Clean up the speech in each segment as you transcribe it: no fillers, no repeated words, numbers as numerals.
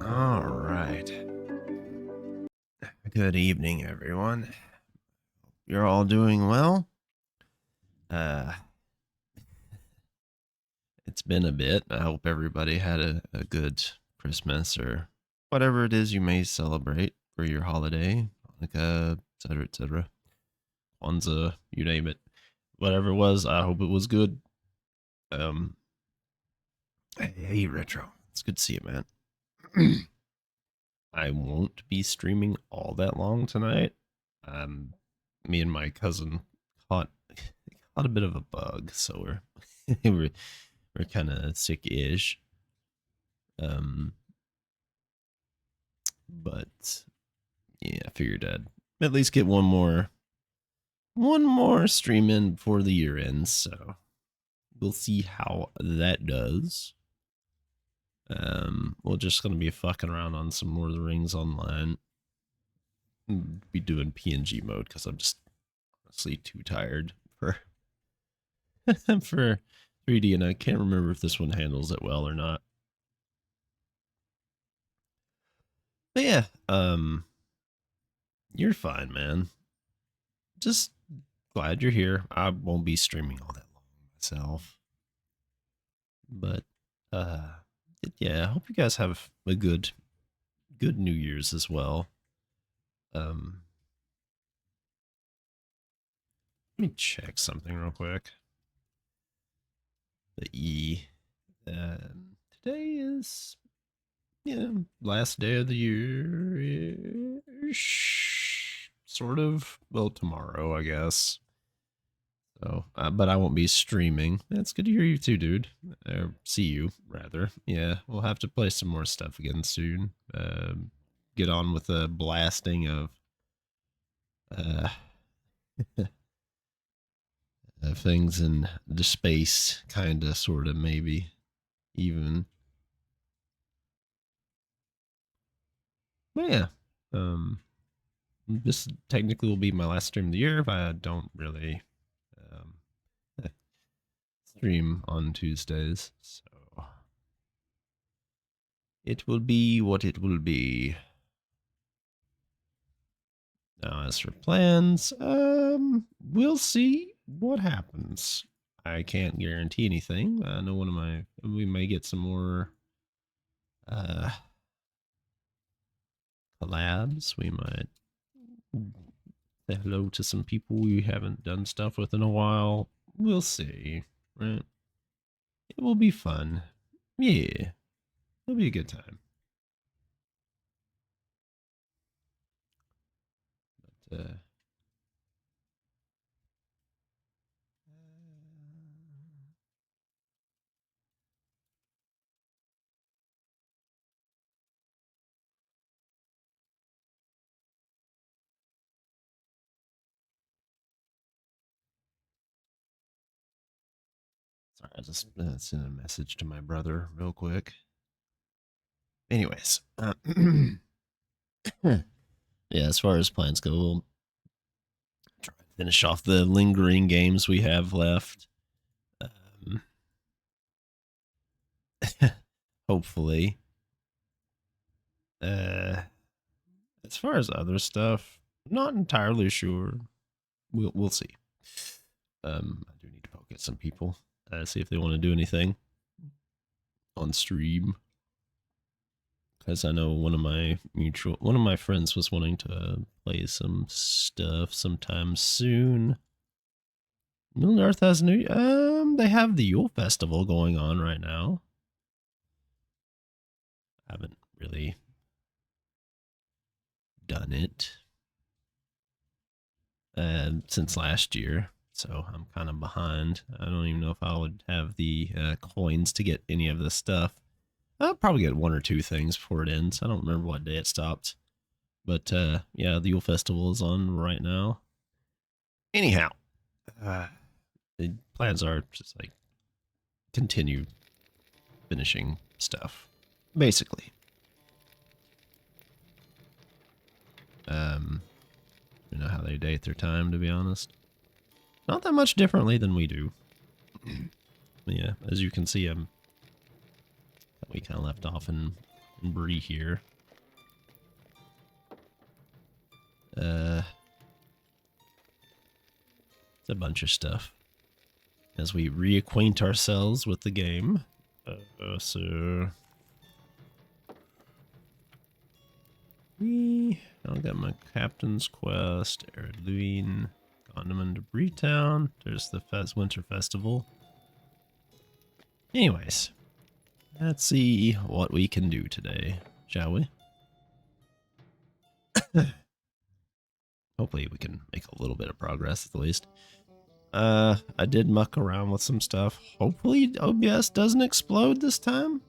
All right. Good evening, everyone. You're all doing well. Uh, it's been a bit. I hope everybody had a good Christmas or whatever it is you may celebrate for your holiday, Hanukkah, etc., etc. Kwanzaa, you name it. Whatever it was, I hope it was good. Um, hey, Retro. It's good to see you, man. I won't be streaming all that long tonight. Um, Me and my cousin caught caught a bit of a bug, so we're kind of sick-ish. Um, but yeah, I figured I'd at least get one more stream in before the year ends. So we'll see how that does. We're just gonna be fucking around on some Lord of the Rings online. Be doing PNG mode because I'm just honestly too tired for for 3D, and I can't remember if this one handles it well or not. But yeah, you're fine, man. Just glad you're here. I won't be streaming all that long myself, but uh, yeah, I hope you guys have a good New Year's as well. Um, Let me check something real quick. The today is last day of the year, sort of. Well, tomorrow, I guess. So, but I won't be streaming. That's good to hear you too, dude. Or see you, rather. Yeah, we'll have to play some more stuff again soon. Get on with the blasting of uh, things in the space, kind of, sort of, maybe, even. But yeah, um, this technically will be my last stream of the year if I don't really um, stream on Tuesdays. So it will be what it will be. Now, as for plans, we'll see what happens. I can't guarantee anything. I know we may get some more uh, collabs. We might say hello to some people we haven't done stuff with in a while. We'll see, right? It will be fun. Yeah, it'll be a good time. But, sorry, I just sent a message to my brother real quick. Anyways, yeah, as far as plans go, we'll try and finish off the lingering games we have left. Um, Hopefully. Uh, as far as other stuff, I'm not entirely sure. We'll see. I do need to poke at some people, see if they want to do anything on stream. Because I know one of my friends was wanting to play some stuff sometime soon. Middle Earth has new. They have the Yule Festival going on right now. I haven't really done it since last year, so I'm kind of behind. I don't even know if I would have the coins to get any of this stuff. I'll probably get one or two things before it ends. I don't remember what day it stopped, but yeah, the Yule Festival is on right now. Anyhow, the plans are just like continue finishing stuff, basically. You know how they date their time, to be honest. Not that much differently than we do. Yeah, as you can see, we kind of left off in and Bree here. It's a bunch of stuff as we reacquaint ourselves with the game. So I got my captain's quest, Erluine, Gondaman to Breetown. There's the Winter Festival. Anyways, let's see what we can do today, shall we? Hopefully we can make a little bit of progress at the least. I did muck around with some stuff. Hopefully OBS doesn't explode this time.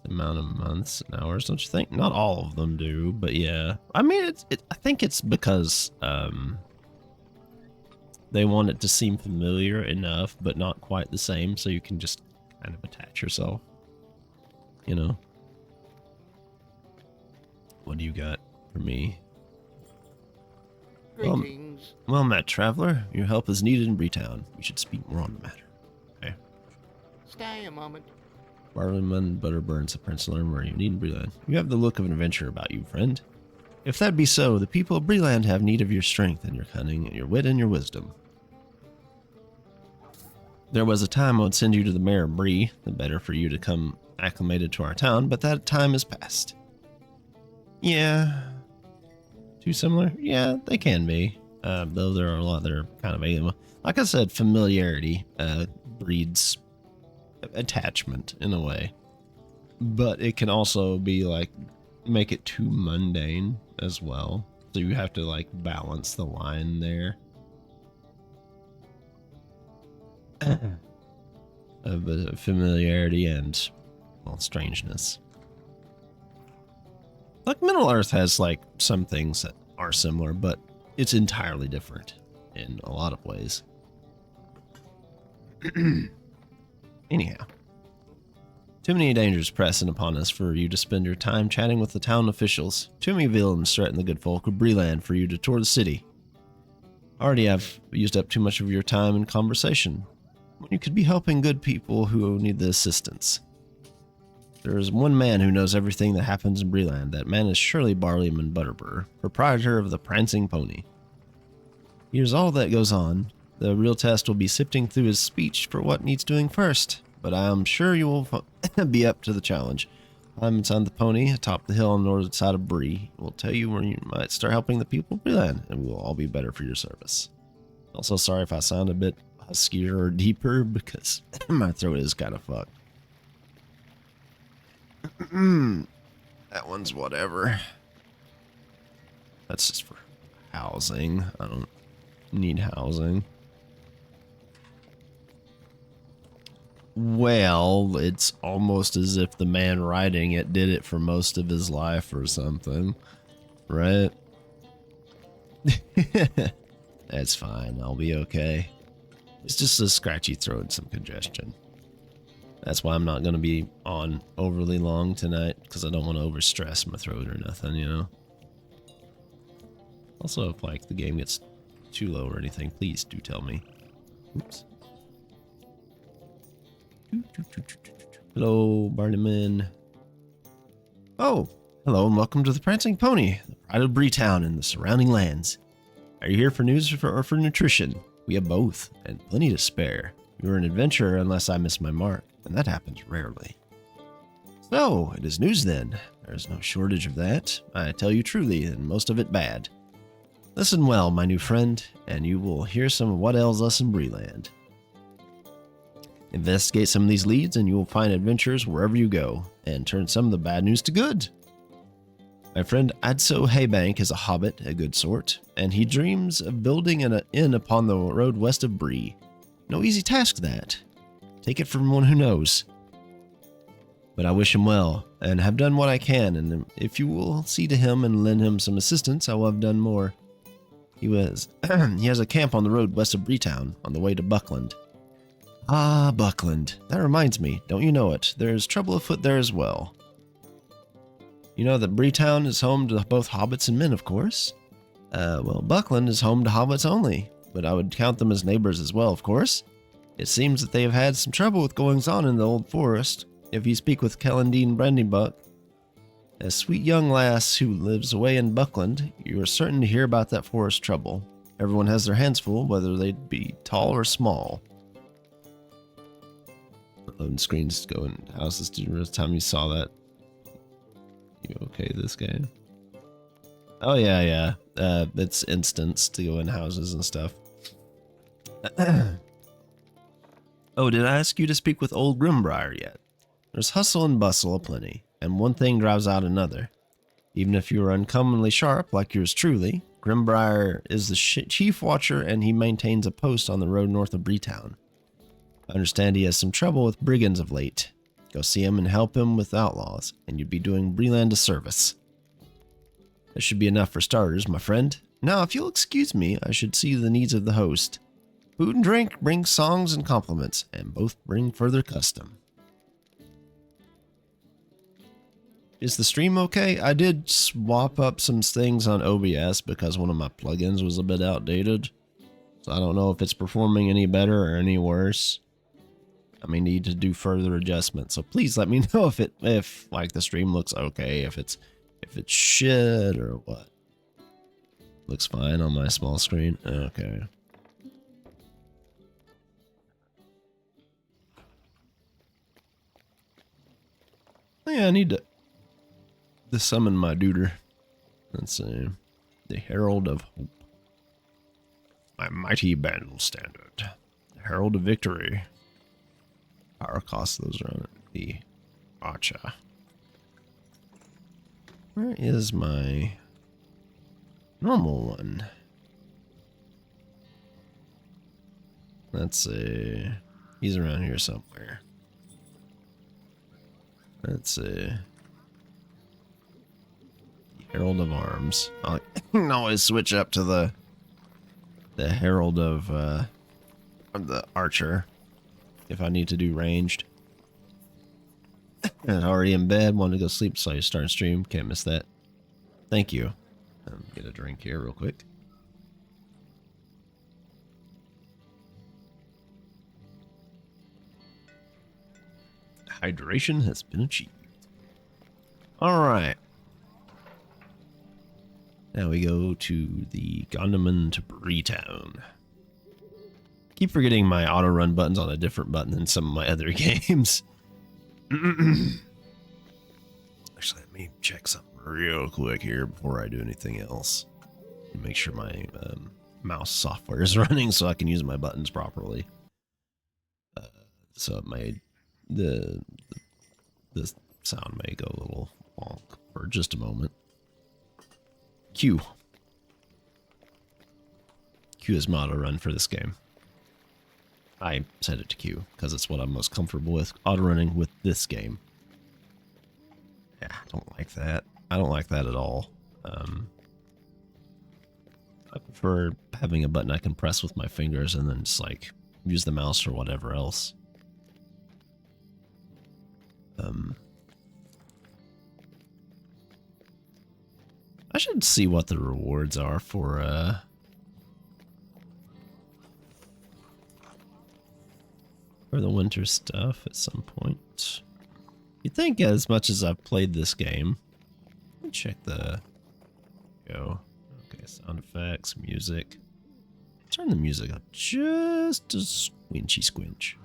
The amount of months and hours, don't you think? Not all of them do, but yeah. I mean, I think it's because they want it to seem familiar enough, but not quite the same, so you can just kind of attach yourself. You know? What do you got for me? Greetings. Well met, traveler. Your help is needed in Breetown. We should speak more on the matter. Okay. Stay a moment. Barleyman, Butterburns, the Prince learn where you need in Breeland. You have the look of an adventurer about you, friend. If that be so, the people of Breeland have need of your strength and your cunning and your wit and your wisdom. There was a time I would send you to the mayor of Bree, the better for you to come acclimated to our town, but that time is past. Yeah. Too similar? Yeah, they can be. Though there are a lot that are kind of alien. Like I said, familiarity breeds attachment in a way. But it can also be like, make it too mundane as well. So you have to like balance the line there. Of familiarity and, well, strangeness. Like Middle Earth has like some things that are similar, but it's entirely different in a lot of ways. Anyhow, too many dangers pressing upon us for you to spend your time chatting with the town officials. Too many villains threaten the good folk of Breeland for you to tour the city. Already I've used up too much of your time in conversation, when you could be helping good people who need the assistance. There is one man who knows everything that happens in Breeland. That man is surely Barleyman Butterbur, proprietor of the Prancing Pony. Here's all that goes on. The real test will be sifting through his speech for what needs doing first, but I am sure you will be up to the challenge. I'm inside the pony, atop the hill on the northern side of Bree. We'll tell you where you might start helping the people of Breeland, and we will all be better for your service. Also, sorry if I sound a bit huskier or deeper, because my throat is kind of fucked. That one's whatever. That's just for housing. I don't need housing. Well, it's almost as if the man writing it did it for most of his life or something, right? That's fine. I'll be okay. It's just a scratchy throat and some congestion. That's why I'm not going to be on overly long tonight, because I don't want to overstress my throat or nothing, you know? Also, if, like, the game gets too low or anything, please do tell me. Oops. Hello, Barneyman. Oh, hello and welcome to the Prancing Pony, the pride of Breetown and the surrounding lands. Are you here for news or for nutrition? We have both, and plenty to spare. You're an adventurer unless I miss my mark, and that happens rarely. So, it is news then. There is no shortage of that. I tell you truly, and most of it bad. Listen well, my new friend, and you will hear some of what ails us in Breeland. Investigate some of these leads, and you will find adventures wherever you go, and turn some of the bad news to good. My friend Adso Haybank is a hobbit, a good sort, and he dreams of building an inn upon the road west of Bree. No easy task, that. Take it from one who knows. But I wish him well, and have done what I can, and if you will see to him and lend him some assistance, I will have done more. He has a camp on the road west of Breetown, on the way to Buckland. Ah, Buckland. That reminds me, don't you know it? There's trouble afoot there as well. You know that Breetown is home to both hobbits and men, of course? Well, Buckland is home to hobbits only, but I would count them as neighbors as well, of course. It seems that they have had some trouble with goings-on in the old forest, If you speak with Kellandine Brandybuck, a sweet young lass who lives away in Buckland, you are certain to hear about that forest trouble. Everyone has their hands full, whether they be tall or small. Loading screens go in houses. Did you remember the time you saw that? You okay this game? Oh yeah. It's instance to go in houses and stuff. Oh, did I ask you to speak with old Grimbriar yet? There's hustle and bustle aplenty, and one thing drives out another. Even if you are uncommonly sharp, like yours truly, Grimbriar is the chief watcher, and he maintains a post on the road north of Breetown. I understand he has some trouble with brigands of late. Go see him and help him with outlaws, and you'd be doing Breland a service. That should be enough for starters, my friend. Now, if you'll excuse me, I should see the needs of the host. Food and drink bring songs and compliments, and both bring further custom. Is the stream okay? I did swap up some things on OBS because one of my plugins was a bit outdated. So I don't know if it's performing any better or any worse. I may need to do further adjustments. So please let me know if like the stream looks okay, if it's shit or what. Looks fine on my small screen. Okay. Yeah, I need to summon my duder. Let's see. The Herald of Hope. My mighty battle standard. The Herald of Victory. Power cost, those are on it. The Archer. Where is my normal one? Let's see. He's around here somewhere. Let's see. Herald of Arms. I can always switch up to the Herald of the Archer if I need to do ranged. And already in bed, wanted to go sleep, so you start stream. Can't miss that. Thank you. Get a drink here real quick. Hydration has been achieved. Alright. Now we go to the Gondaman to Breetown. Keep forgetting my auto run button's on a different button than some of my other games. Actually, let me check something real quick here before I do anything else. And make sure my mouse software is running so I can use my buttons properly. So the sound may go a little wonk for just a moment. Q. Q is my auto run for this game. I set it to Q because it's what I'm most comfortable with auto running with this game. Yeah, I don't like that. I don't like that at all. I prefer having a button I can press with my fingers and then just like use the mouse or whatever else. I should see what the rewards are for the winter stuff at some point. You'd think as much as I've played this game. Let me check the go. Okay, sound effects, music. Turn the music up just a squinchy squinch.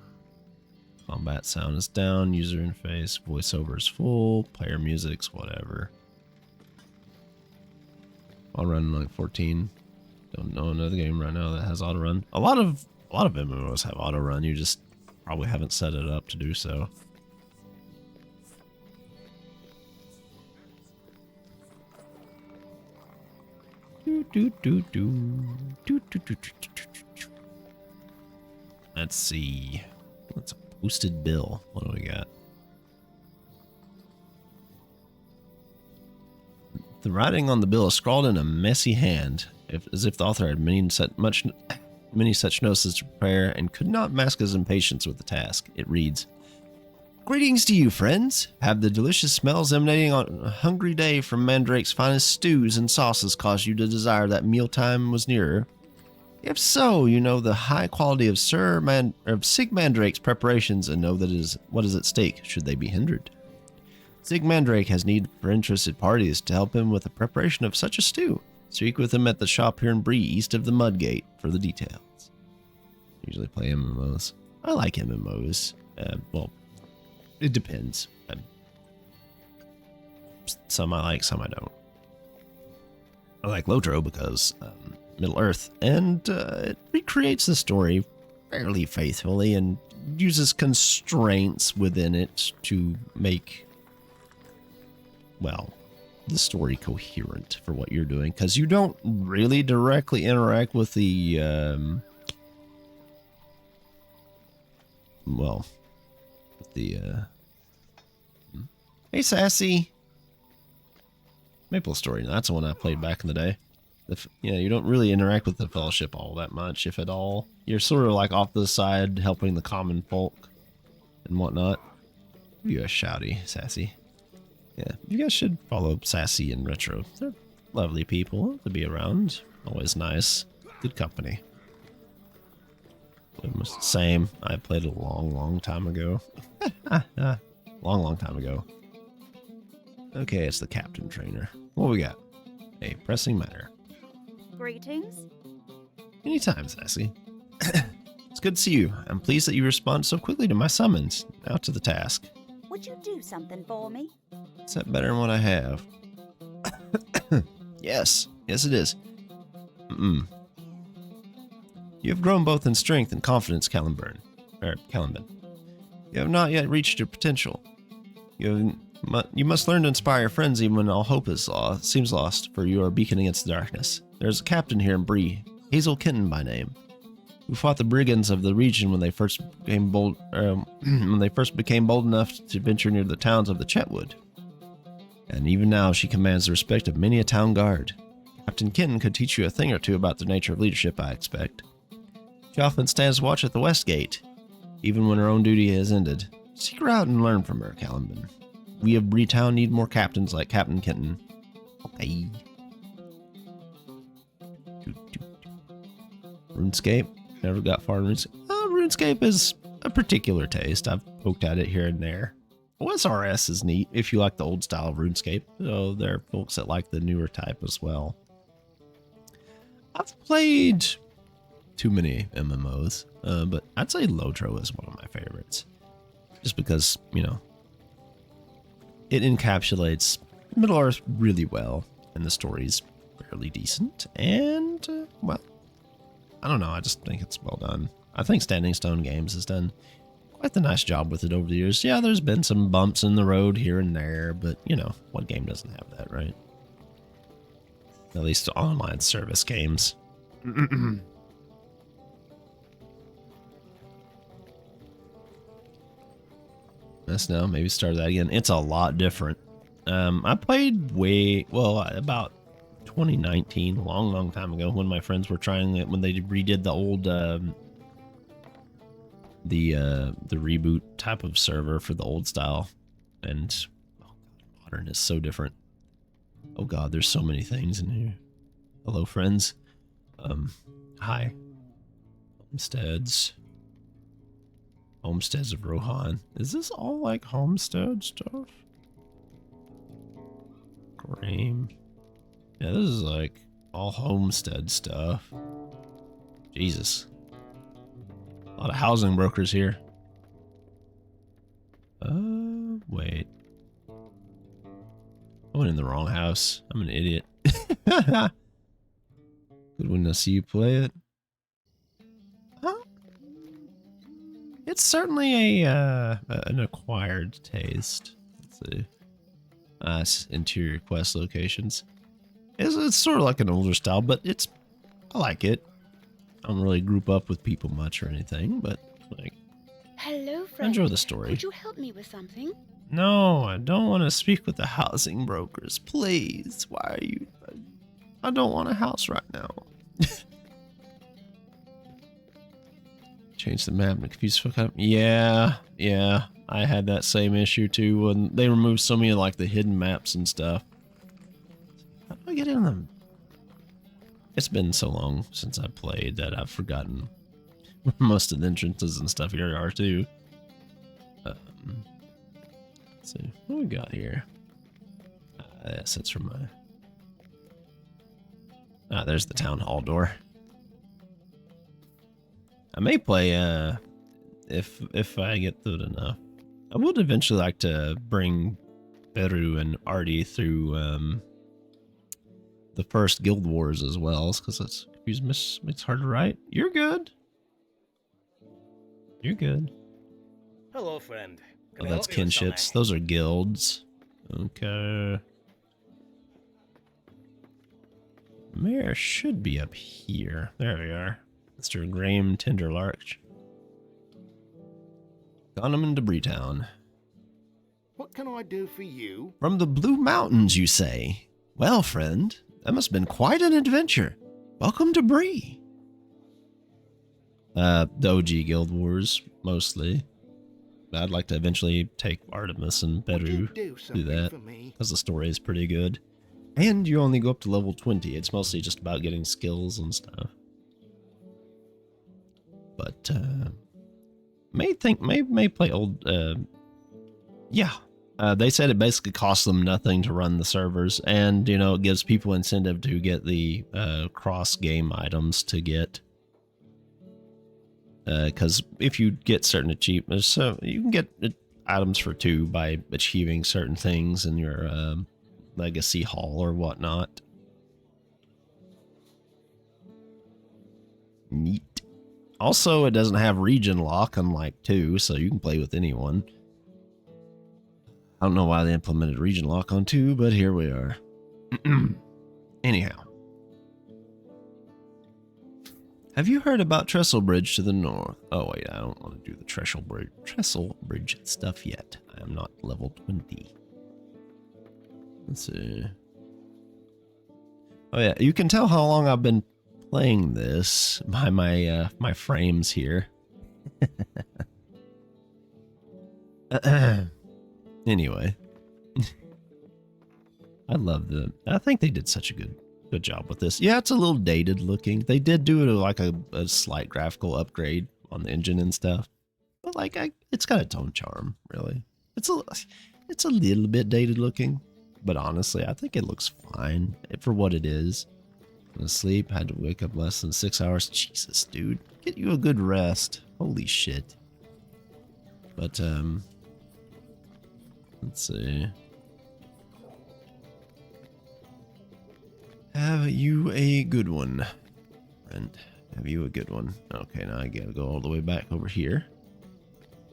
Combat sound is down, user interface, voiceover is full, player music's whatever. I'll run like 14. Don't know another game right now that has auto run. A lot of MMOs have auto run. You just probably haven't set it up to do so. Let's see. What's a boosted bill? What do we got? The writing on the bill is scrawled in a messy hand, as if the author had many such notes to prepare and could not mask his impatience with the task. It reads, "Greetings to you, friends. Have the delicious smells emanating on a hungry day from Mandrake's finest stews and sauces caused you to desire that mealtime was nearer? If so, you know the high quality of Sig Mandrake's preparations and know that what is at stake should they be hindered. Sig Mandrake has need for interested parties to help him with the preparation of such a stew. Speak with him at the shop here in Bree, east of the Mudgate, for the details. Usually play MMOs. I like MMOs. Well, it depends. Some I like, some I don't. I like Lotro because Middle Earth, and it recreates the story fairly faithfully and uses constraints within it to make, well, the story coherent for what you're doing, because you don't really directly interact with the, hey, Sassy. Maple Story, that's the one I played back in the day. You don't really interact with the Fellowship all that much, if at all. You're sort of like off to the side, helping the common folk and whatnot. You are shouty, Sassy. Yeah, you guys should follow Sassy and Retro. They're lovely people to be around. Always nice. Good company. Same. I played a long time ago. long time ago. Okay, it's the captain trainer. What we got? A pressing matter. Greetings. Anytime, Sassy. It's good to see you. I'm pleased that you respond so quickly to my summons. Now to the task. Would you do something for me? Is that better than what I have? Yes it is. You have grown both in strength and confidence, Caliban. You have not yet reached your potential. You must learn to inspire your friends even when all hope seems lost, for you are a beacon against the darkness. There's a captain here in Bree, Hazel Kenton by name, who fought the brigands of the region when they first became bold enough to venture near the towns of the Chetwood. And even now she commands the respect of many a town guard. Captain Kenton could teach you a thing or two about the nature of leadership, I expect. She often stands watch at the West Gate, even when her own duty has ended. Seek her out and learn from her, Caliban. We of Breetown need more captains like Captain Kenton. Okay. RuneScape. Never got far in RuneScape. RuneScape is a particular taste. I've poked at it here and there. OSRS is neat if you like the old style of RuneScape. So there are folks that like the newer type as well. I've played too many MMOs, but I'd say Lotro is one of my favorites. Just because, it encapsulates Middle Earth really well, and the story's fairly decent, and, well, I don't know, I just think it's well done. I think Standing Stone Games has done quite a nice job with it over the years. Yeah, there's been some bumps in the road here and there, but, what game doesn't have that, right? At least online service games. That's now, maybe start that again. It's a lot different. I played about 2019, long time ago, when my friends were trying it, when they redid the old, the reboot type of server for the old style. And, oh God, modern is so different. Oh God, there's so many things in here. Hello, friends. Hi. Homesteads of Rohan. Is this all like homestead stuff? Graham. Yeah, this is like all homestead stuff. Jesus. A lot of housing brokers here. Wait. I went in the wrong house. I'm an idiot. Good when I see you play it. Huh? It's certainly an acquired taste. Let's see. Nice interior quest locations. It's sort of like an older style, but I like it. I don't really group up with people much or anything, but like, Hello, friend. I enjoy the story. Could you help me with something? No, I don't want to speak with the housing brokers. Please, why are you? I don't want a house right now. Change the map to confuse fuck up. Yeah. I had that same issue too when they removed so many of like the hidden maps and stuff. How do I get in them? It's been so long since I played that I've forgotten most of the entrances and stuff here are too. Let's see what we got here. Yes, it's from my. There's the town hall door. I may play if I get through it enough. I would eventually like to bring Beru and Artie through the first Guild Wars as well, because it's confused. It's hard to write. You're good. You're good. Hello, friend. Oh, that's kinships. Those are guilds. Okay. Mayor should be up here. There we are. Mr. Graham Tenderlarch. Got him in Debris Town. What can I do for you? From the Blue Mountains, you say? Well, friend, that must have been quite an adventure. Welcome to Bree. The OG Guild Wars, mostly. I'd like to eventually take Artemis and Beru do that, because the story is pretty good. And you only go up to level 20. It's mostly just about getting skills and stuff. But, may play old, yeah. They said it basically costs them nothing to run the servers, and, you know, it gives people incentive to get the, cross-game items to get. Because if you get certain achievements, so you can get items for 2 by achieving certain things in your, legacy hall or whatnot. Neat. Also, it doesn't have region lock, unlike 2, so you can play with anyone. I don't know why they implemented region lock on 2, but here we are. Anyhow. Have you heard about Trestle Bridge to the north? Oh wait, I don't want to do the Trestle Bridge stuff yet. I am not level 20. Let's see. Oh yeah, you can tell how long I've been playing this by my my frames here. Anyway, I think they did such a good job with this. Yeah, it's a little dated looking. They did do it like a slight graphical upgrade on the engine and stuff, but like it's got its own charm. Really, it's a little bit dated looking. But honestly, I think it looks fine for what it is. I was asleep, had to wake up less than 6 hours. Jesus, dude. Get you a good rest. Holy shit. But, let's see. Have you a good one, friend? Have you a good one? Okay, now I gotta go all the way back over here.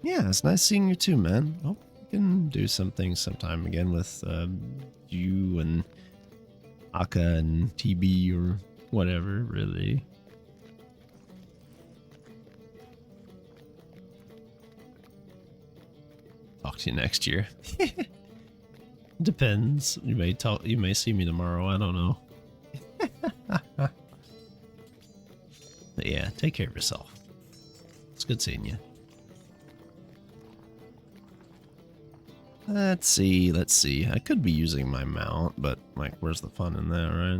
Yeah, it's nice seeing you too, man. Oh. Can do something sometime again with you and Aka and TB or whatever, really. Talk to you next year. Depends. You may see me tomorrow, I don't know. But yeah, take care of yourself. It's good seeing you. Let's see. I could be using my mount, but, like, where's the fun in that, right?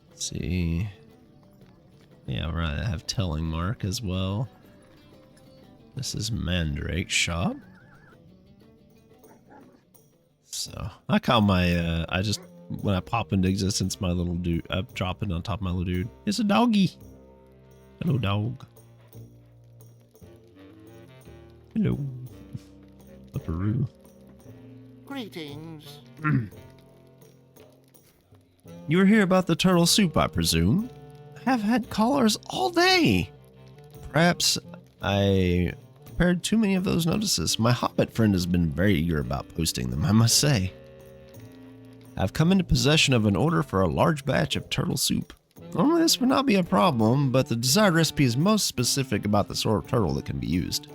Let's see. Yeah, right, I have Telling Mark as well. This is Mandrake's shop. So, I call my, when I pop into existence, my little dude, I drop it on top of my little dude. It's a doggy. Hello, dog. Hello. Upperoo. Greetings. You were here about the turtle soup, I presume? I have had callers all day. Perhaps I prepared too many of those notices. My Hobbit friend has been very eager about posting them, I must say. I've come into possession of an order for a large batch of turtle soup. Normally this would not be a problem, but the desired recipe is most specific about the sort of turtle that can be used.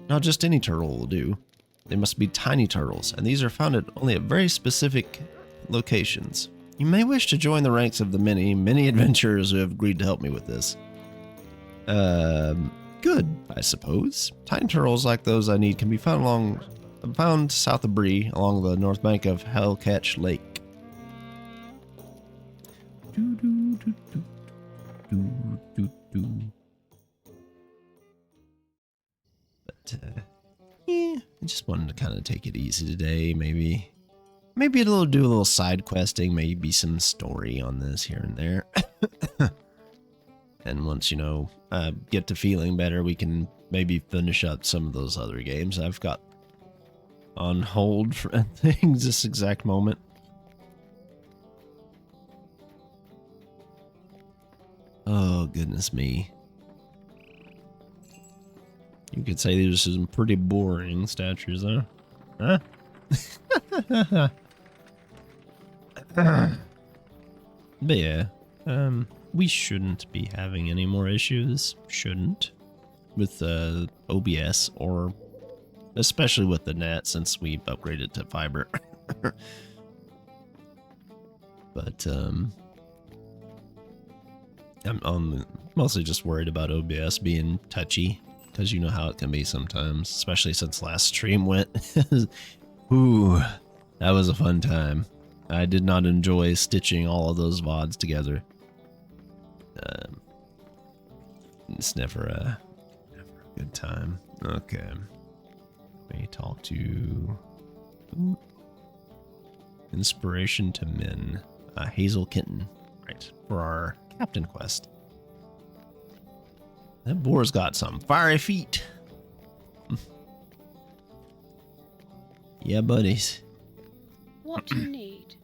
Not just any turtle will do. They must be tiny turtles, and these are found only at very specific locations. You may wish to join the ranks of the many adventurers who have agreed to help me with this. Good, I suppose. Tiny turtles like those I need can be found along found south of Bree along the north bank of Hellcatch Lake. But, yeah, I just wanted to kind of take it easy today. Maybe do a little side questing, maybe some story on this here and there. And once, get to feeling better, we can maybe finish up some of those other games I've got on hold for things this exact moment. Oh, goodness me. You could say these are some pretty boring statues, though. Huh? But yeah, we shouldn't be having any more issues. Shouldn't. With OBS, or especially with the net, since we've upgraded to fiber. But I'm mostly just worried about OBS being touchy, because you know how it can be sometimes, especially since last stream went. Ooh, that was a fun time. I did not enjoy stitching all of those VODs together. It's never a good time. Okay. Let me talk to Inspiration to Men. Hazel Kitten. Right. For our captain quest. That boar's got some fiery feet. Yeah, buddies. What do you need?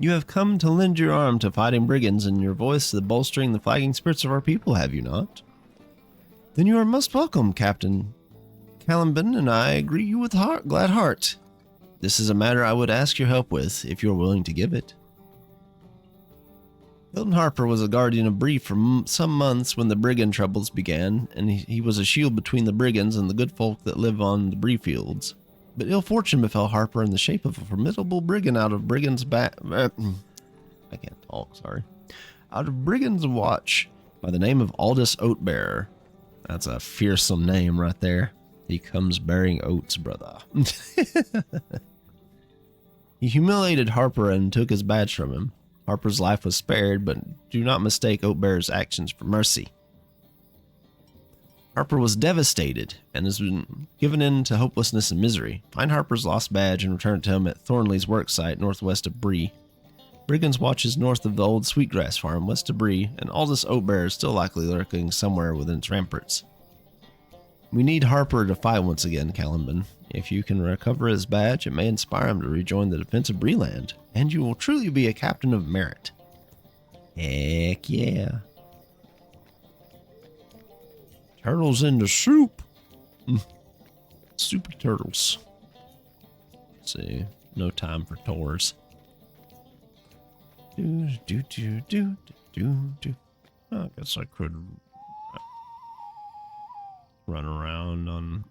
You have come to lend your arm to fighting brigands and your voice to the bolstering the flagging spirits of our people, have you not? Then you are most welcome, Captain Caliban, and I greet you with glad heart. This is a matter I would ask your help with, if you are willing to give it. Hilton Harper was a guardian of Bree for some months when the brigand troubles began, and he was a shield between the brigands and the good folk that live on the Bree fields. But ill fortune befell Harper in the shape of a formidable brigand out of Brigand's I can't talk, sorry. Out of Brigand's watch by the name of Aldous Oatbearer. That's a fearsome name right there. He comes bearing oats, brother. He humiliated Harper and took his badge from him. Harper's life was spared, but do not mistake Oatbearer's actions for mercy. Harper was devastated and has been given in to hopelessness and misery. Find Harper's lost badge and return it to him at Thornley's worksite northwest of Bree. Brigand's watch is north of the old Sweetgrass farm west of Bree, and Aldous Oatbearer is still likely lurking somewhere within its ramparts. We need Harper to fight once again, Caliban. If you can recover his badge, it may inspire him to rejoin the defense of Breeland, and you will truly be a captain of merit. Heck yeah. Turtles in the soup. Soupy turtles. Let's see. No time for tours. I guess I could run around on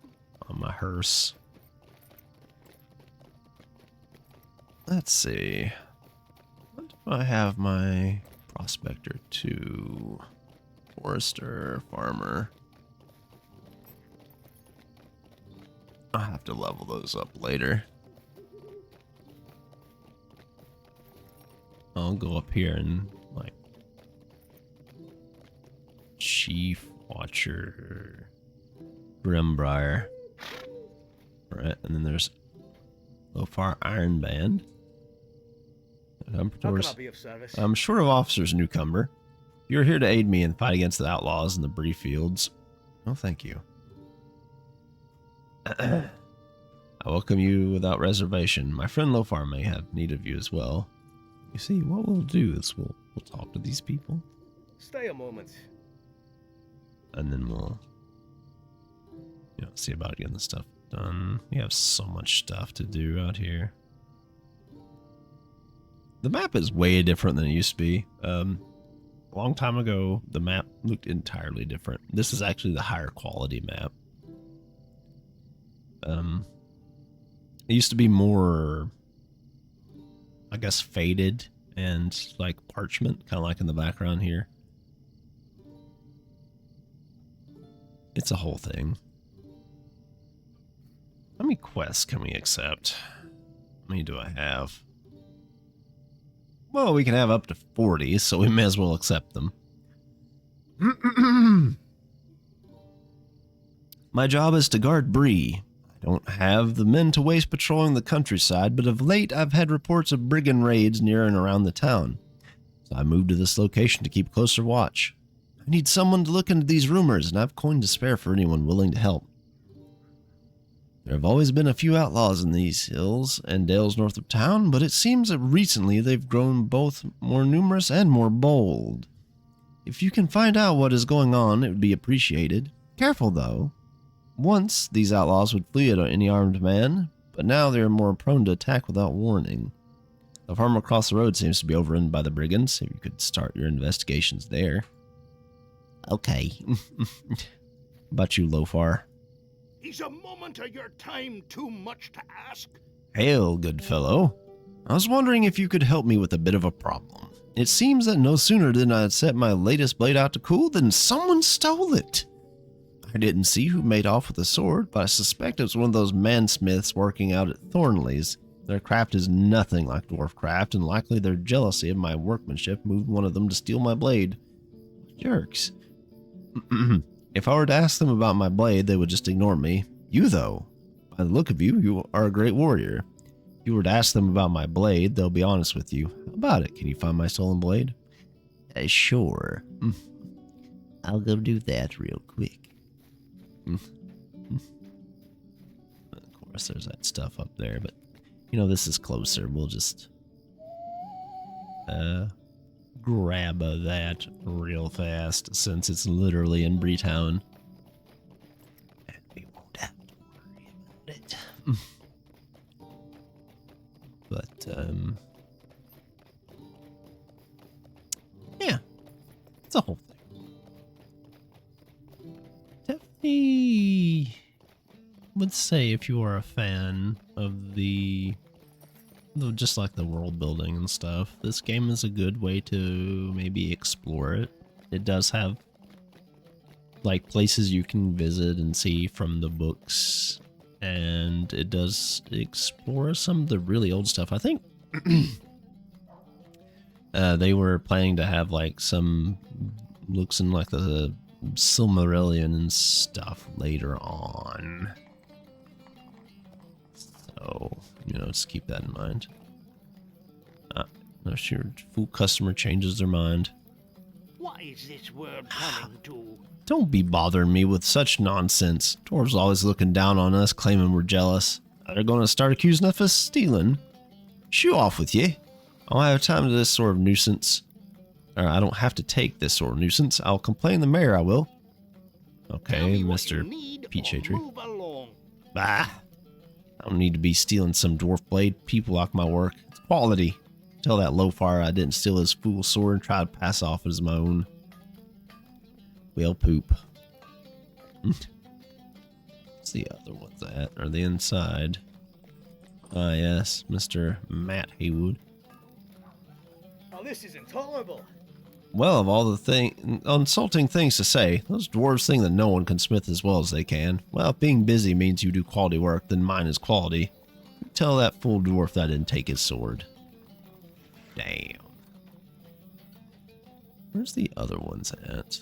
my hearse. Let's see. What if I have my prospector 2? Forester, farmer. I'll have to level those up later. I'll go up here and like Chief Watcher Grimbriar. Alright, and then there's Lofar Iron Band. How can I be of service? I'm short of officers, newcomer. You're here to aid me in the fight against the outlaws in the Bree fields. Oh, thank you. I welcome you without reservation. My friend Lofar may have need of you as well. You see, what we'll do is we'll talk to these people. Stay a moment. And then we'll see about getting the stuff done. We have so much stuff to do out here. The map is way different than it used to be. A long time ago, the map looked entirely different. This is actually the higher quality map. It used to be more, I guess, faded and like parchment, kind of like in the background here. It's a whole thing. I'm many quests can we accept? How many do I have? Well, we can have up to 40, so we may as well accept them. My job is to guard Bree. I don't have the men to waste patrolling the countryside, but of late I've had reports of brigand raids near and around the town. So I moved to this location to keep closer watch. I need someone to look into these rumors, and I've coin to spare for anyone willing to help. There have always been a few outlaws in these hills and dales north of town, but it seems that recently they've grown both more numerous and more bold. If you can find out what is going on, it would be appreciated. Careful, though. Once, these outlaws would flee at any armed man, but now they are more prone to attack without warning. The farm across the road seems to be overrun by the brigands. If you could start your investigations there. Okay. About you, Lofar. Is a moment of your time too much to ask? Hail, good fellow. I was wondering if you could help me with a bit of a problem. It seems that no sooner did I set my latest blade out to cool than someone stole it. I didn't see who made off with the sword, but I suspect it was one of those mansmiths working out at Thornley's. Their craft is nothing like dwarf craft, and likely their jealousy of my workmanship moved one of them to steal my blade. Jerks. If I were to ask them about my blade, they would just ignore me. You, though, by the look of you, you are a great warrior. If you were to ask them about my blade, they'll be honest with you. How about it? Can you find my stolen blade? Sure. I'll go do that real quick. Of course, there's that stuff up there, but, you know, this is closer. We'll just grab that real fast, since it's literally in Breetown. And we won't have to worry about it. But, yeah, it's a whole thing. Definitely would say if you are a fan of just like the world building and stuff, this game is a good way to maybe explore it. It does have like places you can visit and see from the books, and it does explore some of the really old stuff. I think they were planning to have like some looks in like the Silmarillion and stuff later on. So, you know, just keep that in mind. No, sure, fool customer changes their mind. What is this world coming to? Don't be bothering me with such nonsense. Dwarves always looking down on us, claiming we're jealous. They're going to start accusing us of stealing. Shoo off with you. I don't have time to this sort of nuisance. I don't have to take this sort of nuisance. I'll complain the mayor, I will. Okay, Mr. Peach Hatred. Bah! I don't need to be stealing some dwarf blade. People like my work. It's quality. Tell that Lofar I didn't steal his fool sword and try to pass off as my own. Well, poop. What's the other ones at? Are they inside? Ah, yes, Mr. Matt Haywood. Oh, this is intolerable. Well, of all the insulting things to say, those dwarves think that no one can smith as well as they can. Well, if being busy means you do quality work, then mine is quality. Tell that fool dwarf that I didn't take his sword. Damn. Where's the other ones at?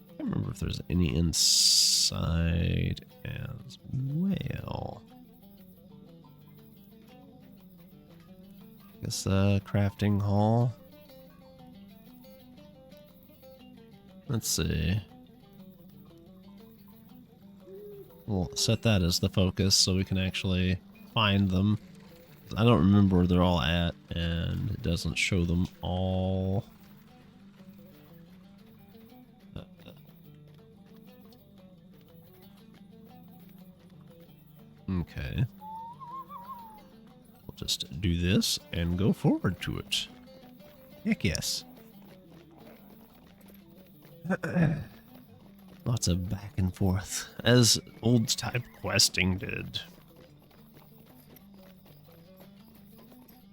I can't remember if there's any inside as well. I guess crafting hall. Let's see. We'll set that as the focus so we can actually find them. I don't remember where they're all at, and it doesn't show them all. Okay. We'll just do this and go forward to it. Heck yes. Lots of back and forth, as old type questing did.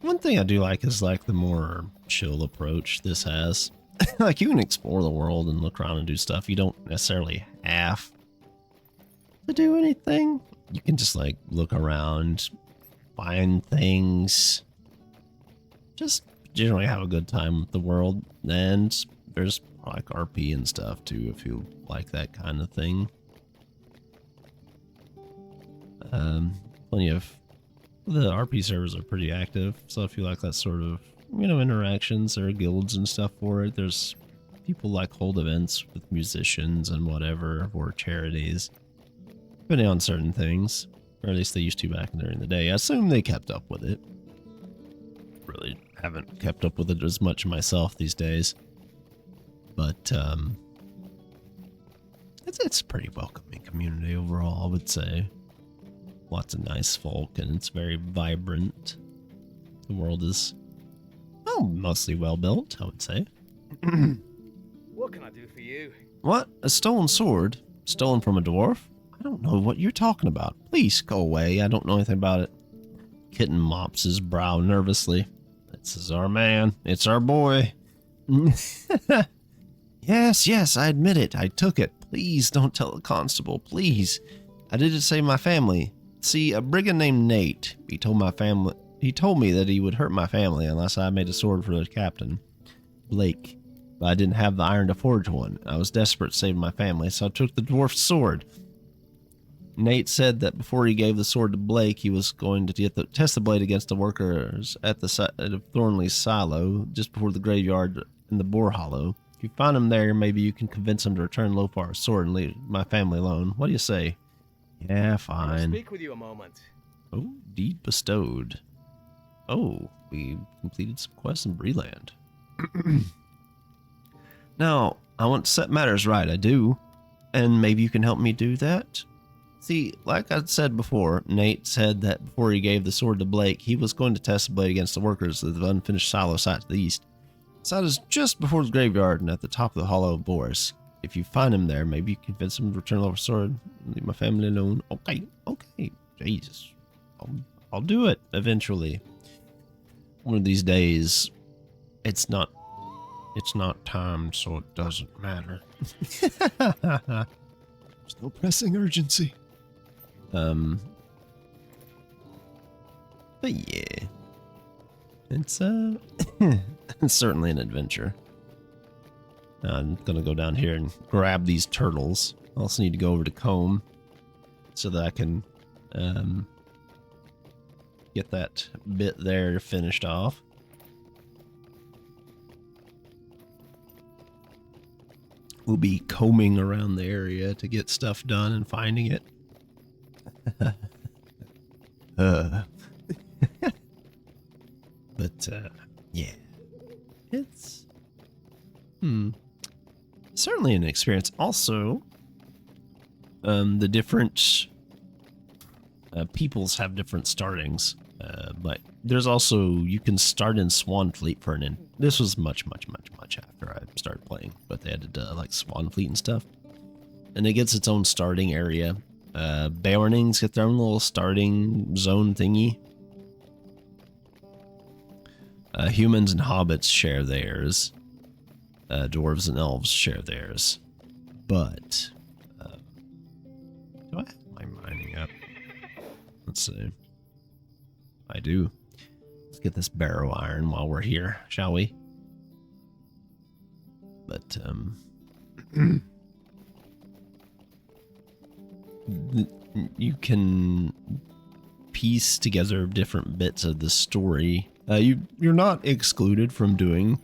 One thing I do like is like the more chill approach this has. Like, you can explore the world and look around and do stuff. You don't necessarily have to do anything. you can just like look around, find things, just generally have a good time with the world. And there's like RP and stuff too, if you like that kind of thing. Plenty of the RP servers are pretty active, so if you like that sort of, you know, interactions, there are guilds and stuff for it. There's people like hold events with musicians and whatever, or charities, depending on certain things, or at least they used to back during the day. I assume they kept up with it. Really haven't kept up with it as much myself these days, but it's a pretty welcoming community overall, I would say. Lots of nice folk, and it's very vibrant. The world is, well, mostly well built, I would say. What can I do for you? What? A stolen sword? Stolen from a dwarf? I don't know what you're talking about. Please go away. I don't know anything about it. Kitten mops his brow nervously. This is our man. It's our boy. Yes, I admit it. I took it. Please don't tell the constable. Please. I did it to save my family. See, a brigand named Nate. He told me that he would hurt my family unless I made a sword for the captain, Blake. But I didn't have the iron to forge one. I was desperate to save my family, so I took the dwarf's sword. Nate said that before he gave the sword to Blake, he was going to test the blade against the workers at the site of Thornley's silo, just before the graveyard in the Boar Hollow. If you find him there, maybe you can convince him to return Lofar's sword and leave my family alone. What do you say? Yeah, Can I fine. speak with you a moment? Oh, deed bestowed. Oh, we completed some quests in Breland. Now, I want to set matters right, I do. And maybe you can help me do that? See, like I said before, Nate said that before he gave the sword to Blake, he was going to test the blade against the workers of the unfinished silo site to the east. The site is just before the graveyard and at the top of the Hollow of Boris. If you find him there, maybe you can convince him to return over sword and leave my family alone. Okay. Jesus. I'll do it eventually. One of these days. It's not timed, so it doesn't matter. There's no pressing urgency. But yeah. It's it's certainly an adventure. I'm gonna go down here and grab these turtles. I also need to go over to Comb so that I can get that bit there finished off. We'll be combing around the area to get stuff done and finding it. But yeah, it's certainly an experience. Also, the different peoples have different startings, but there's also, you can start in Swanfleet for this was much after I started playing, but they added like Swanfleet and stuff, and it gets its own starting area. Beornings get their own little starting zone thingy. Humans and hobbits share theirs. Dwarves and elves share theirs. But do I have my mining up? Let's see. I do. Let's get this barrow iron while we're here, shall we? But you can piece together different bits of the story. You're not excluded from doing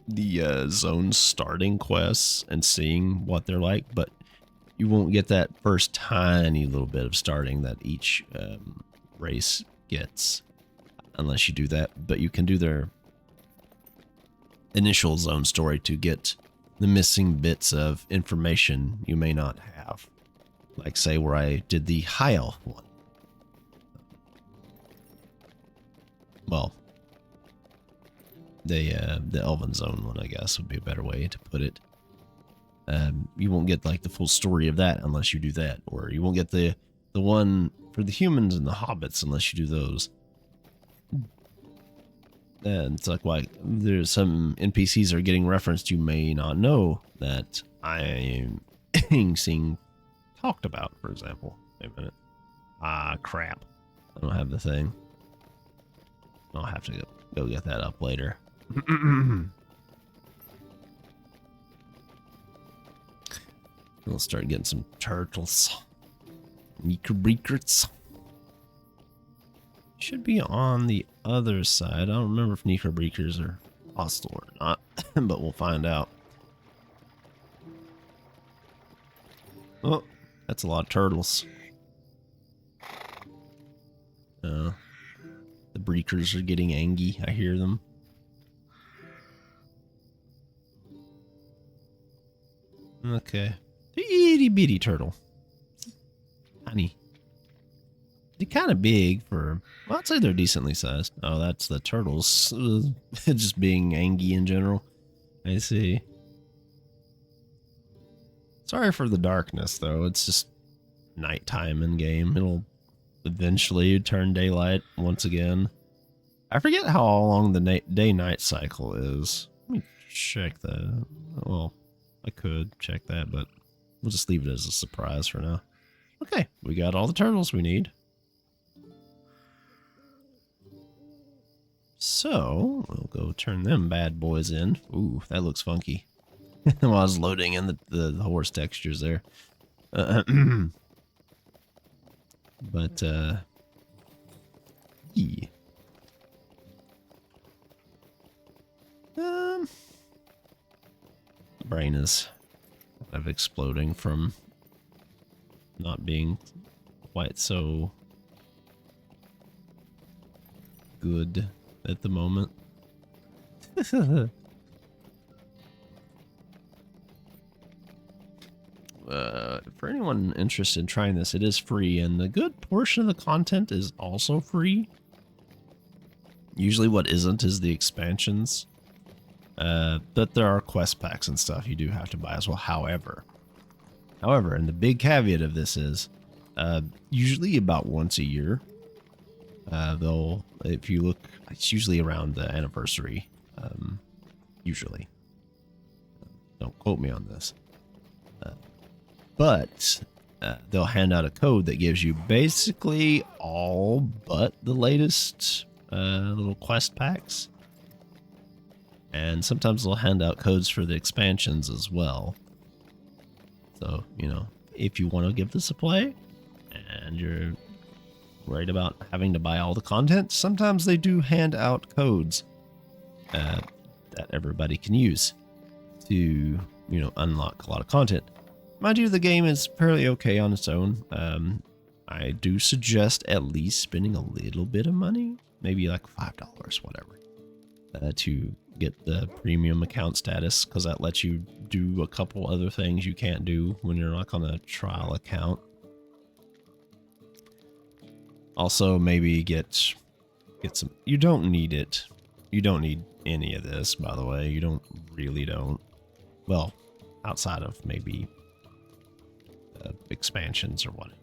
the zone starting quests and seeing what they're like, but you won't get that first tiny little bit of starting that each race gets unless you do that. But you can do their initial zone story to get the missing bits of information you may not have. Like, say, where I did the High Elf one. Well, the Elven Zone one, I guess, would be a better way to put it. You won't get like the full story of that unless you do that, or you won't get the one for the humans and the hobbits unless you do those. And it's like, why there's some NPCs are getting referenced you may not know that I am seeing talked about, for example. Wait a minute. Ah, crap. I don't have the thing. I'll have to go get that up later. We'll start getting some turtles. Necrobreakers. Should be on the other side. I don't remember if Necrobreakers are hostile or not, but we'll find out. Oh, that's a lot of turtles. The breakers are getting angry. I hear them. Okay. Itty bitty turtle. Tiny. They're kind of big for... Well, I'd say they're decently sized. Oh, that's the turtles. Just being angry in general. I see. Sorry for the darkness, though. It's just nighttime in game. It'll eventually turn daylight once again. I forget how long the day-night cycle is. Let me check that. Well, I could check that, but we'll just leave it as a surprise for now. Okay, we got all the turtles we need. So, we'll go turn them bad boys in. Ooh, that looks funky. While I was loading in the horse textures there. But, yeah. Brain is kind of exploding from not being quite so good at the moment. For anyone interested in trying this, it is free, and a good portion of the content is also free. Usually what isn't is the expansions. But there are quest packs and stuff you do have to buy as well. However, and the big caveat of this is, usually about once a year, they'll, if you look, it's usually around the anniversary, usually. Don't quote me on this. But they'll hand out a code that gives you basically all but the latest little quest packs. And sometimes they'll hand out codes for the expansions as well. So, you know, if you want to give this a play and you're worried about having to buy all the content, sometimes they do hand out codes that everybody can use to, you know, unlock a lot of content. Mind you, the game is fairly okay on its own. I do suggest at least spending a little bit of money, maybe like $5, whatever, to get the premium account status, because that lets you do a couple other things you can't do when you're like on a trial account. Also, maybe get some. You don't need it. You don't need any of this, by the way. You don't. Well, outside of maybe expansions or whatever.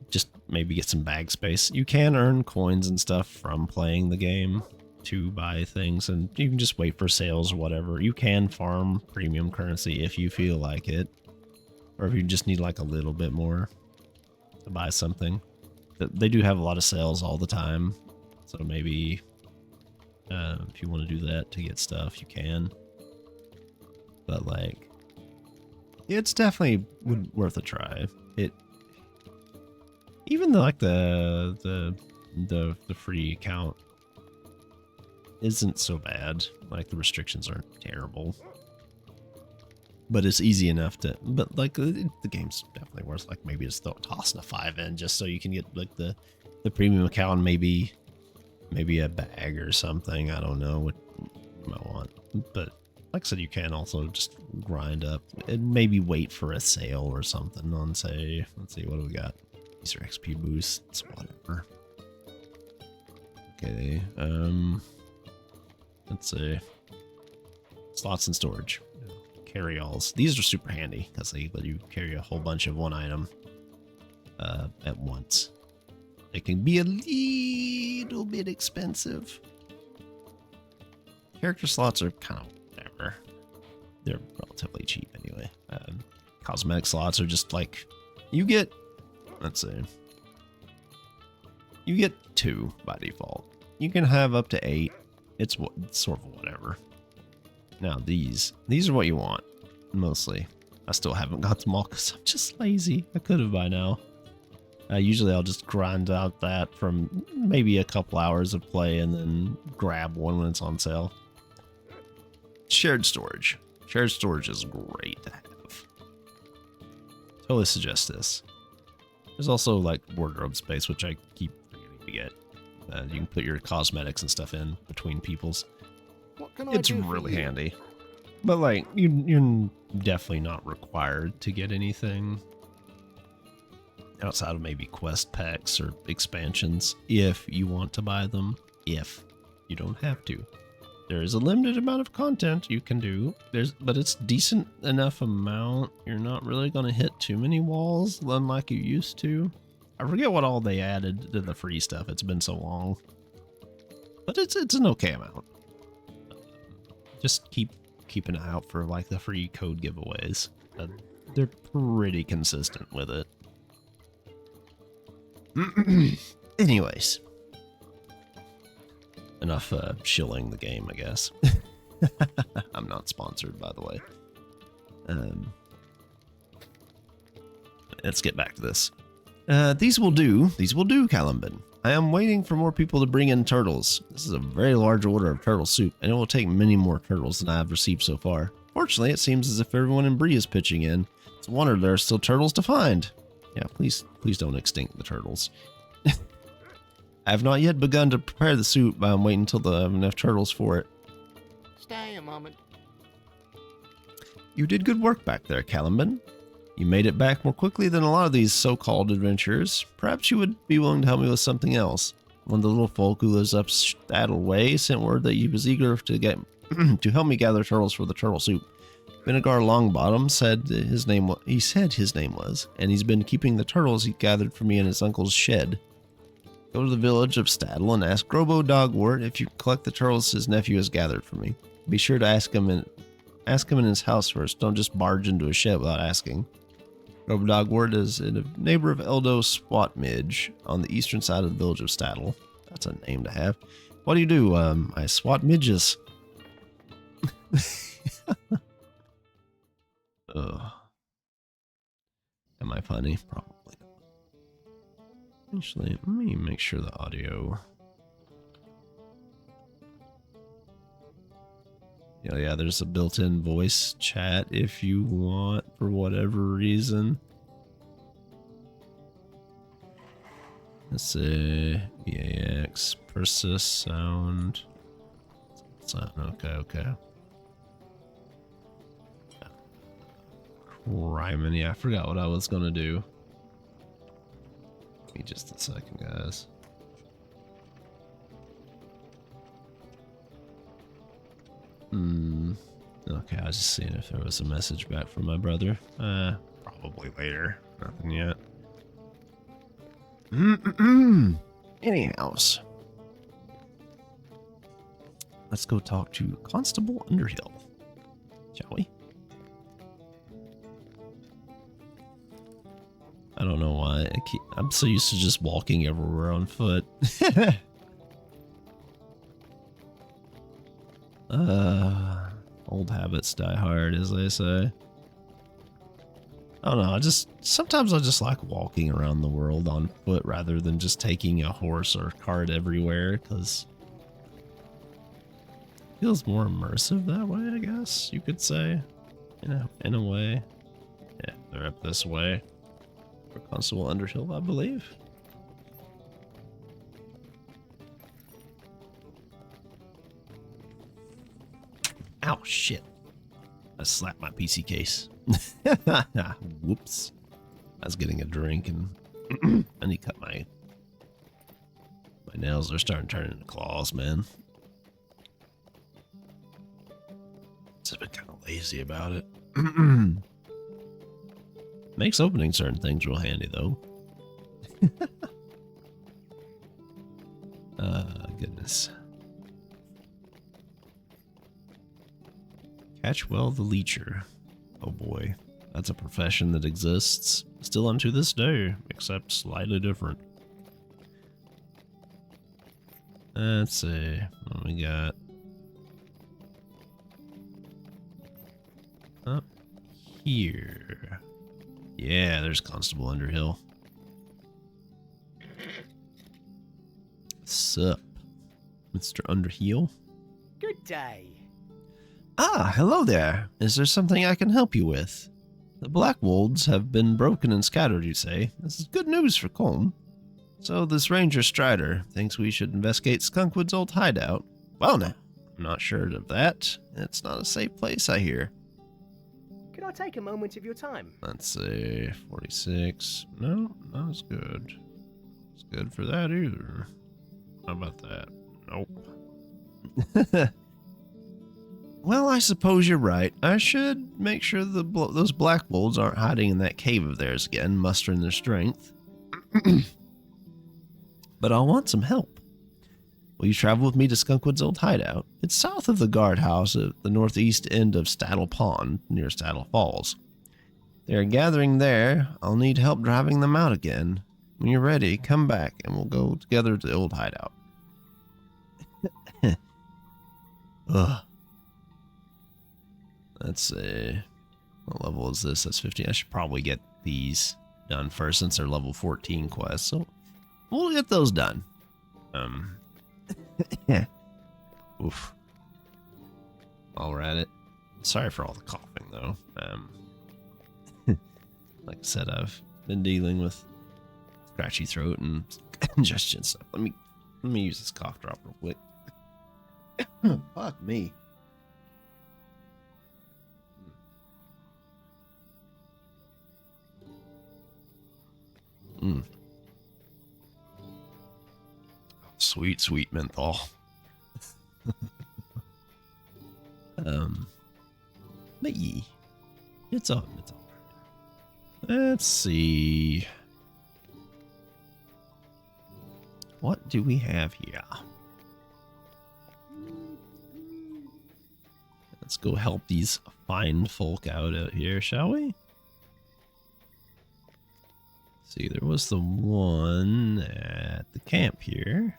Just maybe get some bag space. You can earn coins and stuff from playing the game to buy things, and you can just wait for sales or whatever. You can farm premium currency if you feel like it, or if you just need like a little bit more to buy something. They do have a lot of sales all the time, so maybe if you want to do that to get stuff, you can. But like, it's definitely worth a try. Even though like the free account isn't so bad, like the restrictions aren't terrible, but it's easy enough to. But like the game's definitely worth like maybe just tossing a 5 in just so you can get like the premium account, maybe a bag or something. I don't know what you might want, but like I said, you can also just grind up and maybe wait for a sale or something on, say, let's see, what do we got? These are XP boosts, whatever. Okay, let's see. Slots and storage. Carry-alls. These are super handy because they let you carry a whole bunch of one item at once. It can be a little bit expensive. Character slots are kind of whatever. relatively cheap anyway. Cosmetic slots are just like, you get, let's see, you get 2 by default. You can have up to 8. It's sort of whatever. Now these are what you want, mostly. I still haven't got them all because I'm just lazy. I could have by now. Usually I'll just grind out that from maybe a couple hours of play and then grab one when it's on sale. Shared storage. Shared storage is great to have. Totally suggest this. There's also like wardrobe space, which I keep forgetting to get. You can put your cosmetics and stuff in between people's. What can It's I do for really you? handy. But like, you're definitely not required to get anything outside of maybe quest packs or expansions if you want to buy them. If you don't have to. There is a limited amount of content you can do. But it's decent enough amount. You're not really going to hit too many walls unlike you used to. I forget what all they added to the free stuff. It's been so long. But it's an okay amount. Just keep an eye out for like the free code giveaways. They're pretty consistent with it. Anyways. Enough shilling the game, I guess. I'm not sponsored, by the way. Let's get back to this. These will do, Caliban. I am waiting for more people to bring in turtles. This is a very large order of turtle soup, and it will take many more turtles than I have received so far. Fortunately, it seems as if everyone in Bree is pitching in. It's a wonder there are still turtles to find. Yeah, please don't extinct the turtles. I have not yet begun to prepare the soup, but I'm waiting until I have enough turtles for it. Stay a moment. You did good work back there, Caliban. You made it back more quickly than a lot of these so-called adventurers. Perhaps you would be willing to help me with something else. One of the little folk who lives up that way sent word that he was eager to get to help me gather turtles for the turtle soup. Vinegar Longbottom said his name was, and he's been keeping the turtles he gathered for me in his uncle's shed. Go to the village of Staddle and ask Grobo Dogwort if you can collect the turtles his nephew has gathered for me. Be sure to ask him in his house first. Don't just barge into a shed without asking. Grobo Dogwort is a neighbor of Eldo Swatmidge on the eastern side of the village of Staddle. That's a name to have. What do you do? I swat midges. Ugh. Am I funny? Probably not. Actually, let me make sure the audio. Yeah, there's a built-in voice chat if you want, for whatever reason. Let's see. VAX, persist sound. Okay. Criminy, I forgot what I was gonna do. Give me just a second, guys. Okay, I was just seeing if there was a message back from my brother. Probably later. Nothing yet. Anyhows. Let's go talk to Constable Underhill. Shall we? I don't know why. I'm so used to just walking everywhere on foot. Old habits die hard, as they say. I don't know. Sometimes I just like walking around the world on foot rather than just taking a horse or cart everywhere, because it feels more immersive that way, I guess you could say. In a way. Yeah, they're up this way. For Constable Underhill, I believe. Ow, shit. I slapped my PC case. Whoops. I was getting a drink and I need to cut my nails are starting to turn into claws, man. Just been kind of lazy about it. Makes opening certain things real handy, though. Goodness. Catchwell the Leecher. Oh boy, that's a profession that exists still unto this day, except slightly different. Let's see what we got. Up here. Yeah, there's Constable Underhill. Sup, Mr. Underhill? Good day. Ah, hello there. Is there something I can help you with? The Blackwolds have been broken and scattered, you say. This is good news for Colm. So this Ranger Strider thinks we should investigate Skunkwood's old hideout. Well now, I'm not sure of that. It's not a safe place, I hear. Could I take a moment of your time? Let's see, 46. No, not as good. It's good for that either. How about that? Nope. Well, I suppose you're right. I should make sure those Blackwolds aren't hiding in that cave of theirs again, mustering their strength. But I'll want some help. Will you travel with me to Skunkwood's old hideout? It's south of the guardhouse at the northeast end of Staddle Pond, near Staddle Falls. They are gathering there. I'll need help driving them out again. When you're ready, come back and we'll go together to the old hideout. Ugh. Let's see. What level is this? That's 15. I should probably get these done first since they're level 14 quests. So we'll get those done. Oof. While we're at it. Sorry for all the coughing though. Like I said, I've been dealing with scratchy throat and congestion stuff. Let me use this cough drop real quick. Fuck me. Sweet, sweet menthol. But yeah, it's all right. Let's see. What do we have here? Let's go help these fine folk out here, shall we? See, there was the one at the camp here.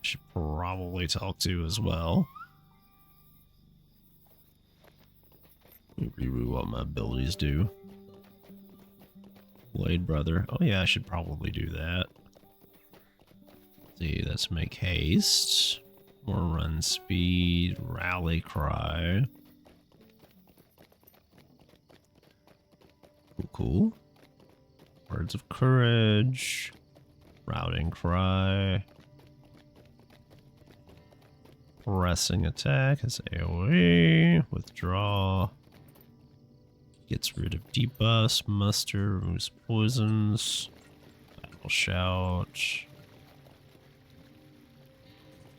Should probably talk to as well. Reroute what my abilities do. Blade Brother. Oh yeah, I should probably do that. See, let's make haste. More run speed. Rally cry. Cool, cool. Words of courage. Routing cry. Pressing attack is AoE. Withdraw. Gets rid of debuffs. Muster. Removes poisons. Battle shout.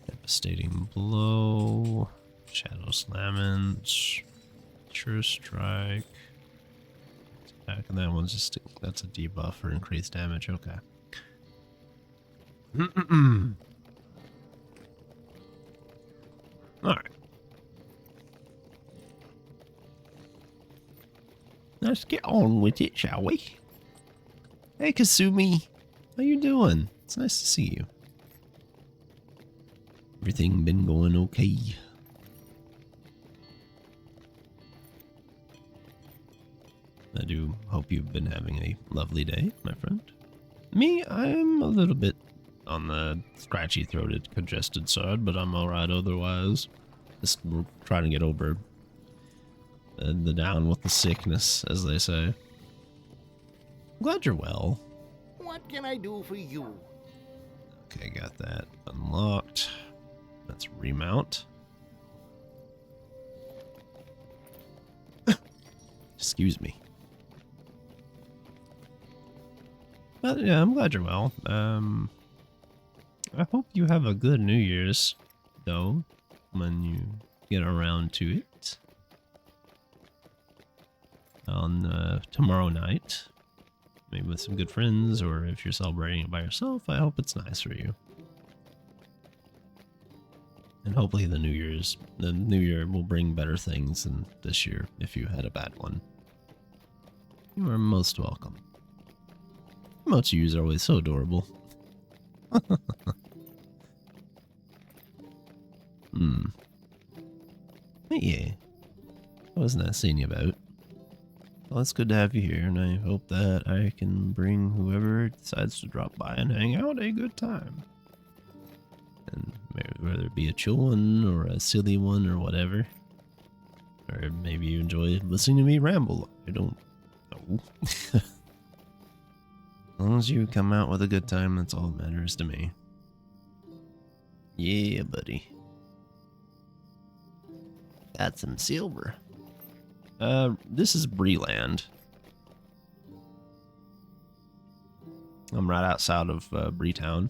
Devastating blow. Shadow slammage. True strike. Attack, and that one's just that's a debuff for increased damage. Okay. All right. Let's get on with it, shall we? Hey, Kasumi. How you doing? It's nice to see you. Everything been going okay? I do hope you've been having a lovely day, my friend. Me, I'm a little bit on the scratchy-throated, congested side, but I'm alright otherwise. Just trying to get over the down with the sickness, as they say. I'm glad you're well. What can I do for you? Okay, got that unlocked. Let's remount. Excuse me. But yeah, I'm glad you're well. I hope you have a good New Year's, though, when you get around to it. On tomorrow night. Maybe with some good friends, or if you're celebrating it by yourself, I hope it's nice for you. And hopefully the new year will bring better things than this year if you had a bad one. You are most welcome. Most of you are always so adorable. Yeah. I was not seeing you about. Well, it's good to have you here, and I hope that I can bring whoever decides to drop by and hang out a good time. And whether it be a chill one or a silly one or whatever. Or maybe you enjoy listening to me ramble. I don't know. As long as you come out with a good time, that's all that matters to me. Yeah, buddy. Got some silver. This is Breland. I'm right outside of Breetown.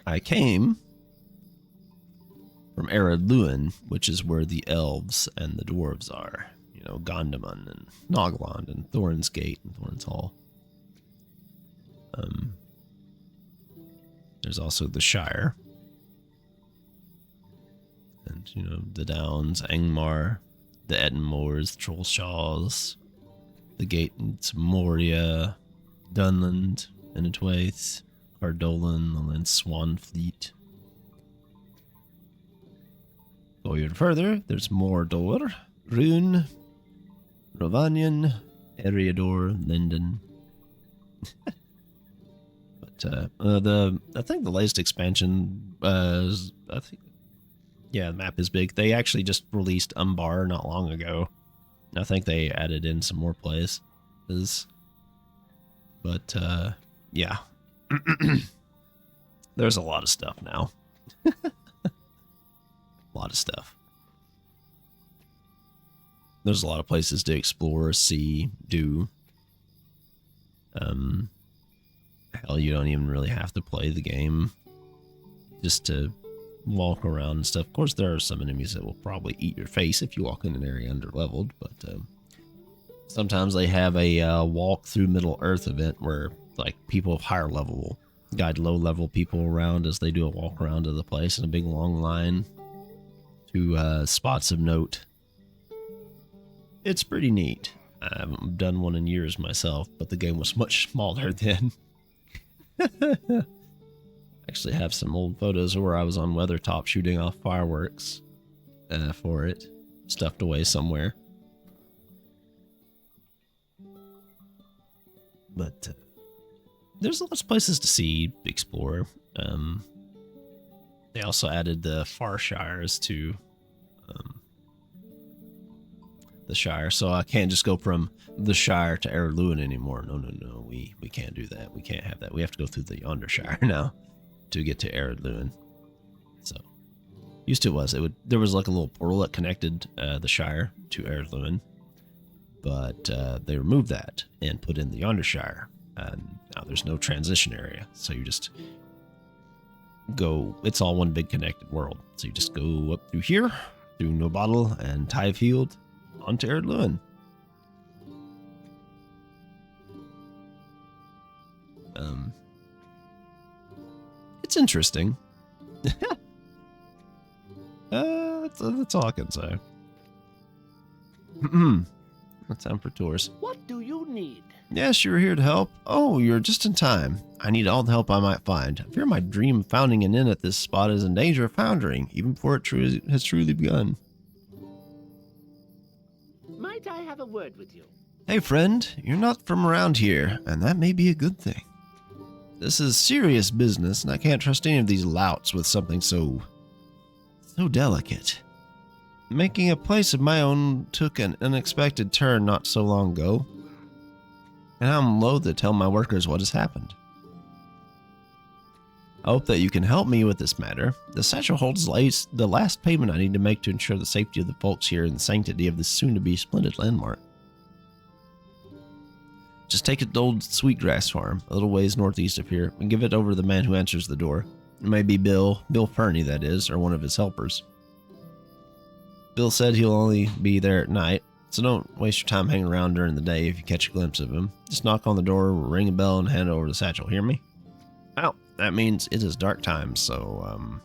I came from Eredluin, which is where the elves and the dwarves are. You know, Gondaman and Nogland and Thorin's Gate and Thorin's Hall. There's also the Shire. And, you know, the Downs, Angmar, the Ettenmoors, the Trollshaws, the Gatens, Moria, Dunland, Inetwaith, Cardolan, and Swanfleet. Go even further, there's Mordor, Rune, Rovanion, Eriador, Linden. But I think the latest expansion the map is big. They actually just released Umbar not long ago. I think they added in some more places. But yeah. There's a lot of stuff now. A lot of stuff. There's a lot of places to explore, see, do. Hell, you don't even really have to play the game just to walk around and stuff. Of course, there are some enemies that will probably eat your face if you walk in an area under-leveled, but sometimes they have a walk through Middle-earth event where like people of higher level will guide low-level people around as they do a walk around to the place in a big long line to spots of note. It's pretty neat. I haven't done one in years myself, but the game was much smaller then. Actually have some old photos where I was on Weathertop shooting off fireworks for it, stuffed away somewhere. But there's lots of places to see, explore. They also added the Far Shires to the Shire, so I can't just go from the Shire to Eredluin anymore. No, we can't do that. We can't have that. We have to go through the Yonder Shire now to get to Eredluin. So, used to there was like a little portal that connected the Shire to Eredluin, but they removed that and put in the Yonder Shire, and now there's no transition area. So you just go. It's all one big connected world. So you just go up through here, through No Bottle and Tyfield, onto Eredluin. It's interesting. That's all I can say. It's time for tours. What do you need? Yes, you're here to help. Oh, you're just in time. I need all the help I might find. I fear my dream of founding an inn at this spot is in danger of foundering, even before it has truly begun. Might I have a word with you? Hey friend, you're not from around here, and that may be a good thing. This is serious business, and I can't trust any of these louts with something so delicate. Making a place of my own took an unexpected turn not so long ago, and I'm loath to tell my workers what has happened. I hope that you can help me with this matter. The satchel holds the last payment I need to make to ensure the safety of the folks here and the sanctity of this soon-to-be splendid landmark. Just take it to old Sweetgrass Farm, a little ways northeast of here, and give it over to the man who answers the door. It may be Bill Fernie, that is, or one of his helpers. Bill said he'll only be there at night, So don't waste your time hanging around during the day if you catch a glimpse of him. Just knock on the door, ring a bell, and hand over the satchel. Hear me? Well, that means it is dark time, so,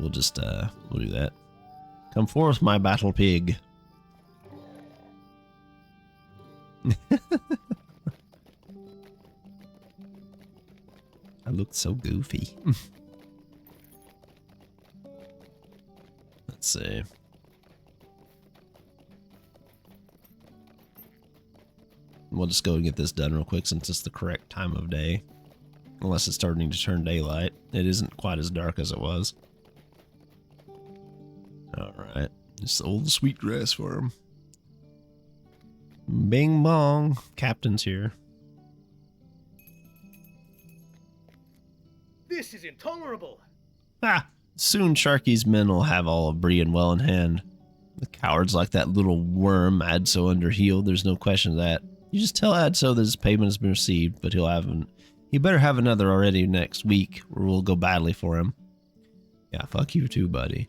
we'll just, we'll do that. Come forth, my battle pig. I look so goofy. Let's see. We'll just go and get this done real quick since it's the correct time of day. Unless it's starting to turn daylight. It isn't quite as dark as it was. Alright. Just the old sweetgrass farm. Bing bong. Captain's here. This is intolerable. Ah! Soon Sharky's men will have all of Brian well in hand. The cowards like that little worm Adso underheeled, there's no question of that. You just tell Adso that his payment has been received, but he better have another already next week, or we'll go badly for him. Yeah, fuck you too, buddy.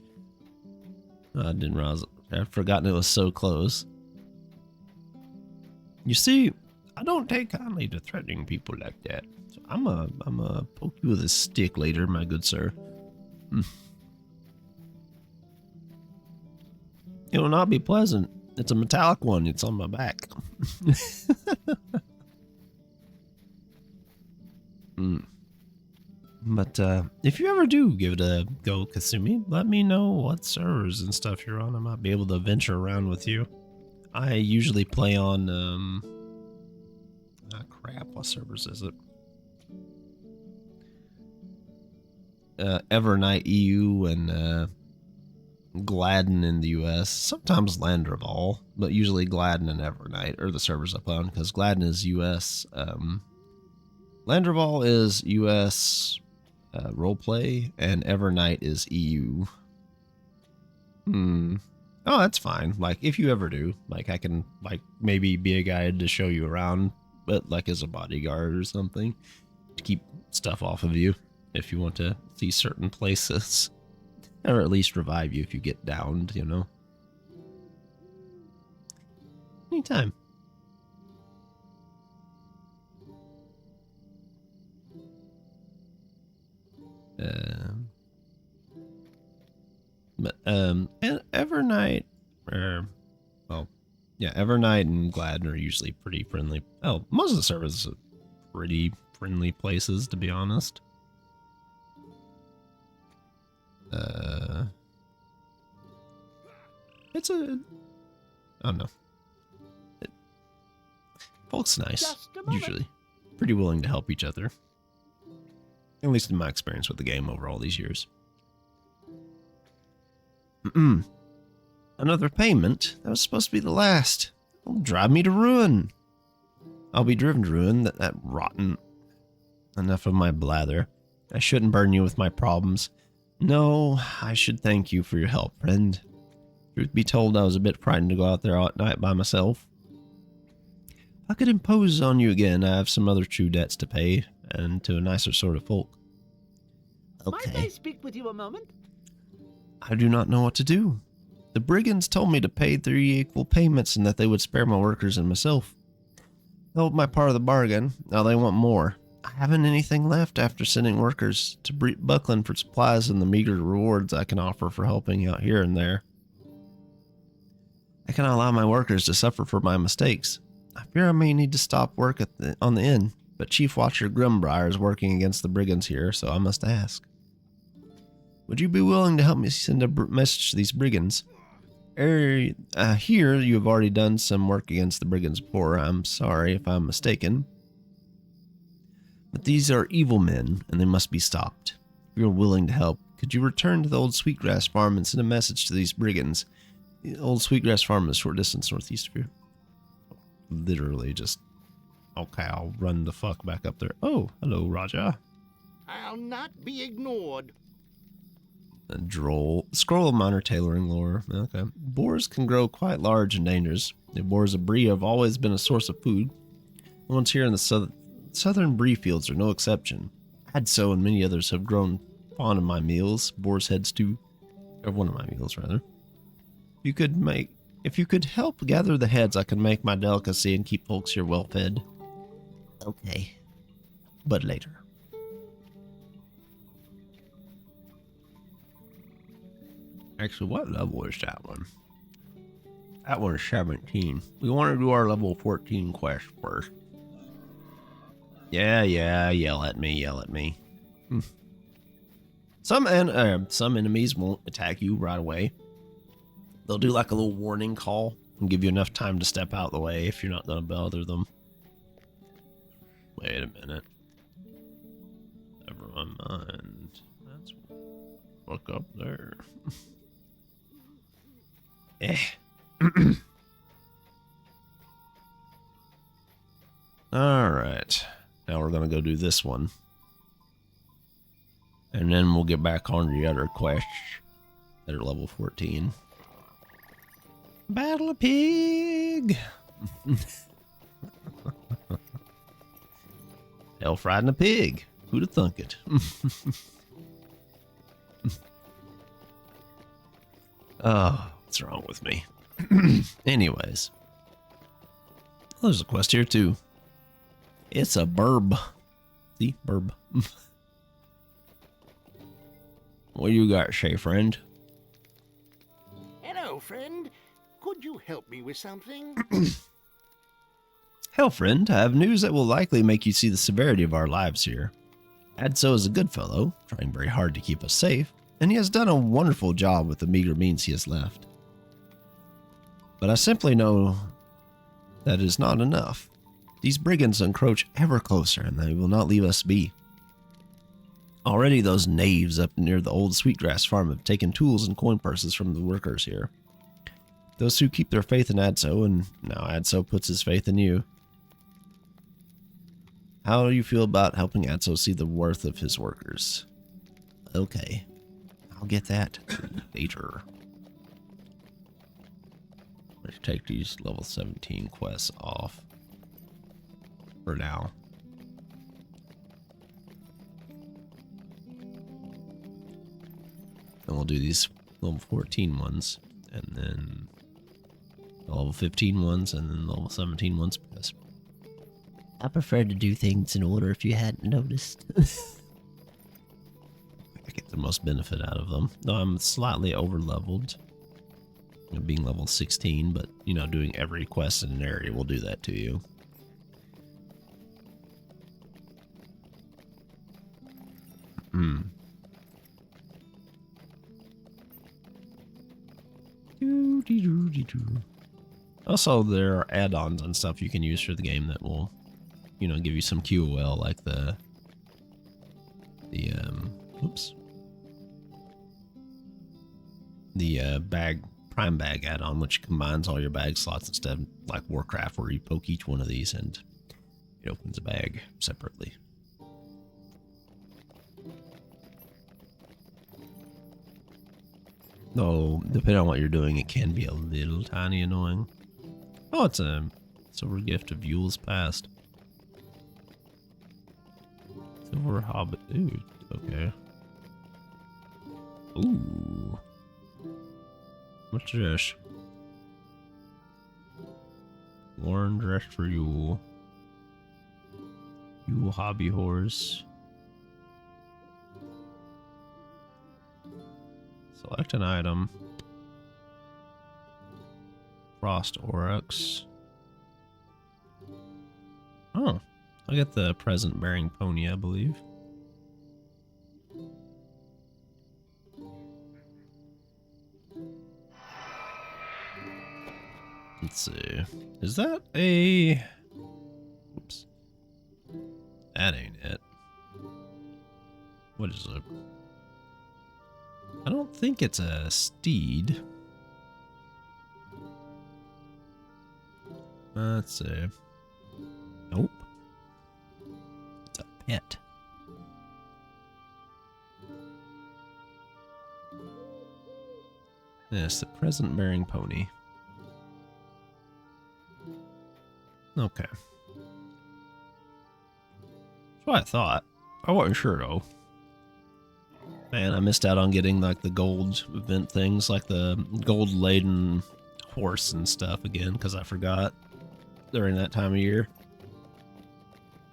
I didn't realize, I'd forgotten it was so close. You see, I don't take kindly to threatening people like that. So I'm a poke you with a stick later, my good sir. It will not be pleasant. It's a metallic one. It's on my back. But if you ever do give it a go, Kasumi, let me know what servers and stuff you're on. I might be able to venture around with you. I usually play on crap, what servers is it? Evernight EU and Gladden in the US. Sometimes Landreval, but usually Gladden and Evernight are the servers I play on because Gladden is US. Landreval is US roleplay and Evernight is EU. Oh, that's fine. Like, if you ever do, like, I can, like, maybe be a guide to show you around, but, like, as a bodyguard or something, to keep stuff off of you if you want to see certain places. Or at least revive you if you get downed, you know? Anytime. And Evernight, well, yeah, Evernight and Gladden are usually pretty friendly. Oh, most of the servers are pretty friendly places, to be honest. It's a, I don't know. Folks nice, usually. Pretty willing to help each other. At least in my experience with the game over all these years. Another payment? That was supposed to be the last. It'll drive me to ruin. I'll be driven to ruin, that rotten. Enough of my blather. I shouldn't burden you with my problems. No, I should thank you for your help, friend. Truth be told, I was a bit frightened to go out there at night by myself. If I could impose on you again, I have some other true debts to pay, and to a nicer sort of folk. Okay. Might I speak with you a moment? I do not know what to do. The brigands told me to pay 3 equal payments and that they would spare my workers and myself. I held my part of the bargain. Now they want more. I haven't anything left after sending workers to Buckland for supplies and the meager rewards I can offer for helping out here and there. I cannot allow my workers to suffer for my mistakes. I fear I may need to stop work on the inn, but Chief Watcher Grimbriar is working against the brigands here, so I must ask. Would you be willing to help me send a message to these brigands? Here you have already done some work against the brigands before. I'm sorry if I'm mistaken. But these are evil men, and they must be stopped. If you're willing to help, could you return to the old Sweetgrass Farm and send a message to these brigands? The old Sweetgrass Farm is a short distance northeast of here. Literally just... Okay, I'll run the fuck back up there. Oh, hello, Raja. I'll not be ignored. A droll. Scroll of minor tailoring lore. Okay. Boars can grow quite large and dangerous. The boars of Bree have always been a source of food. The ones here in the southern Bree fields are no exception. Adso and many others have grown fond of my meals. Boar's head stew. Or one of my meals, rather. If you could help gather the heads, I can make my delicacy and keep folks here well fed. Okay. But later. Actually, what level is that one? That one's 17. We want to do our level 14 quest first. Yeah, yell at me. Some enemies won't attack you right away. They'll do like a little warning call and give you enough time to step out of the way if you're not going to bother them. Wait a minute. Never mind. That's look up there. Alright. Now we're going to go do this one. And then we'll get back on the other quests that are level 14. Battle a pig! Elf riding a pig. Who'd have thunk it? Oh, what's wrong with me? Anyways. Oh, there's a quest here too. It's a burb. See? Burb. What you got, Shay friend? Hello, friend. Could you help me with something? Hell, friend, I have news that will likely make you see the severity of our lives here. Adso is a good fellow, trying very hard to keep us safe, and he has done a wonderful job with the meager means he has left. But I simply know that is not enough. These brigands encroach ever closer, and they will not leave us be. Already those knaves up near the old Sweetgrass farm have taken tools and coin purses from the workers here. Those who keep their faith in Adso, and now Adso puts his faith in you. How do you feel about helping Adso see the worth of his workers? Okay, I'll get that later. Let's take these level 17 quests off for now. And we'll do these level 14 ones, and then the level 15 ones, and then the level 17 ones. Because I prefer to do things in order if you hadn't noticed. I get the most benefit out of them. Though I'm slightly over leveled. Being level 16, but doing every quest in an area will do that to you. Also, there are add-ons and stuff you can use for the game that will, give you some QOL, like the prime bag add-on, which combines all your bag slots instead of like Warcraft, where you poke each one of these and it opens a bag separately. Though, depending on what you're doing, it can be a little tiny annoying. Oh, it's a silver gift of Yule's past. Silver hobbit. Ooh, okay. Ooh. What's this? Worn dress for Yule. Yule hobby horse. Select an item. Frost Oryx. Oh, I get the present bearing pony, I believe. Let's see. Is that a... Oops. That ain't it. What is it? I don't think it's a steed. Let's see. Nope. It's a pet. Yes, the present bearing pony. Okay. That's what I thought. I wasn't sure though. Man, I missed out on getting like the gold event things, like the gold laden horse and stuff again, because I forgot during that time of year.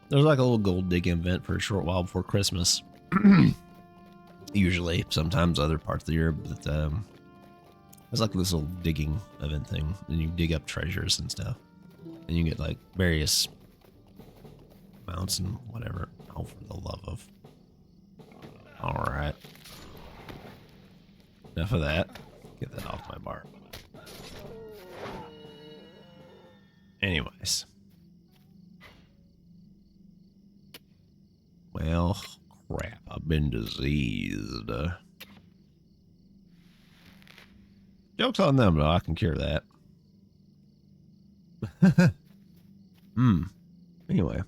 There's like a little gold digging event for a short while before Christmas. Usually, sometimes other parts of the year, but it's like this little digging event thing, and you dig up treasures and stuff, and you get like various amounts and whatever. Oh, for the love of! All right, enough of that. Get that off my bar. Anyways, well, crap, I've been diseased. Joke's on them, though. I can cure that. Anyway.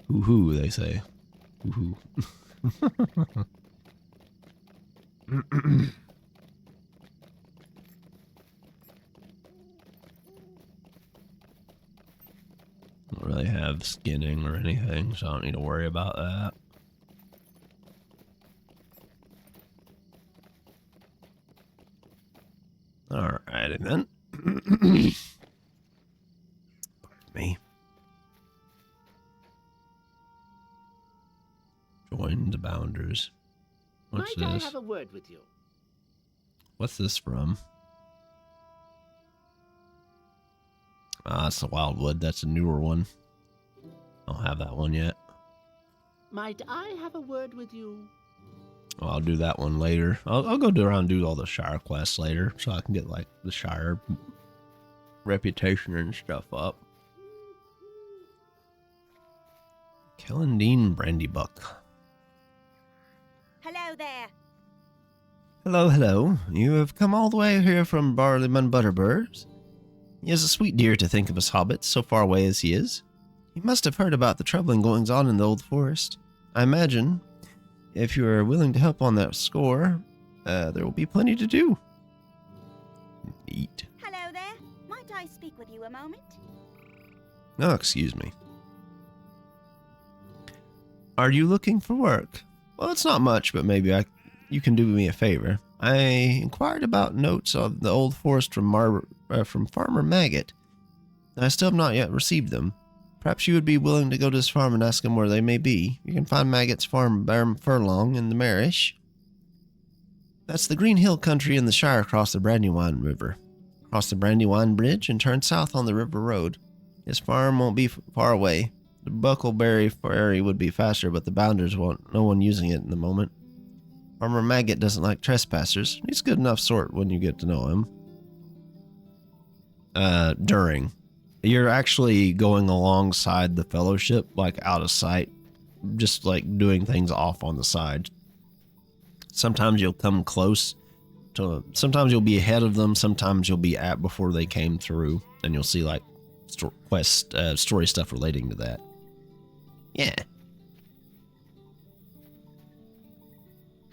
Hoo-hoo, they say. Hoo-hoo. Don't really have skinning or anything, so I don't need to worry about that. Alrighty then. Pardon me. Join the Bounders. What's Might this? I have a word with you? What's this from? Ah, it's the Wildwood. That's a newer one. I don't have that one yet. Might I have a word with you? Well, I'll do that one later. I'll go around and do all the Shire quests later, so I can get like the Shire reputation and stuff up. Kellandine Brandybuck. Hello there. Hello, hello. You have come all the way here from Barleyman Butterburrs. He is a sweet dear to think of us hobbits, so far away as he is. You must have heard about the troubling goings on in the old forest. I imagine, if you are willing to help on that score, there will be plenty to do. Neat. Hello there. Might I speak with you a moment? Oh, excuse me. Are you looking for work? Well, it's not much, but maybe you can do me a favor. I inquired about notes of the old forest from Farmer Maggot. I still have not yet received them. Perhaps you would be willing to go to his farm and ask him where they may be. You can find Maggot's farm Furlong in the Marish. That's the Green Hill country in the Shire across the Brandywine River. Cross the Brandywine Bridge and turn south on the River Road. His farm won't be far away. The Buckleberry Ferry would be faster, but the Bounders won't. No one using it in the moment. Farmer Maggot doesn't like trespassers. He's a good enough sort when you get to know him. During. You're actually going alongside the Fellowship, like out of sight. Just like doing things off on the side. Sometimes you'll come close to them. Sometimes you'll be ahead of them. Sometimes you'll be at before they came through. And you'll see like story stuff relating to that. Yeah.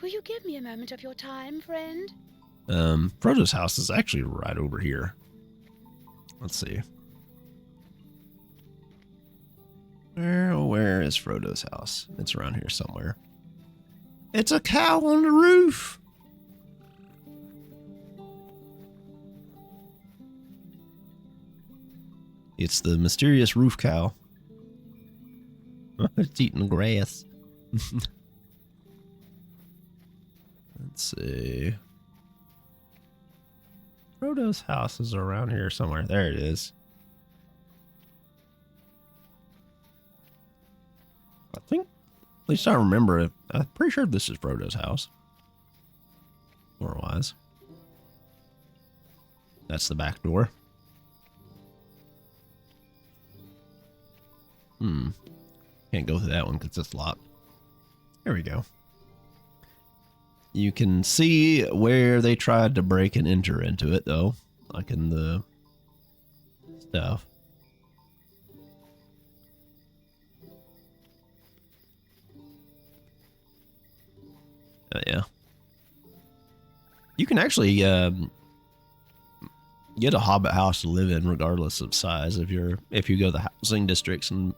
Will you give me a moment of your time, friend? Frodo's house is actually right over here. Let's see. Where is Frodo's house? It's around here somewhere. It's a cow on the roof. It's the mysterious roof cow. It's eating grass. Let's see. Frodo's house is around here somewhere. There it is. I think, at least I remember it. I'm pretty sure this is Frodo's house. Lore-wise. That's the back door. Can't go through that one because it's locked. There we go. You can see where they tried to break and enter into it, though. Like in the stuff. Yeah. You can actually get a hobbit house to live in regardless of size if you go to the housing districts and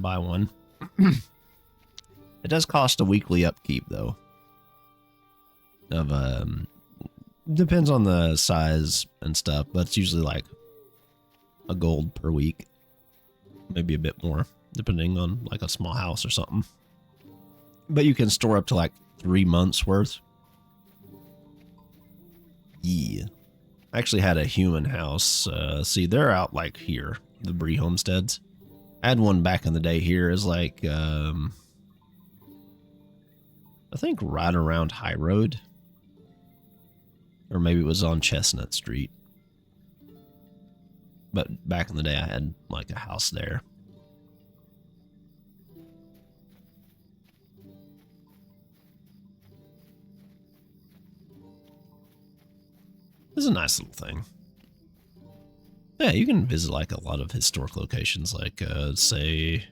buy one. It does cost a weekly upkeep though. Of depends on the size and stuff, but it's usually like a gold per week. Maybe a bit more, depending on like a small house or something. But you can store up to like 3 months worth. Yeah. I actually had a human house. See, they're out like here, the Bree homesteads. I had one back in the day here is like, I think right around High Road. Or maybe it was on Chestnut Street. But back in the day, I had like a house there. It's a nice little thing. Yeah, you can visit like a lot of historic locations, like say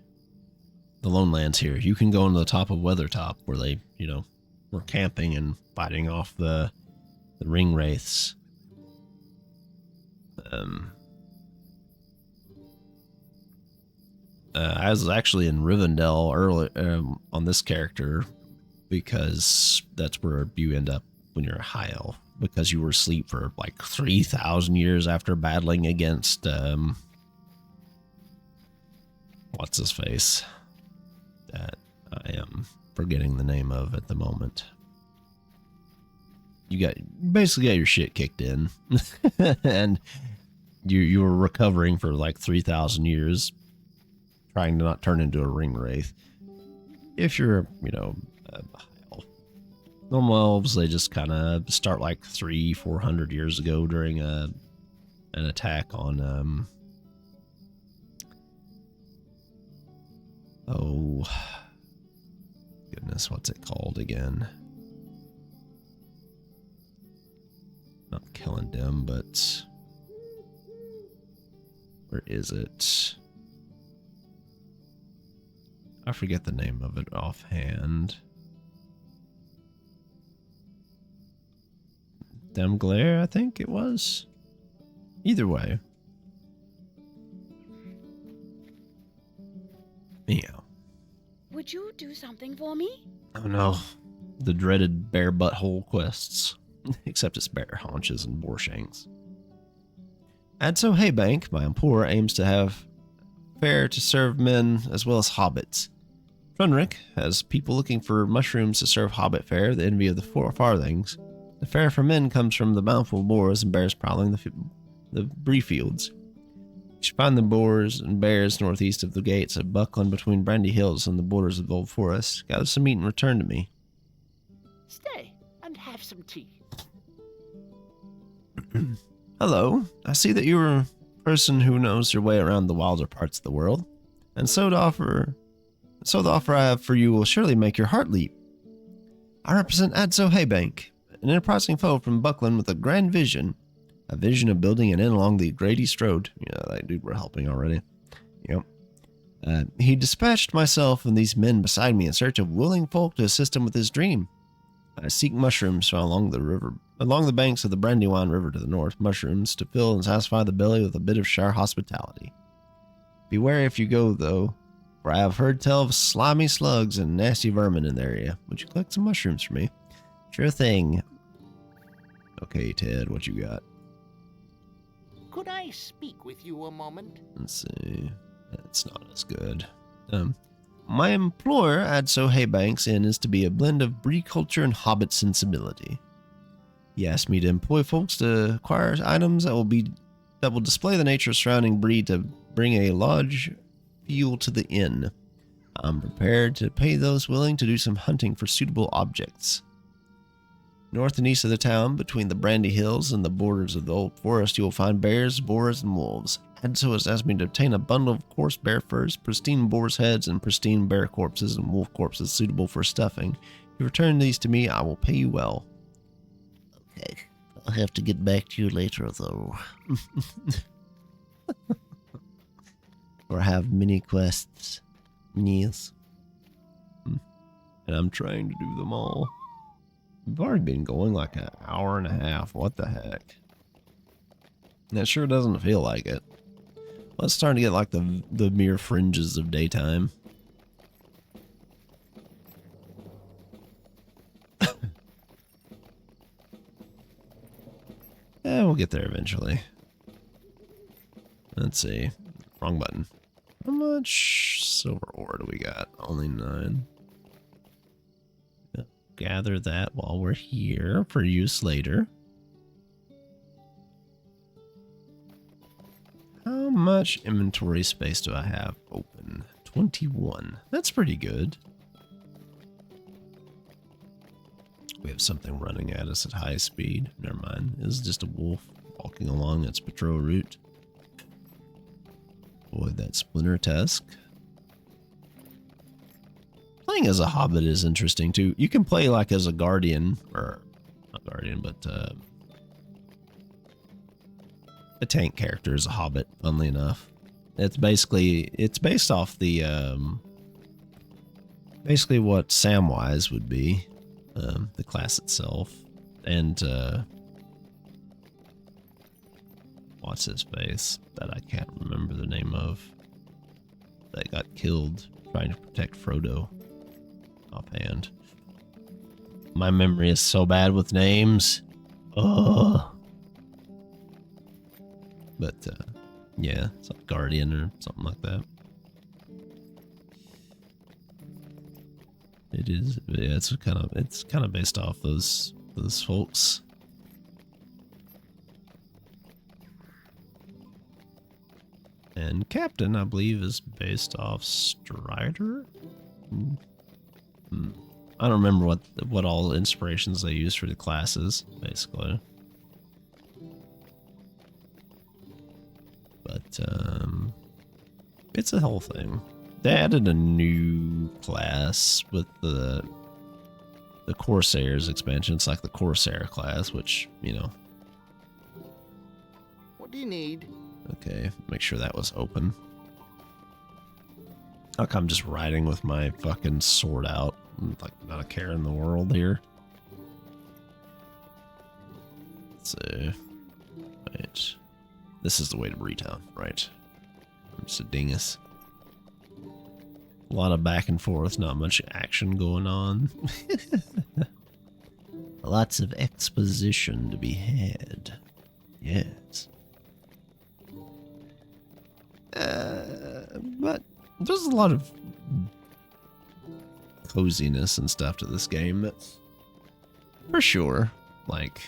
the Lone Lands here. You can go on the top of Weathertop where they, were camping and fighting off the ring wraiths. I was actually in Rivendell early on this character because that's where you end up when you're a high elf, because you were asleep for like 3,000 years after battling against what's his face that I am forgetting the name of at the moment. You basically got your shit kicked in and you were recovering for like 3,000 years trying to not turn into a ring wraith. If you're, a high elf. Normal elves, they just kind of start like 300-400 years ago during an attack on oh goodness, what's it called again? Not killing them, but where is it? I forget the name of it offhand. Demglare, I think it was. Either way. Meow. Would you do something for me? Oh no. The dreaded bare butthole quests. Except it's bare haunches and boar shanks. Adso Haybank, my employer, aims to have fare to serve men as well as hobbits. Trunrick has people looking for mushrooms to serve hobbit fare, the envy of the four farthings. The fare for men comes from the bountiful boars and bears prowling the Bree fields. You should find the boars and bears northeast of the gates at Buckland between Brandy Hills and the borders of the Old Forest. Gather some meat and return to me. Stay and have some tea. Hello, I see that you're a person who knows your way around the wilder parts of the world, and so the offer I have for you will surely make your heart leap. I represent Adso Haybank, an enterprising foe from Buckland with a grand vision. A vision of building an inn along the Great East Road. Yeah, that dude we're helping already. Yep. He dispatched myself and these men beside me in search of willing folk to assist him with his dream. I seek mushrooms found along the banks of the Brandywine River to the north. Mushrooms to fill and satisfy the belly with a bit of Shire hospitality. Beware if you go, though, for I have heard tell of slimy slugs and nasty vermin in the area. Would you collect some mushrooms for me? Sure thing. Okay, Ted, what you got? Could I speak with you a moment? Let's see. That's not as good. My employer, Adso Haybank's Inn, is to be a blend of Bree culture and Hobbit sensibility. He asked me to employ folks to acquire items that will display the nature surrounding Bree to bring a lodge feel to the inn. I'm prepared to pay those willing to do some hunting for suitable objects. North and east of the town, between the Brandy Hills and the borders of the Old Forest, you will find bears, boars, and wolves. Adso has asked me to obtain a bundle of coarse bear furs, pristine boar's heads, and pristine bear corpses and wolf corpses suitable for stuffing. If you return these to me, I will pay you well. Okay, I'll have to get back to you later, though. Or have mini quests. Yes. And I'm trying to do them all. We've already been going like an hour and a half. What the heck? That sure doesn't feel like it. Well, it's starting to get like the mere fringes of daytime. Yeah, we'll get there eventually. Let's see. Wrong button. How much silver ore do we got? Only 9. Gather that while we're here for use later. How much inventory space do I have open? 21. That's pretty good. We have something running at us at high speed. Never mind. This is just a wolf walking along its patrol route. Avoid that splinter tusk. Playing as a hobbit is interesting too. You can play like as a guardian, or not guardian, but a tank character is a hobbit, funnily enough. It's based off the basically what Samwise would be, the class itself, and what's his face that I can't remember the name of, that got killed trying to protect Frodo. Offhand, my memory is so bad with names. Ugh. But yeah, it's like Guardian or something like that. It is. Yeah, it's kind of based off those folks. And Captain, I believe, is based off Strider. I don't remember what all inspirations they use for the classes, basically. But it's a whole thing. They added a new class with the Corsairs expansion. It's like the Corsair class, which, you know. What do you need? Okay, make sure that was open. Like I'm just riding with my fucking sword out. Like not a care in the world here. Let's see. Right. This is the way to Breetown, right? I'm just a dingus. A lot of back and forth, not much action going on. Lots of exposition to be had. Yes. But there's a lot of coziness and stuff to this game. That's for sure. Like,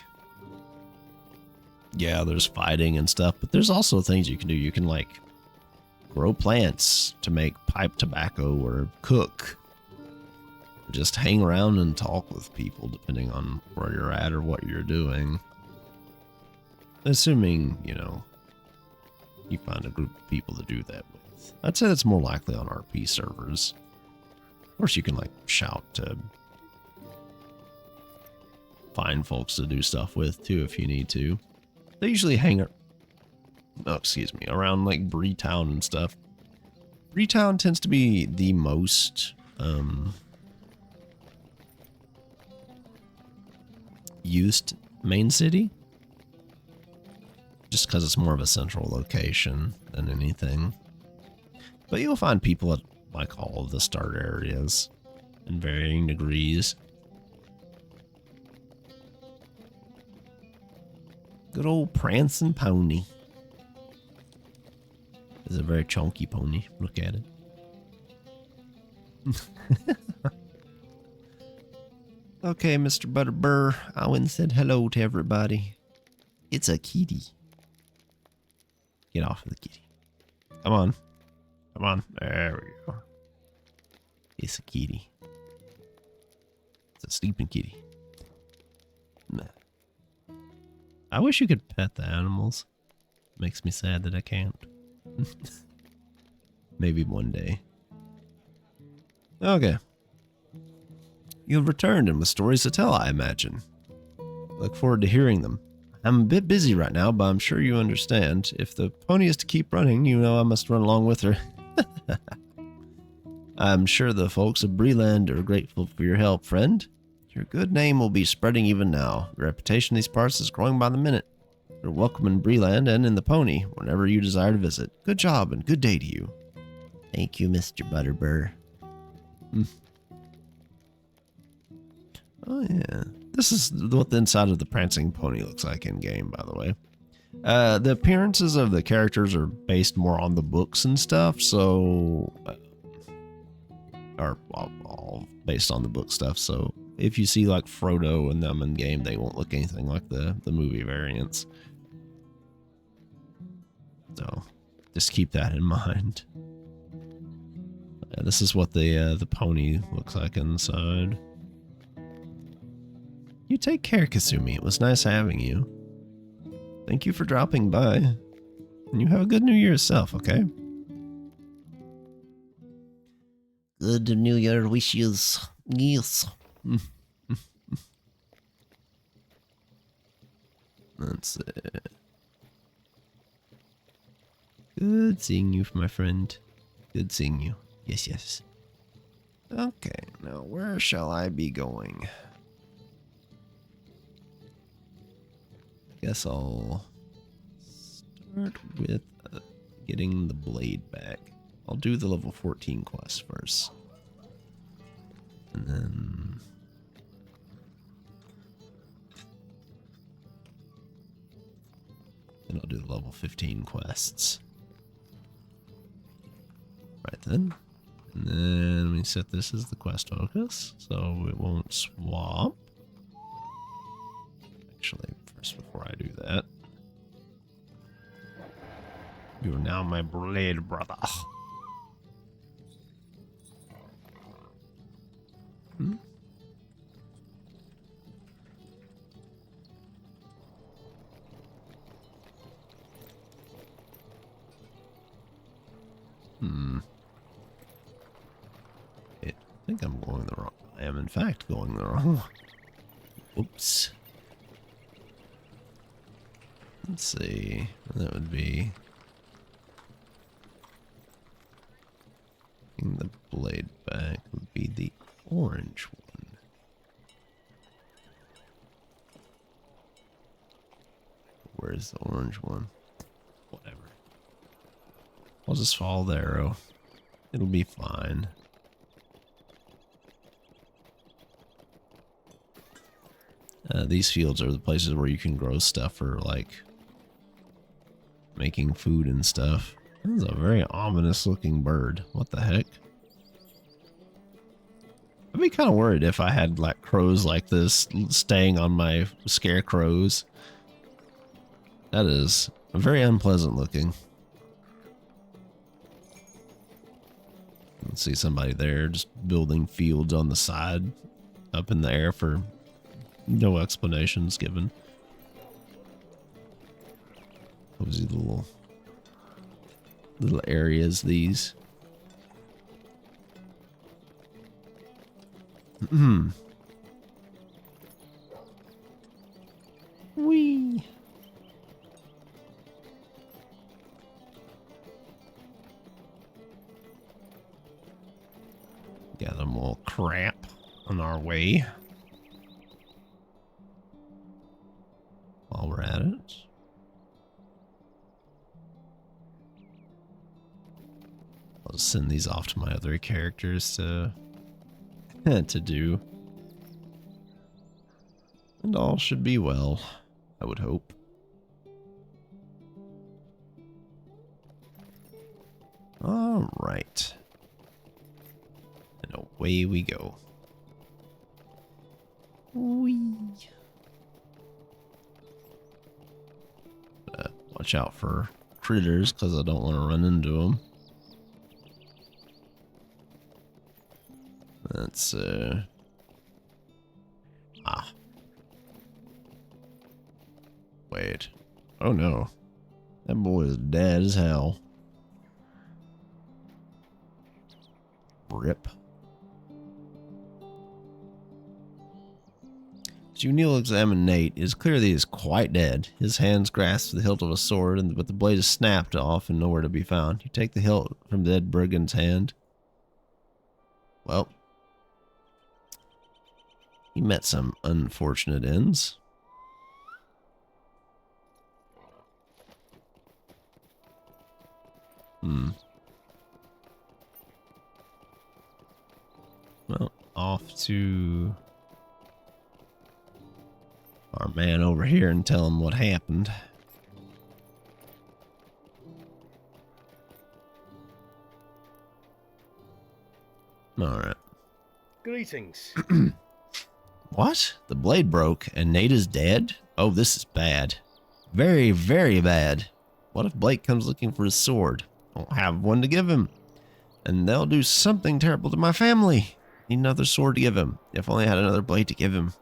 yeah, there's fighting and stuff, but there's also things you can do. You can like grow plants to make pipe tobacco or cook. Or just hang around and talk with people depending on where you're at or what you're doing. Assuming, you know, you find a group of people to do that with. I'd say that's more likely on RP servers. Of course, you can like shout to find folks to do stuff with too if you need to. They usually hang around like Breetown and stuff. Breetown tends to be the most used main city. Just because it's more of a central location than anything. But you'll find people at like all of the start areas in varying degrees. Good old prancing pony. It's a very chunky pony. Look at it. Okay, Mr. Butterbur. I went and said hello to everybody. It's a kitty. Get off of the kitty. Come on. Come on. There we go. It's a kitty. It's a sleeping kitty. Nah. I wish you could pet the animals. Makes me sad that I can't. Maybe one day. Okay. You've returned and with stories to tell, I imagine. Look forward to hearing them. I'm a bit busy right now, but I'm sure you understand. If the pony is to keep running, you know I must run along with her. I'm sure the folks of Breland are grateful for your help, friend. Your good name will be spreading even now. Your reputation in these parts is growing by the minute. You're welcome in Breland and in the pony, whenever you desire to visit. Good job and good day to you. Thank you, Mr. Butterbur. Oh, yeah. This is what the inside of the prancing pony looks like in game, by the way. The appearances of the characters are based more on the books and stuff, so... are all based on the book stuff, so if you see like Frodo and them in game, they won't look anything like the movie variants. So just keep that in mind. This is what the pony looks like inside. You take care, Kasumi. It was nice having you. Thank you for dropping by. And you have a good New Year yourself, okay? Good New Year wishes. Yes. That's it. Good seeing you, my friend. Good seeing you. Yes, yes. Okay, now where shall I be going? Guess I'll start with getting the blade back. I'll do the level 14 quest first. And then... I'll do the level 15 quests. Right then. And then let me set this as the quest focus, so it won't swap. Actually, first before I do that. You are now my blade brother. I think I'm going the wrong. I am in fact going the wrong way. Oops. Let's see. That would be getting the blade back would be the orange one. Where's the orange one? Whatever. I'll just follow the arrow. It'll be fine. These fields are the places where you can grow stuff for, like, making food and stuff. This is a very ominous looking bird. What the heck? I'd be kind of worried if I had, like, crows like this staying on my scarecrows. That is very unpleasant looking. Let's see somebody there just building fields on the side up in the air for no explanations given. Cozy little areas these. Whee! Got more crap on our way. While we're at it. I'll just send these off to my other characters to do. And all should be well, I would hope. Alright. And away we go. Whee! Watch out for critters, because I don't want to run into them. That's, Wait. Oh no. That boy is dead as hell. Rip. As Unil examined Nate, it is clear that he is quite dead. His hands grasp the hilt of a sword, but the blade is snapped off and nowhere to be found. You take the hilt from the dead brigand's hand. Well, he met some unfortunate ends. Well, off to our man over here and tell him what happened. Alright. Greetings. What? The blade broke and Nada's dead? Oh, this is bad. Very, very bad. What if Blake comes looking for his sword? I don't have one to give him. And they'll do something terrible to my family. Need another sword to give him. If only I had another blade to give him.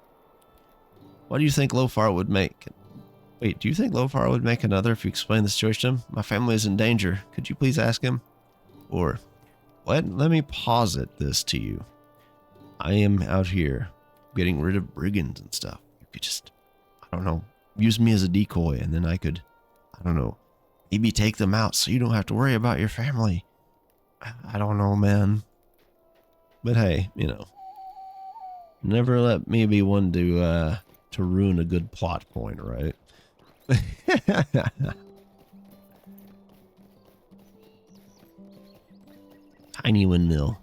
What do you think Lofar would make? Wait, do you think Lofar would make another if you explain the situation to him? My family is in danger. Could you please ask him? Or, let me posit this to you. I am out here getting rid of brigands and stuff. You could just, I don't know, use me as a decoy, and then I could, I don't know, maybe take them out so you don't have to worry about your family. I don't know, man. But hey, you know, never let me be one to ruin a good plot point, right? Tiny windmill.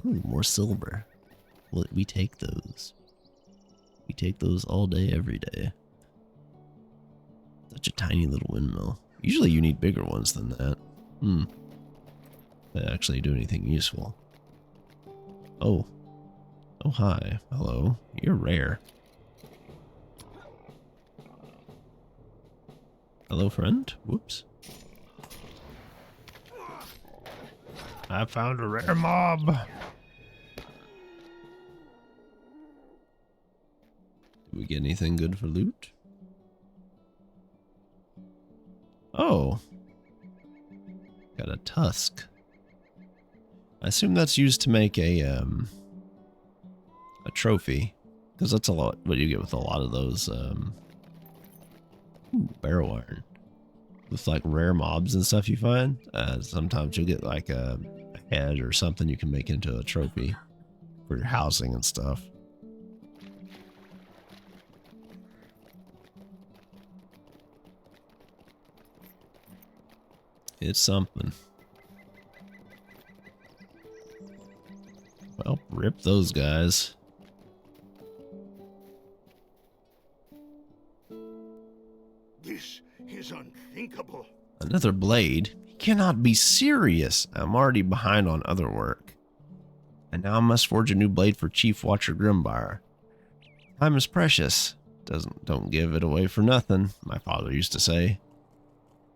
Ooh, more silver. Well, we take those. We take those all day, every day. Such a tiny little windmill. Usually you need bigger ones than that. They actually do anything useful. Oh. Oh, hi. Hello. You're rare. Hello, friend. Whoops. I found a rare mob. Did we get anything good for loot? Oh. Got a tusk. I assume that's used to make a trophy. Because that's a lot what you get with a lot of those barrow iron. With like rare mobs and stuff you find. Sometimes you'll get like a head or something you can make into a trophy for your housing and stuff. It's something. Well, rip those guys. This is unthinkable. Another blade? He cannot be serious. I'm already behind on other work. And now I must forge a new blade for Chief Watcher Grimbar. Time is precious. Don't give it away for nothing, my father used to say.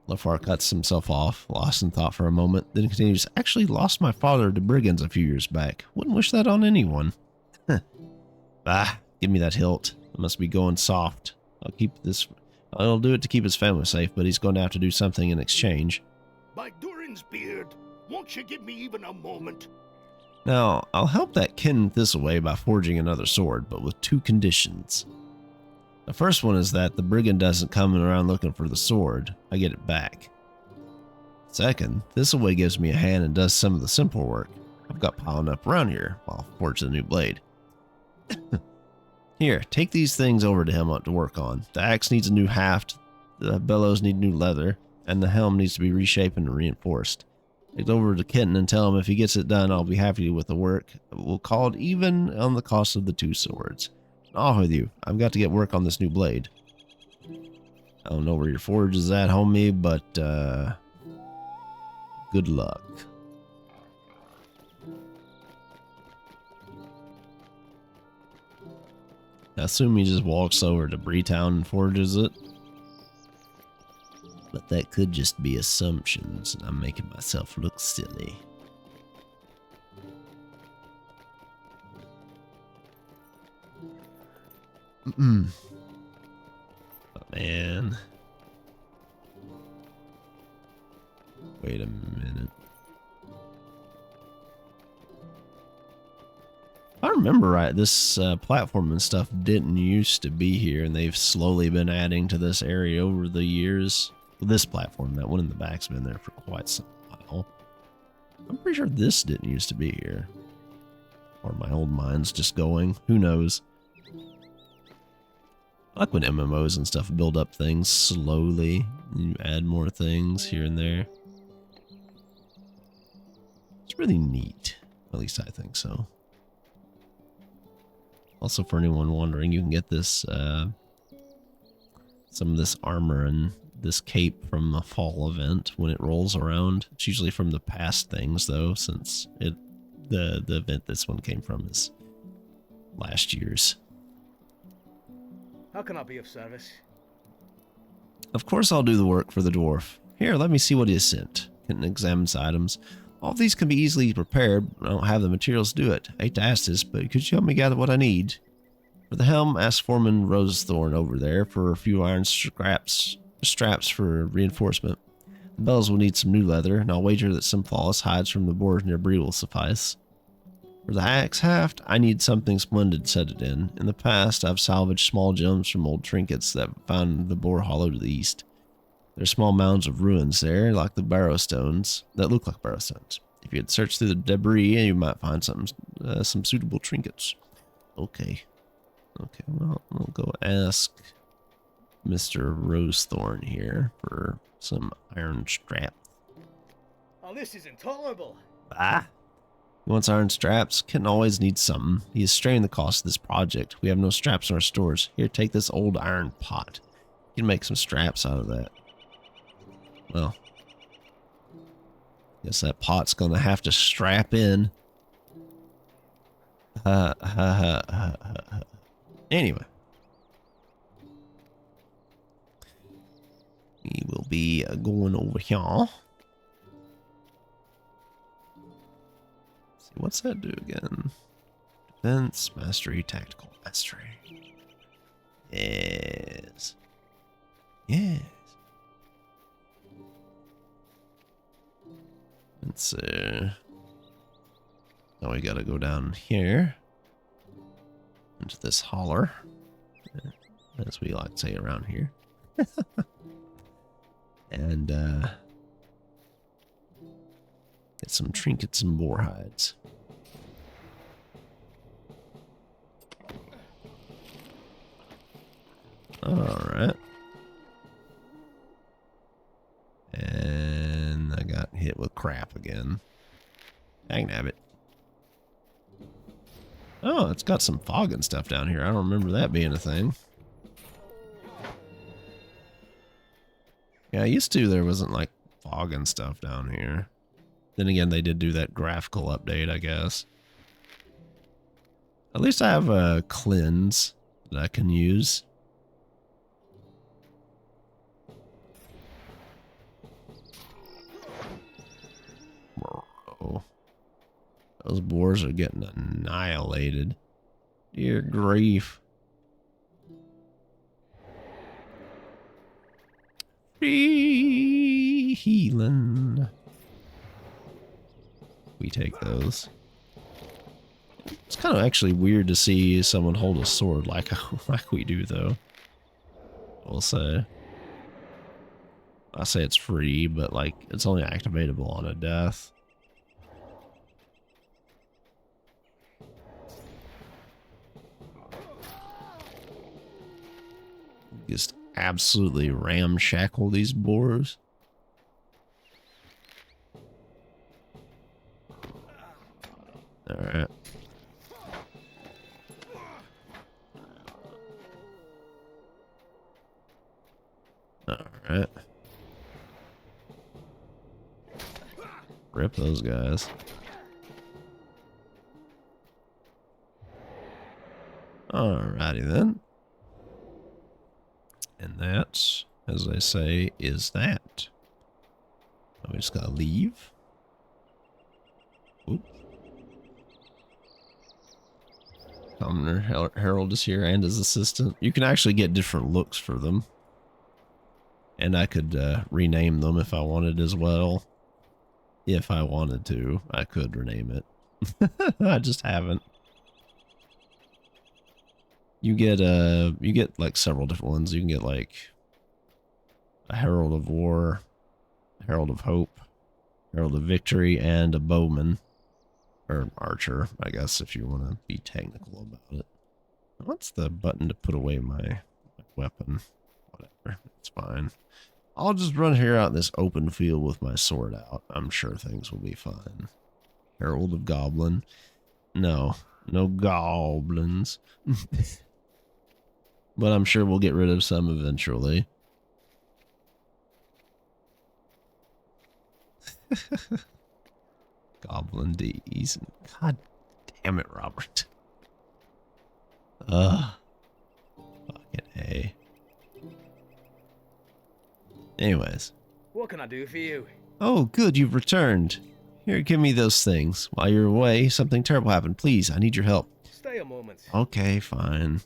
Lofar cuts himself off, lost in thought for a moment, then continues, actually lost my father to brigands a few years back. Wouldn't wish that on anyone. Bah, give me that hilt. It must be going soft. I'll do it to keep his family safe, but he's going to have to do something in exchange. By Durin's beard, won't you give me even a moment? Now, I'll help that kin Thistleway by forging another sword, but with two conditions. The first one is that the brigand doesn't come around looking for the sword. I get it back. Second, Thistleway gives me a hand and does some of the simple work I've got piling up around here while I forge the new blade. Here, take these things over to him to work on. The axe needs a new haft, the bellows need new leather, and the helm needs to be reshaped and reinforced. Take it over to Kenton and tell him if he gets it done, I'll be happy with the work. We'll call it even on the cost of the two swords. Off with you. I've got to get work on this new blade. I don't know where your forge is at, homie, but good luck. I assume he just walks over to Breetown and forges it. But that could just be assumptions, and I'm making myself look silly. Oh, man. Wait a minute. If I remember right, this platform and stuff didn't used to be here, and they've slowly been adding to this area over the years. Well, this platform, that one in the back's been there for quite some while. I'm pretty sure this didn't used to be here. Or my old mind's just going. Who knows? I like when MMOs and stuff build up things slowly. And you add more things here and there. It's really neat. At least I think so. Also, for anyone wondering, you can get this, some of this armor and this cape from the fall event when it rolls around. It's usually from the past things, though, since the event this one came from is last year's. How can I be of service? Of course I'll do the work for the dwarf. Here, let me see what he has sent. Kenton examines items. All of these can be easily prepared. I don't have the materials to do it. I hate to ask this, but could you help me gather what I need? For the helm, ask Foreman Rosethorn over there for a few iron straps for reinforcement. The bells will need some new leather, and I'll wager that some flawless hides from the boars near Bree will suffice. For the axe haft, I need something splendid set it in. In the past, I've salvaged small gems from old trinkets that found in the boar hollow to the east. There are small mounds of ruins there, like the barrow stones, that look like barrow stones. If you had searched through the debris, you might find some suitable trinkets. Okay. Okay, well, we'll go ask Mr. Rosethorn here for some iron straps. Oh, this is intolerable. Ah! He wants iron straps. Kenton always needs something. He is straining the cost of this project. We have no straps in our stores. Here, take this old iron pot. You can make some straps out of that. Well, guess that pot's gonna have to strap in. Anyway. We will be going over here. See, what's that do again? Defense, mastery, tactical mastery. Yes. Yes. Let's see. Now we gotta go down here. Into this holler. As we like to say around here. And get some trinkets and boar hides. Alright. And I got hit with crap again. Dang nabbit. Oh, it's got some fog and stuff down here. I don't remember that being a thing. Yeah, I used to. There wasn't like fog and stuff down here. Then again, they did do that graphical update, I guess. At least I have a cleanse that I can use. Bro. Those boars are getting annihilated. Dear grief. Free healing. We take those. It's kind of actually weird to see someone hold a sword like we do, though. We'll say. I say it's free, but like it's only activatable on a death. Just absolutely ramshackle these boars. Alright. Alright. Rip those guys. Alrighty then. And that, as I say, is that. We just gotta leave. Oop. Commoner Harold is here and his assistant. You can actually get different looks for them. And I could rename them if I wanted as well. If I wanted to, I could rename it. I just haven't. You get like several different ones. You can get like a Herald of War, a Herald of Hope, Herald of Victory, and a Bowman. Or Archer, I guess, if you want to be technical about it. What's the button to put away my weapon? Whatever, it's fine. I'll just run here out in this open field with my sword out. I'm sure things will be fine. Herald of Goblin. No. No goblins. But I'm sure we'll get rid of some eventually. Goblin D's. God damn it, Robert. Fucking A. Anyways. What can I do for you? Oh, good, you've returned. Here, give me those things. While you're away, something terrible happened. Please, I need your help. Stay a moment. Okay, fine.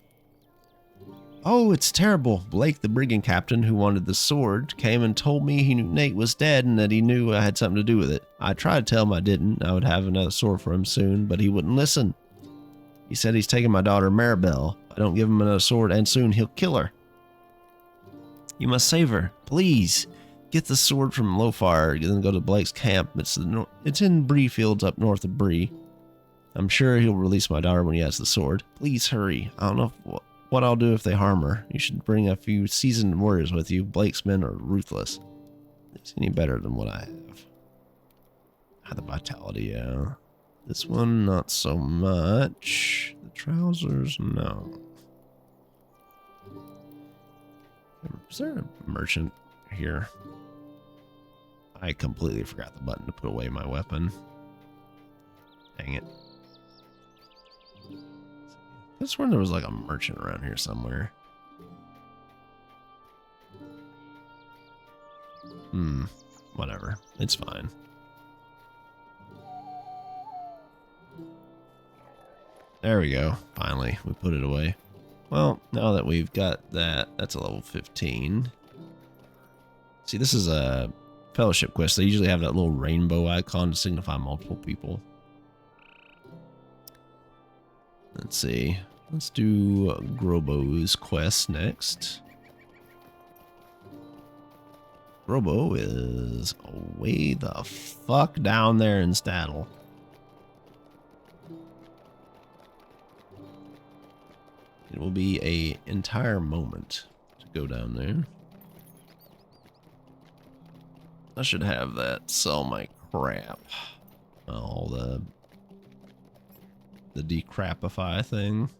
Oh, it's terrible. Blake, the brigand captain who wanted the sword, came and told me he knew Nate was dead and that he knew I had something to do with it. I tried to tell him I didn't. I would have another sword for him soon, but he wouldn't listen. He said he's taking my daughter Maribel. If I don't give him another sword, and soon he'll kill her. You must save her. Please. Get the sword from Lofar, then go to Blake's camp. It's in Bree Fields up north of Bree. I'm sure he'll release my daughter when he has the sword. Please hurry. I don't know what I'll do if they harm her. You should bring a few seasoned warriors with you. Blake's men are ruthless. It's any better than what I have. The vitality, yeah. This one, not so much. The trousers, no. Is there a merchant here? I completely forgot the button to put away my weapon. Dang it. I swear there was like a merchant around here somewhere. Whatever. It's fine. There we go. Finally, we put it away. Well, now that we've got that, that's a level 15. See, this is a fellowship quest. They usually have that little rainbow icon to signify multiple people. Let's see. Let's do Grobo's quest next. Grobo is way the fuck down there in Staddle. It will be an entire moment to go down there. I should have that sell my crap. All the decrapify thing.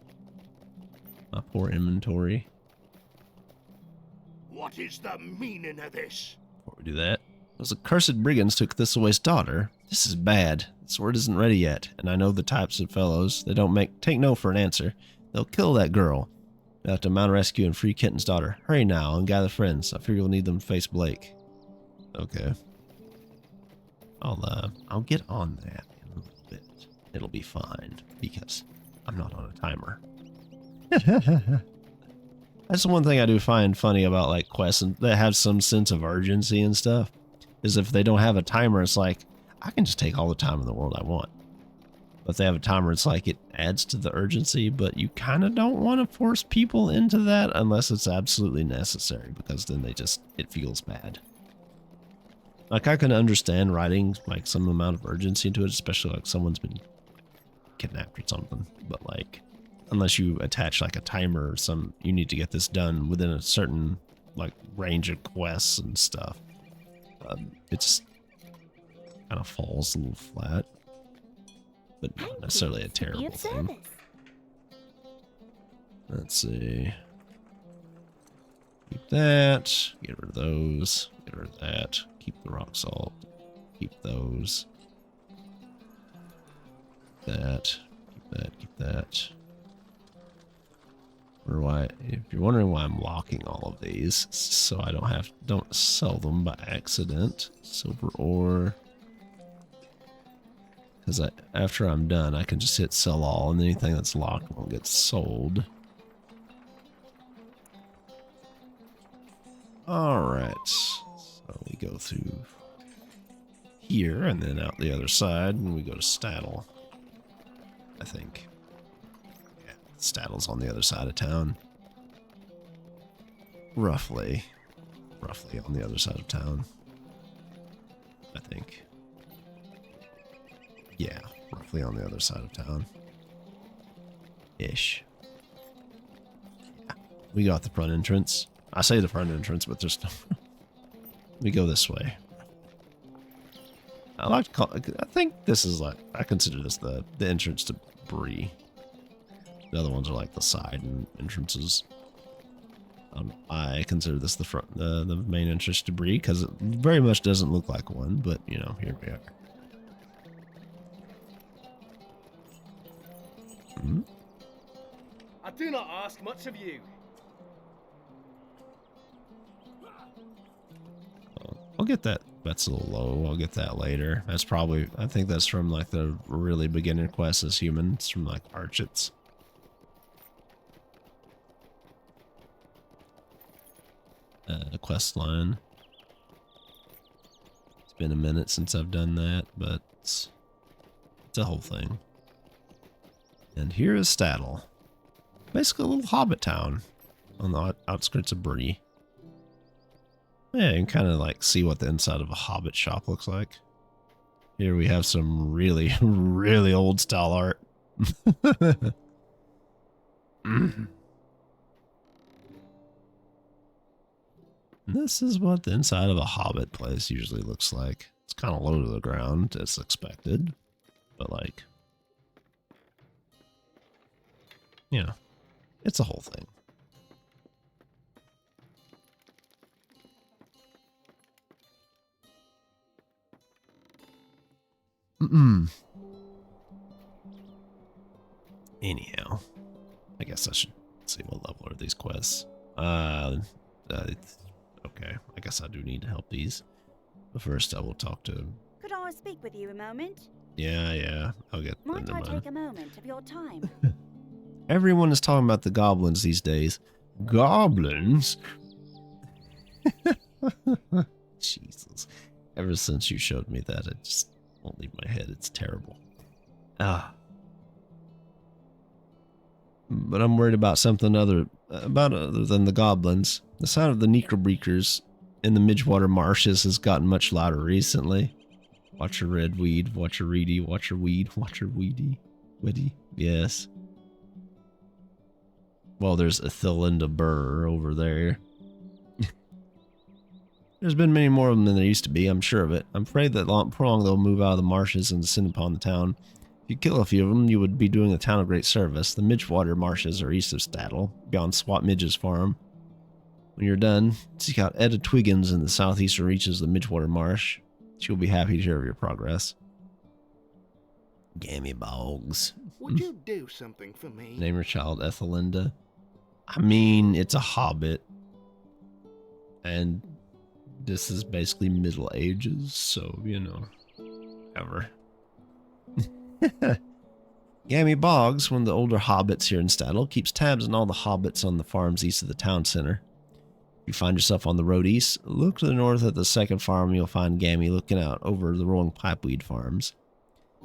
My poor inventory. What is the meaning of this? Before we do that, those accursed brigands took Thistleway's daughter. This is bad. The sword isn't ready yet, and I know the types of fellows. They don't take no for an answer. They'll kill that girl. You'll have to mount a rescue and free Kitten's daughter. Hurry now and gather friends. I fear you'll need them to face Blake. Okay. I'll get on that in a little bit. It'll be fine because I'm not on a timer. That's the one thing I do find funny about like quests that have some sense of urgency and stuff. Is if they don't have a timer, it's like I can just take all the time in the world I want. But if they have a timer, it's like it adds to the urgency, but you kind of don't want to force people into that unless it's absolutely necessary, because then it feels bad. Like, I can understand writing, like, some amount of urgency into it, especially, like, someone's been kidnapped or something. But, like, unless you attach, like, a timer or you need to get this done within a certain, like, range of quests and stuff. It just kind of falls a little flat. But not necessarily a terrible thing. Let's see. Keep that. Get rid of those. Get rid of that. Keep the rock salt. Keep those. That. Keep that. Keep that. If you're wondering why I'm locking all of these, so I don't sell them by accident. Silver ore. Because after I'm done, I can just hit sell all, and anything that's locked won't get sold. Alright, so we go through here, and then out the other side, and we go to Staddle, I think. Yeah, Staddle's on the other side of town. Roughly on the other side of town, I think. Yeah, roughly on the other side of town. Ish. Yeah, we got the front entrance. I say the front entrance, but there's no... We go this way. I like to call. I think this is like, I consider this the entrance to Bree. The other ones are like the side entrances. I consider this the front, the main entrance to Bree, because it very much doesn't look like one. But you know, here we are. Hmm? I do not ask much of you. I'll get that. That's a little low. I'll get that later. That's probably, I think that's from like the really beginner quest as humans, from like Archits. Quest line. It's been a minute since I've done that, but it's a whole thing. And here is Staddle. Basically a little hobbit town on the outskirts of Bree. Yeah, you can kind of like see what the inside of a hobbit shop looks like. Here we have some really, really old style art. This is what the inside of a hobbit place usually looks like. It's kind of low to the ground, as expected. But like, you know, it's a whole thing. Anyhow, I guess I should see what level are these quests. Okay, I guess I do need to help these. But first I will talk to him. Could I speak with you a moment? Yeah, I'll get Might into I mine. take a moment of your time? Everyone is talking about the goblins these days. Goblins? Jesus. Ever since you showed me that, it just won't leave my head. It's terrible. But I'm worried about something other than the goblins. The sound of the Necrobreakers in the Midgewater marshes has gotten much louder recently. Watch your red weed, watch your reedy, watch your weed, watch your weedy. Yes. Well, there's Athelinda Burr over there. There's been many more of them than there used to be, I'm sure of it. I'm afraid that before long they'll move out of the marshes and descend upon the town. If you kill a few of them, you would be doing the town a great service. The Midgewater marshes are east of Staddle, beyond Swat Midge's farm. When you're done, seek out Etta Twiggins in the southeastern reaches of the Midgewater marsh. She will be happy to hear of your progress. Gammy Boggs. Would you do something for me? Name your child Ethelinda. I mean, it's a hobbit. And this is basically Middle Ages, so, you know, ever. Gammy Boggs, one of the older hobbits here in Staddle, keeps tabs on all the hobbits on the farms east of the town center. If you find yourself on the road east, look to the north at the second farm. You'll find Gammy looking out over the rolling pipeweed farms.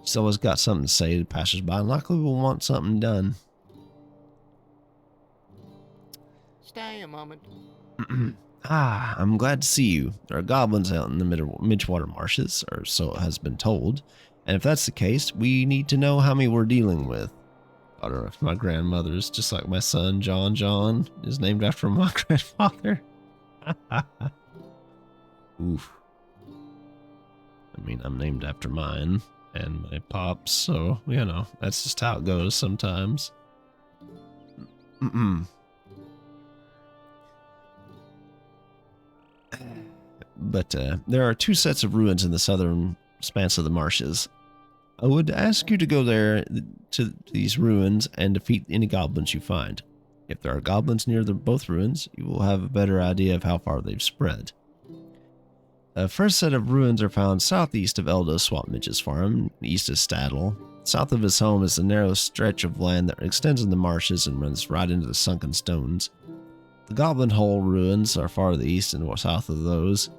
She's always got something to say to passers-by, and likely will want something done. Stay a moment. I'm glad to see you. There are goblins out in the Midgewater marshes, or so it has been told. And if that's the case, we need to know how many we're dealing with. I don't know if my grandmother's just like my son, John, is named after my grandfather. Oof. I mean, I'm named after mine and my pops, so, you know, that's just how it goes sometimes. But there are two sets of ruins in the southern expanse of the marshes. I would ask you to go there to these ruins and defeat any goblins you find. If there are goblins near both ruins, you will have a better idea of how far they've spread. The first set of ruins are found southeast of Eldo Swapmidge's farm, east of Staddle. South of his home is a narrow stretch of land that extends in the marshes and runs right into the sunken stones. The Goblin Hole ruins are farther east and south of those.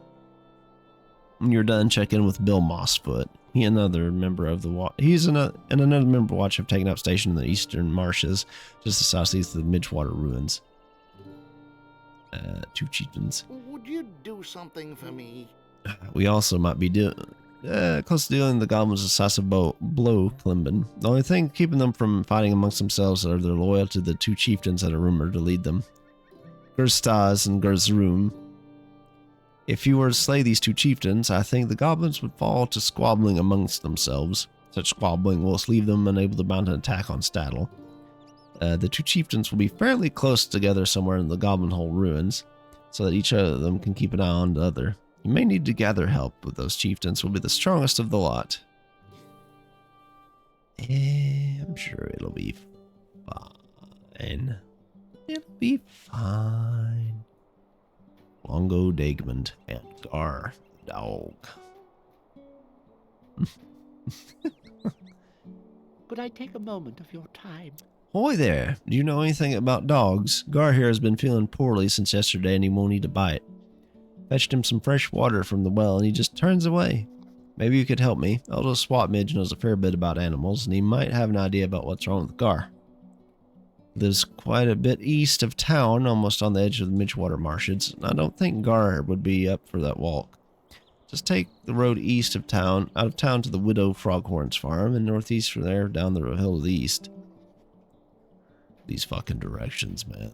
When you're done, check in with Bill Mossfoot. He and another member of the watch. Another member of the watch have taken up station in the eastern marshes, just to southeast of the Midgewater ruins. Two chieftains. Would you do something for me? We also might be close to dealing with the goblins of Sasabo Blow Climben. The only thing keeping them from fighting amongst themselves are their loyalty to the two chieftains that are rumored to lead them, Gerstas and Gerzroom. If you were to slay these two chieftains, I think the goblins would fall to squabbling amongst themselves. Such squabbling will leave them unable to mount an attack on Staddle. The two chieftains will be fairly close together somewhere in the Goblin Hole ruins, so that each of them can keep an eye on the other. You may need to gather help, but those chieftains will be the strongest of the lot. I'm sure it'll be fine. It'll be fine. Longo Dagmond and Gar, the dog. Could I take a moment of your time? Hoy there, do you know anything about dogs? Gar here has been feeling poorly since yesterday and he won't eat a bite. Fetched him some fresh water from the well and he just turns away. Maybe you could help me. Elder Swat Midge knows a fair bit about animals and he might have an idea about what's wrong with Gar. Lives quite a bit east of town, almost on the edge of the Midgewater Marshes, and I don't think Gar would be up for that walk. Just take the road east of town, out of town to the Widow Froghorn's farm, and northeast from there down the hill to the east. These fucking directions, man.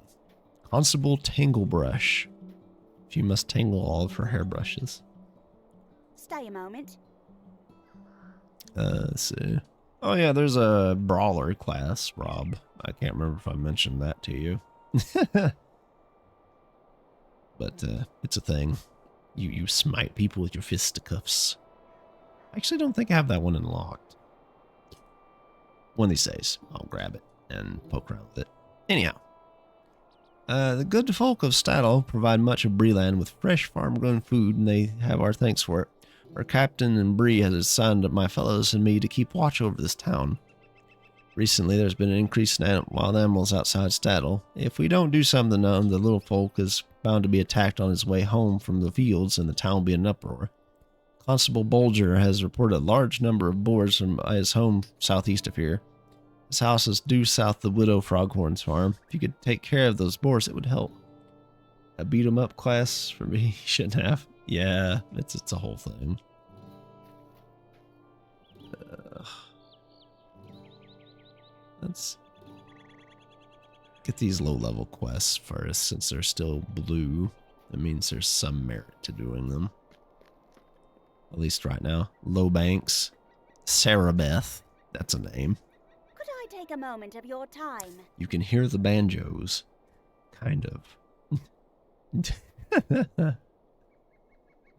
Constable Tanglebrush. She must tangle all of her hairbrushes. Stay a moment. Let's see. Oh yeah, there's a brawler class, Rob. I can't remember if I mentioned that to you. But it's a thing. You smite people with your fisticuffs. I actually don't think I have that one unlocked. One of these days, I'll grab it and poke around with it. Anyhow, the good folk of Staddle provide much of Breeland with fresh farm-grown food, and they have our thanks for it. Our captain and Bree has assigned my fellows and me to keep watch over this town. Recently, there's been an increase in wild animals outside Staddle. If we don't do something, the little folk is bound to be attacked on his way home from the fields, and the town will be in an uproar. Constable Bolger has reported a large number of boars from his home southeast of here. His house is due south of the Widow Froghorn's farm. If you could take care of those boars, it would help. A beat 'em up class for me, shouldn't have. Yeah, it's a whole thing. Let's get these low-level quests first, since they're still blue. That means there's some merit to doing them. At least right now. Lowbanks. Sarah Beth. That's a name. Could I take a moment of your time? You can hear the banjos. Kind of.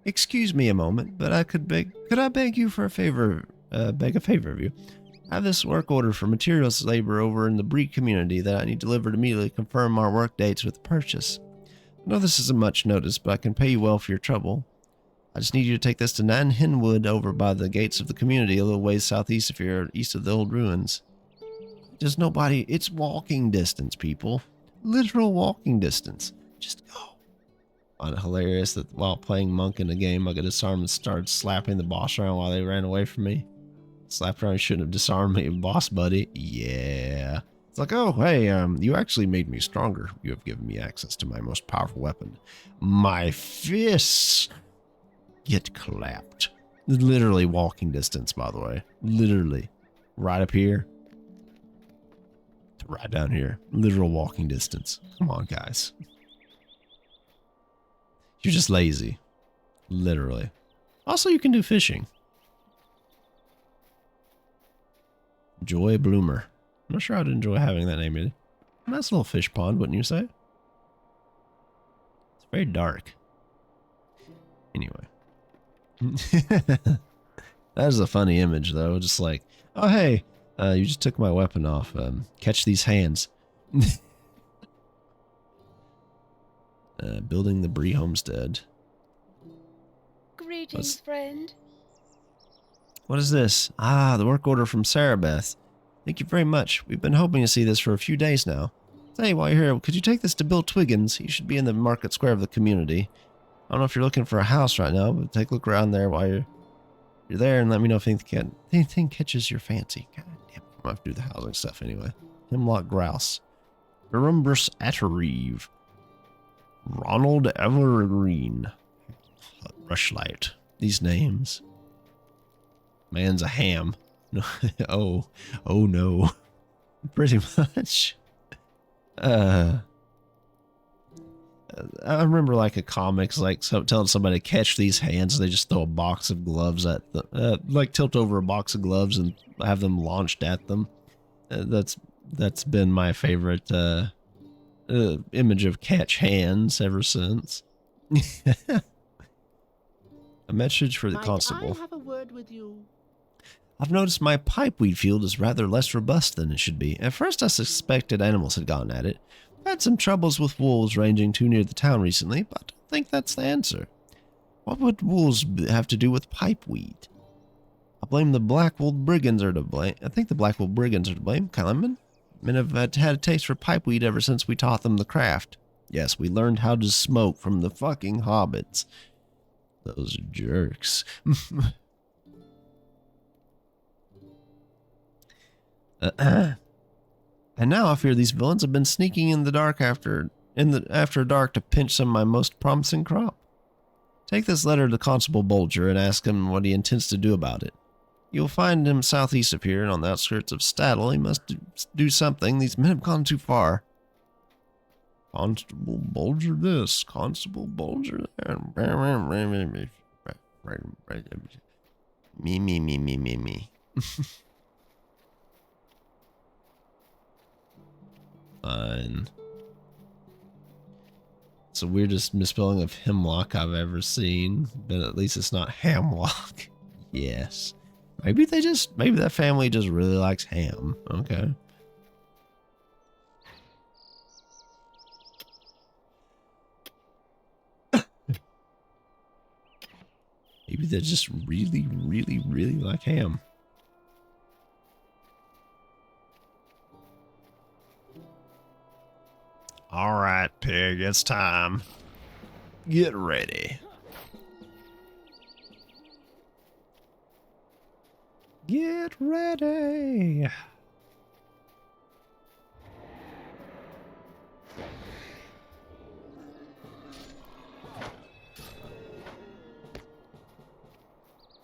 Excuse me a moment, but could I beg you for a favor, beg a favor of you? I have this work order for materials labor over in the Bree community that I need delivered immediately to confirm our work dates with the purchase. I know this isn't much notice, but I can pay you well for your trouble. I just need you to take this to Nan Hinwood over by the gates of the community a little ways southeast of here, east of the old ruins. There's nobody, it's walking distance, people. Literal walking distance. Just go. I find it hilarious that while playing monk in a game, I got disarmed and started slapping the boss around while they ran away from me. Slapped around, shouldn't have disarmed me, boss buddy. Yeah. It's like, oh, hey, you actually made me stronger. You have given me access to my most powerful weapon. My fists get clapped. Literally walking distance, by the way. Literally. Right up here. To right down here. Literal walking distance. Come on, guys. You're just lazy. Literally. Also, you can do fishing. Joy Bloomer. I'm not sure I'd enjoy having that name either. Nice little fish pond, wouldn't you say? It's very dark. Anyway. That is a funny image, though. Just like, oh, hey, you just took my weapon off. Catch these hands. Building the Bree homestead. Greetings, friend. What is this? Ah, the work order from Sarah Beth. Thank you very much. We've been hoping to see this for a few days now. Hey, while you're here, could you take this to Bill Twiggins? He should be in the market square of the community. I don't know if you're looking for a house right now, but take a look around there while you're there and let me know if anything catches your fancy. God damn, I'm gonna have to do the housing stuff anyway. Hemlock Grouse. Berumbrus Atterreeve. Ronald Evergreen. Rushlight. These names. Man's a ham. No, oh no. Pretty much. I remember like a comics, like telling somebody to catch these hands. They just throw a box of gloves at them, like tilt over a box of gloves and have them launched at them. That's been my favorite image of catch hands ever since. A message for the constable. Might I have a word with you? I've noticed my pipeweed field is rather less robust than it should be. At first I suspected animals had gotten at it. I've had some troubles with wolves ranging too near the town recently, but I don't think that's the answer. What would wolves have to do with pipeweed? I blame the Blackwood Brigands are to blame. I think the Blackwood Brigands are to blame, Callum. Men have had a taste for pipeweed ever since we taught them the craft. Yes, we learned how to smoke from the fucking hobbits. Those jerks. And now I fear these villains have been sneaking in the dark after dark to pinch some of my most promising crop. Take this letter to Constable Bolger and ask him what he intends to do about it. You'll find him southeast of here and on the outskirts of Staddle. He must do something. These men have gone too far. Constable Bolger this, Constable Bolger that. Me. Fine. It's the weirdest misspelling of hemlock I've ever seen, but at least it's not hamlock. Yes. Maybe that family just really likes ham. Okay. Maybe they just really, really, really like ham. All right, pig, it's time. Get ready. Get ready.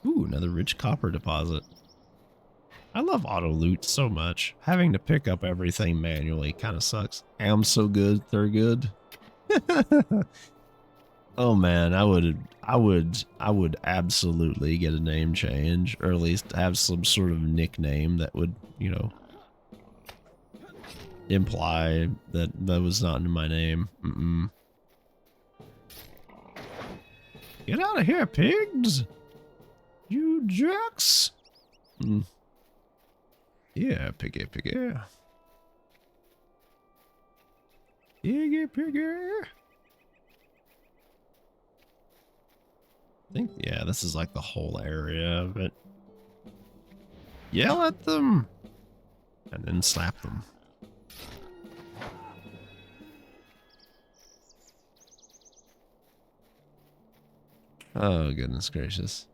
Ooh, another rich copper deposit. I love auto loot so much. Having to pick up everything manually kind of sucks. Ham's so good, they're good. Oh man, I would absolutely get a name change, or at least have some sort of nickname that would, you know, imply that that was not in my name. Get out of here, pigs! You jerks! Yeah, piggy. Piggy. I think, yeah, this is like the whole area of it. Yell at them! And then slap them. Oh, goodness gracious.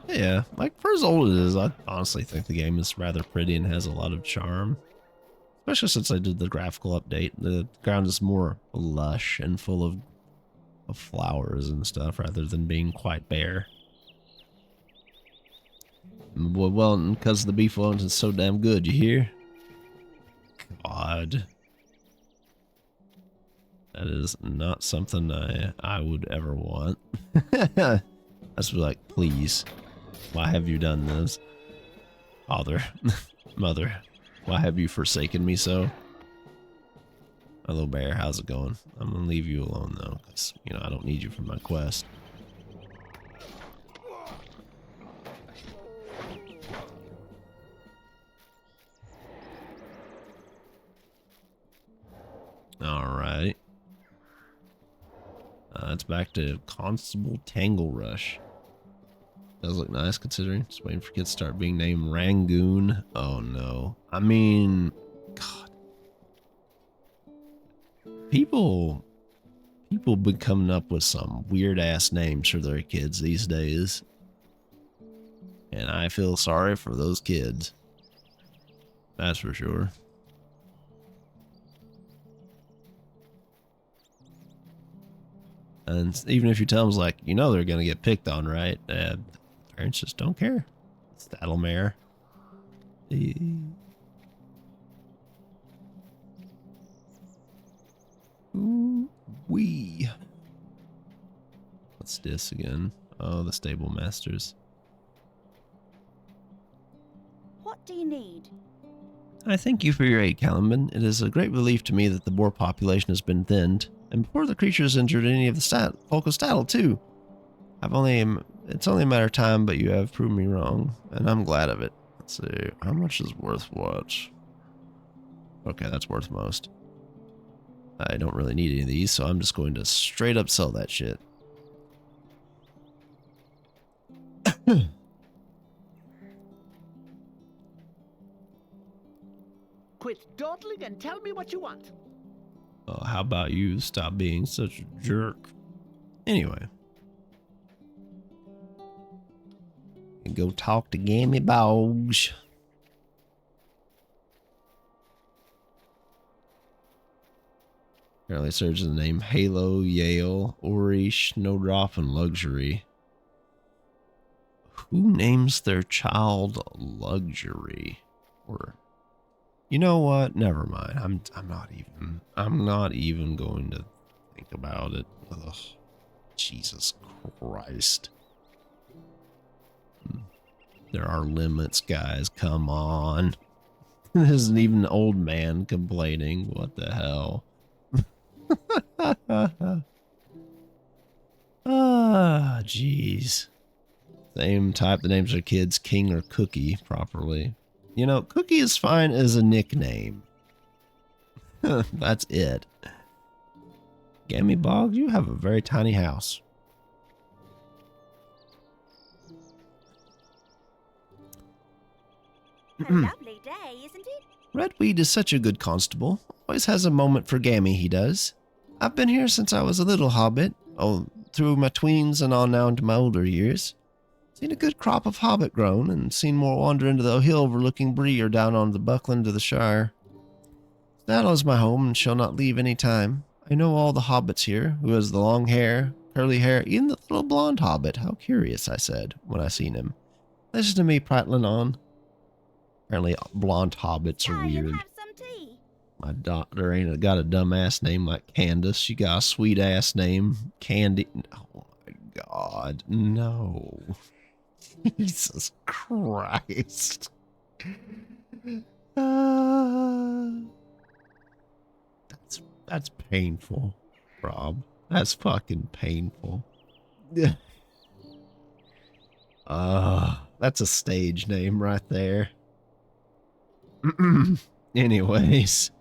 Yeah, like for as old as it is, I honestly think the game is rather pretty and has a lot of charm. Especially since I did the graphical update. The ground is more lush and full of flowers and stuff rather than being quite bare. Well, because the beef Wellington is so damn good, you hear? God. That is not something I would ever want. I just be like, please. Why have you done this? Father, mother, why have you forsaken me so? Hello, bear, how's it going? I'm gonna leave you alone though, because, you know, I don't need you for my quest. Alright. It's back to Constable Tangle Rush. Does look nice considering. Just waiting for kids to start being named Rangoon. Oh no. I mean, God. People been coming up with some weird ass names for their kids these days. And I feel sorry for those kids. That's for sure. And even if you tell them, like, you know they're going to get picked on, right? Parents just don't care. Staddlemare. Wee. What's this again? Oh, the stable masters. What do you need? I thank you for your aid, Caliban. It is a great relief to me that the boar population has been thinned, and before the creatures injured any of the local cattle too. It's only a matter of time, but you have proved me wrong, and I'm glad of it. Let's see, how much is worth what? Okay, that's worth most. I don't really need any of these, so I'm just going to straight up sell that shit. Quit dawdling and tell me what you want. Oh, how about you stop being such a jerk? Anyway. And go talk to Gammy Boggs. Apparently searches the name Halo, Yale, Ori, Snowdrop, and Luxury. Who names their child Luxury? Or, you know what? Never mind. I'm not even going to think about it. Ugh. Jesus Christ. There are limits, guys. Come on. There's even an old man complaining. What the hell? Ah, jeez. Same type that names their kids King or Cookie properly. You know, Cookie is fine as a nickname. That's it. Gammy Bog, you have a very tiny house. A lovely day, isn't it? Redweed is such a good constable. Always has a moment for Gammy, he does. I've been here since I was a little hobbit. Oh, through my tweens and on now into my older years. Seen a good crop of hobbit grown, and seen more wander into the hill overlooking Bree or down onto the Buckland of the Shire. Snattle is my home, and shall not leave any time. I know all the hobbits here, who has the long hair, curly hair, even the little blonde hobbit. How curious, I said, when I seen him. Listen to me prattling on. Apparently, blonde hobbits are Try and weird. have some tea. My daughter ain't got a dumbass name like Candace. She got a sweet ass name, Candy. Oh my God, no. Jesus Christ. That's painful, Rob. That's fucking painful. That's a stage name right there. Anyways.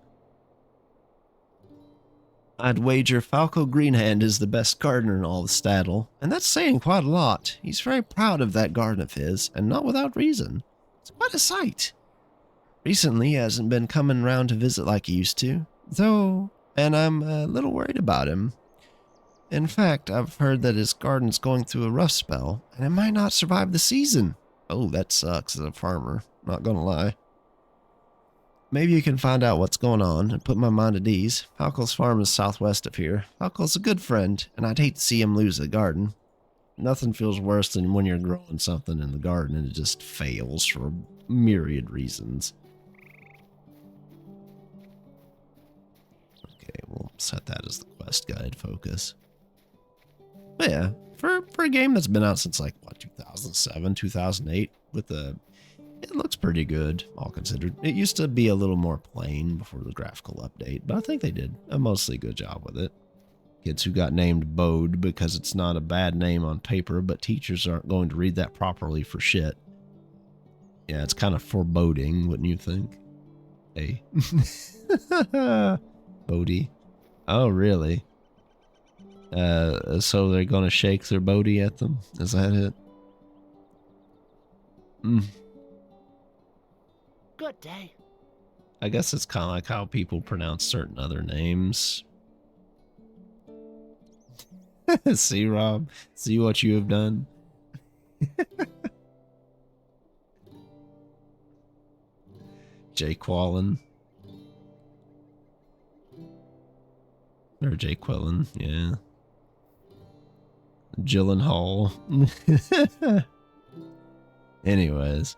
I'd wager Falco Greenhand is the best gardener in all the Staddle, and that's saying quite a lot. He's very proud of that garden of his, and not without reason. It's quite a sight. Recently, he hasn't been coming round to visit like he used to, though, and I'm a little worried about him. In fact, I've heard that his garden's going through a rough spell, and it might not survive the season. Oh, that sucks as a farmer, not gonna lie. Maybe you can find out what's going on and put my mind at ease. Falco's farm is southwest of here. Falco's a good friend, and I'd hate to see him lose the garden. Nothing feels worse than when you're growing something in the garden and it just fails for myriad reasons. Okay, we'll set that as the quest guide focus. But yeah, for a game that's been out since like, what, 2007, 2008, with the... It looks pretty good, all considered. It used to be a little more plain before the graphical update, but I think they did a mostly good job with it. Kids who got named Bode because it's not a bad name on paper, but teachers aren't going to read that properly for shit. Yeah, it's kind of foreboding, wouldn't you think? Hey. Bodie. Oh, really? So they're going to shake their Bodie at them? Is that it? Good day. I guess it's kind of like how people pronounce certain other names. See, Rob? See what you have done? Jaqueline. Or Jaqueline, yeah. Gyllenhaal. Anyways.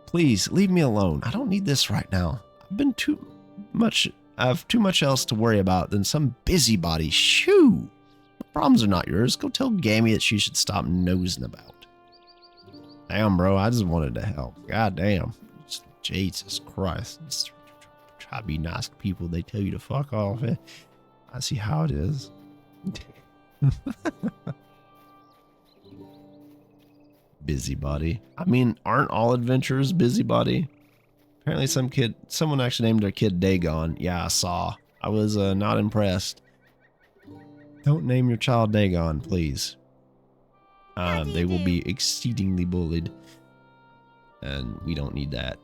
Please, leave me alone. I don't need this right now. I've been too much I have too much else to worry about than some busybody. Shoo! The problems are not yours. Go tell Gammy that she should stop nosing about. Damn, bro, I just wanted to help. God damn. Jesus Christ. Just try to be nice to people. They tell you to fuck off. I see how it is. Busybody. I mean, aren't all adventurers busybody? Apparently someone actually named their kid Dagon. Yeah, I saw. I was not impressed. Don't name your child Dagon, please. They will be exceedingly bullied. And we don't need that.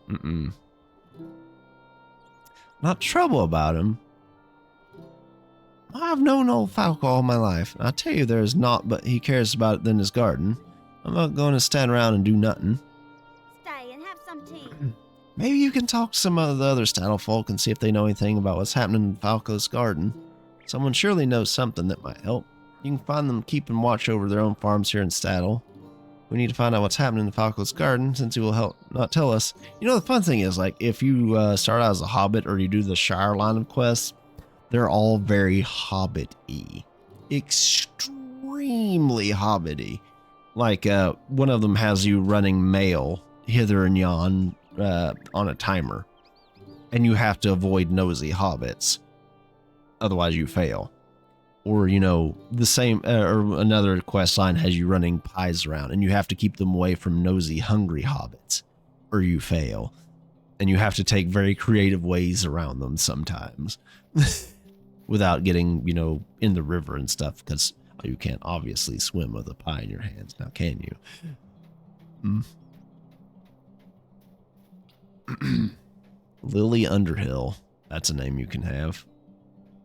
Not trouble about him. I've known old Falco all my life. I tell you there is naught but he cares about it than his garden. I'm not going to stand around and do nothing. Stay and have some tea. Maybe you can talk to some of the other Staddle folk and see if they know anything about what's happening in Falco's garden. Someone surely knows something that might help. You can find them keeping watch over their own farms here in Staddle. We need to find out what's happening in Falco's garden, since he will help not tell us. You know, the fun thing is, like, if you start out as a hobbit or you do the Shire line of quests, they're all very hobbit-y. Extremely hobbit-y. Like, one of them has you running mail hither and yon on a timer. And you have to avoid nosy hobbits. Otherwise you fail. Or, you know, the same, or another quest line has you running pies around, and you have to keep them away from nosy, hungry hobbits, or you fail. And you have to take very creative ways around them sometimes. Without getting, you know, in the river and stuff, because you can't obviously swim with a pie in your hands, now can you? Lily Underhill. That's a name you can have.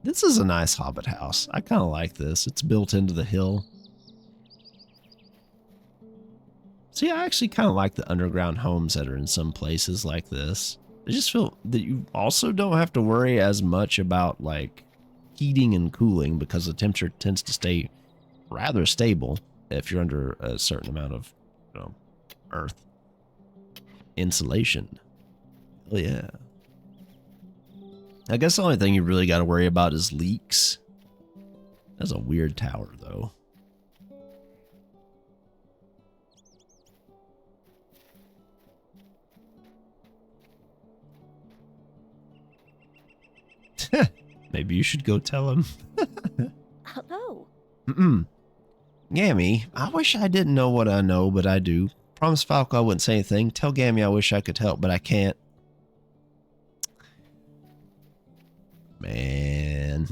This is a nice hobbit house. I kind of like this. It's built into the hill. See, I actually kind of like the underground homes that are in some places like this. I just feel that you also don't have to worry as much about, like, heating and cooling, because the temperature tends to stay rather stable if you're under a certain amount of, you know, earth insulation. Oh yeah. I guess the only thing you really got to worry about is leaks. That's a weird tower, though. Maybe you should go tell him. Hello. Gammy, I wish I didn't know what I know, but I do. Promise Falco I wouldn't say anything. Tell Gammy I wish I could help, but I can't. Man.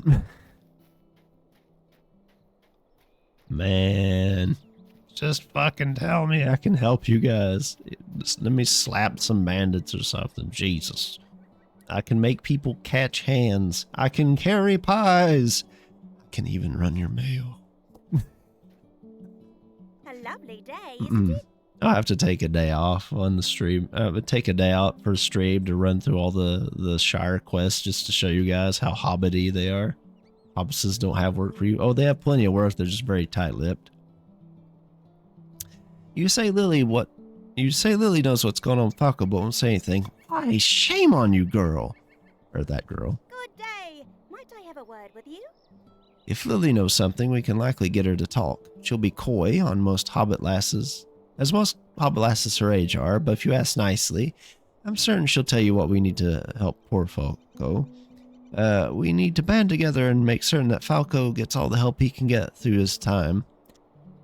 Man. Just fucking tell me I can help you guys. Just let me slap some bandits or something. Jesus. I can make people catch hands. I can carry pies. I can even run your mail. A lovely day, isn't it? I'll have to take a day off on the stream. Take a day out for stream to run through all the Shire quests just to show you guys how hobbity they are. Hobbitses don't have work for you. Oh, they have plenty of work. They're just very tight-lipped. You say Lily knows what's going on with Falco, but won't say anything. Why, shame on you, girl. Or that girl. Good day. Might I have a word with you? If Lily knows something, we can likely get her to talk. She'll be coy on most hobbit lasses, as most hobbit lasses her age are, but if you ask nicely, I'm certain she'll tell you what we need to help poor Falco. We need to band together and make certain that Falco gets all the help he can get through his time.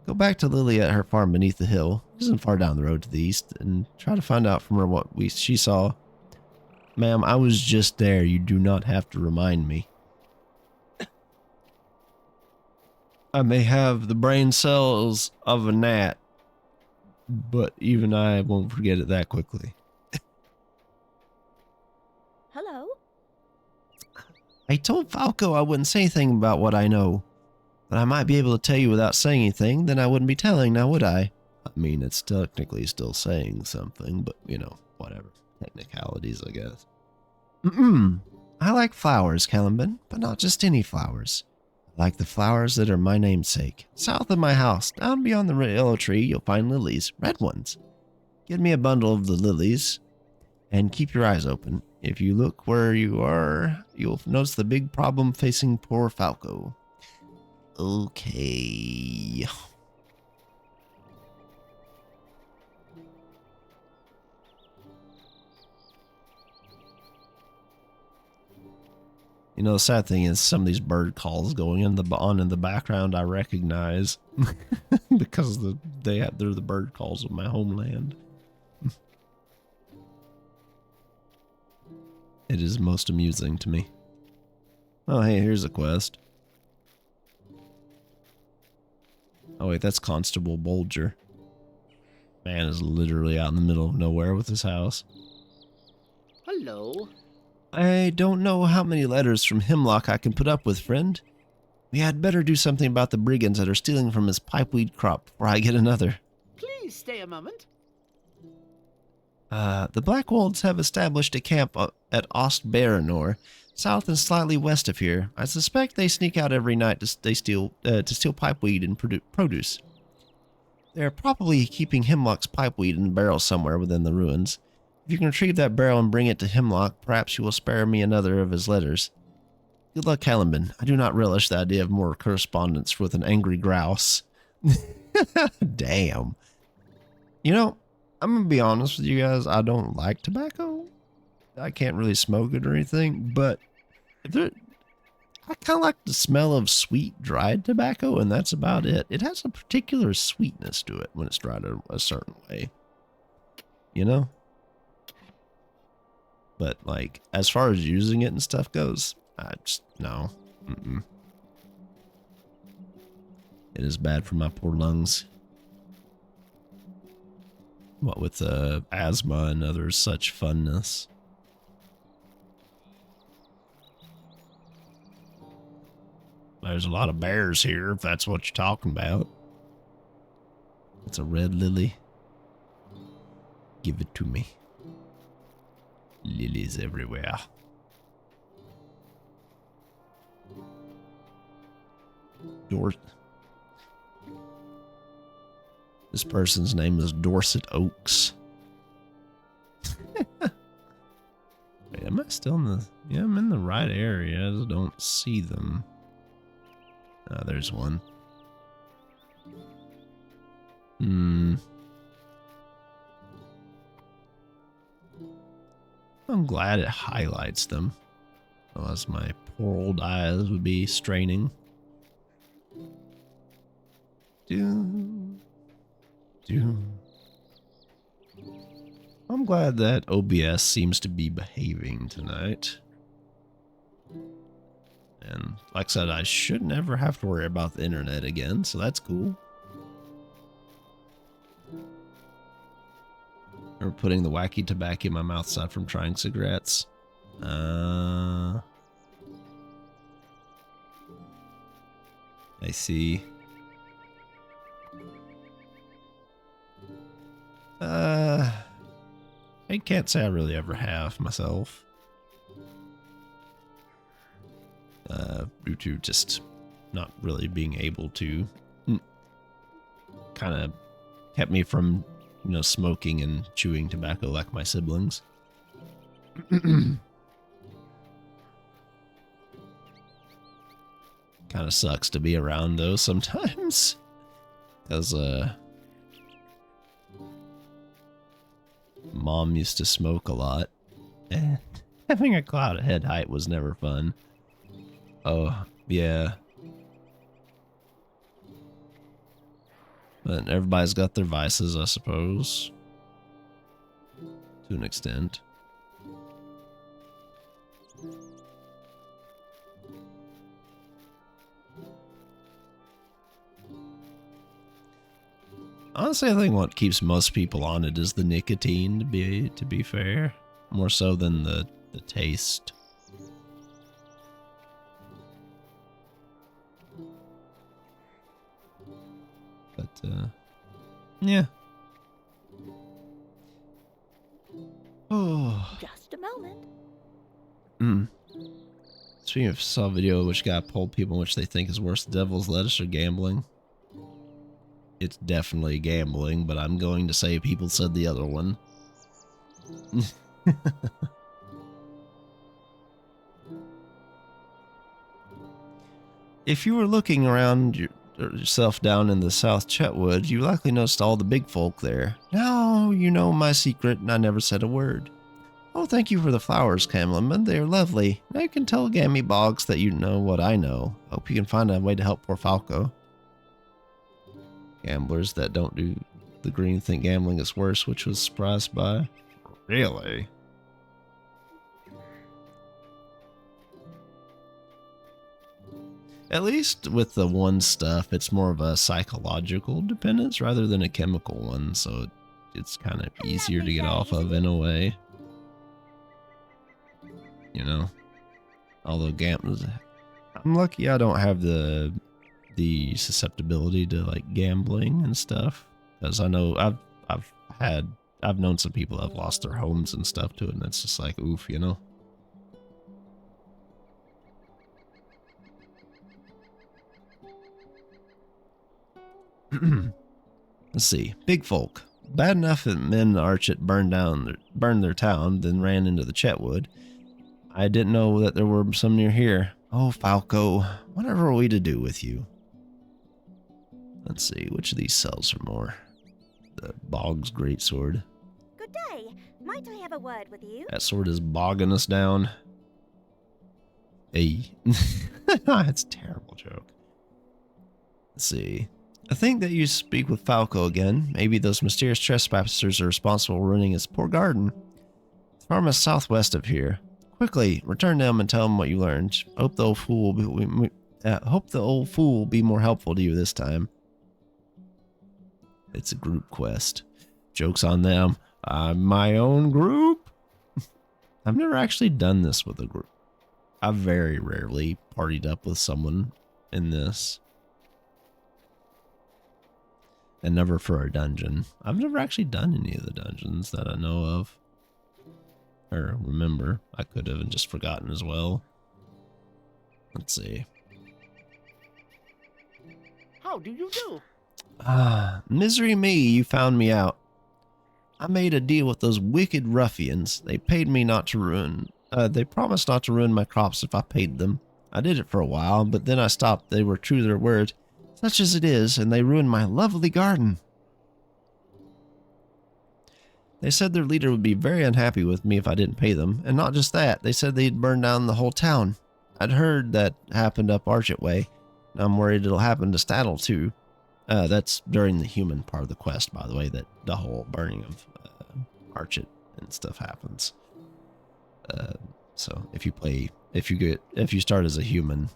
Go back to Lily at her farm beneath the hill, isn't far down the road to the east, and try to find out from her what she saw. Ma'am, I was just there. You do not have to remind me. I may have the brain cells of a gnat, but even I won't forget it that quickly. Hello? I told Falco I wouldn't say anything about what I know. But I might be able to tell you without saying anything, then I wouldn't be telling, now would I? I mean, it's technically still saying something, but, you know, whatever. Technicalities, I guess. I like flowers, Caliban, but not just any flowers. I like the flowers that are my namesake. South of my house, down beyond the yellow tree, you'll find lilies, red ones. Get me a bundle of the lilies, and keep your eyes open. If you look where you are, you'll notice the big problem facing poor Falco. Okay. You know, the sad thing is some of these bird calls going in the background I recognize because they're the bird calls of my homeland. It is most amusing to me. Oh, hey, here's a quest. Oh wait, that's Constable Bolger. Man is literally out in the middle of nowhere with his house. Hello. I don't know how many letters from Hemlock I can put up with, friend. We had better do something about the brigands that are stealing from his pipeweed crop before I get another. Please stay a moment. The Blackwolds have established a camp at Ostbaranor, south and slightly west of here. I suspect they sneak out every night to steal pipeweed and produce. They're probably keeping Hemlock's pipeweed in a barrel somewhere within the ruins. If you can retrieve that barrel and bring it to Hemlock, perhaps you will spare me another of his letters. Good luck, Caliban. I do not relish the idea of more correspondence with an angry grouse. Damn. You know, I'm going to be honest with you guys. I don't like tobacco. I can't really smoke it or anything, but I kind of like the smell of sweet dried tobacco, and that's about it. It has a particular sweetness to it when it's dried a certain way. You know? But, like, as far as using it and stuff goes, I just, no. It is bad for my poor lungs. What with asthma and other such funness. There's a lot of bears here, if that's what you're talking about. It's a red lily. Give it to me. Lilies everywhere. This person's name is Dorset Oaks. Wait, am I still in the... Yeah, I'm in the right area. I just don't see them. Ah, there's one. I'm glad it highlights them. Otherwise my poor old eyes would be straining. I'm glad that OBS seems to be behaving tonight. And like I said, I should never have to worry about the internet again, so that's cool. Or putting the wacky tobacco in my mouth aside from trying cigarettes. I see. I can't say I really ever have myself. Due to just not really being able to. Kind of kept me from, you know, smoking and chewing tobacco like my siblings. Kind of sucks to be around though sometimes. Because, Mom used to smoke a lot. And having a cloud at head height was never fun. Oh, yeah. But everybody's got their vices, I suppose. To an extent. Honestly, I think what keeps most people on it is the nicotine, to be fair. More so than the taste. But, yeah. Oh. Just a moment. Speaking of, saw a video which got polled people which they think is worse, devil's lettuce or gambling. It's definitely gambling, but I'm going to say people said the other one. If you were looking around yourself down in the South Chetwood, you likely noticed all the big folk there. Now you know my secret, and I never said a word. Oh, thank you for the flowers, Camelman. They are lovely. Now you can tell Gammy Boggs that you know what I know. Hope you can find a way to help poor Falco. Gamblers that don't do the green think gambling is worse, which was surprised by. Really? At least with the one stuff, it's more of a psychological dependence rather than a chemical one, so it's kind of easier to get off of in a way. You know? Although I'm lucky I don't have the susceptibility to like gambling and stuff, because I know I've known some people that have lost their homes and stuff to it, and it's just like oof, you know. Let's see. Big folk. Bad enough that men Archet burned their town, then ran into the Chetwood. I didn't know that there were some near here. Oh, Falco, whatever are we to do with you? Let's see, which of these sells for more? The Boggs Greatsword. Good day. Might I have a word with you? That sword is bogging us down. Hey. That's a terrible joke. Let's see. I think that you speak with Falco again. Maybe those mysterious trespassers are responsible for ruining his poor garden. The farm is southwest of here. Quickly, return to them and tell them what you learned. Hope the old fool will be more helpful to you this time. It's a group quest. Joke's on them. I'm my own group. I've never actually done this with a group. I've very rarely partied up with someone in this. And never for a dungeon. I've never actually done any of the dungeons that I know of. Or remember. I could have and just forgotten as well. Let's see. How do you do? Misery me, you found me out. I made a deal with those wicked ruffians. They paid me not to ruin... they promised not to ruin my crops if I paid them. I did it for a while, but then I stopped. They were true to their word. Such as it is, and they ruined my lovely garden. They said their leader would be very unhappy with me if I didn't pay them, and not just that, they said they'd burn down the whole town. I'd heard that happened up Archet way, and I'm worried it'll happen to Staddle too. That's during the human part of the quest, by the way, that the whole burning of Archet and stuff happens. So if you start as a human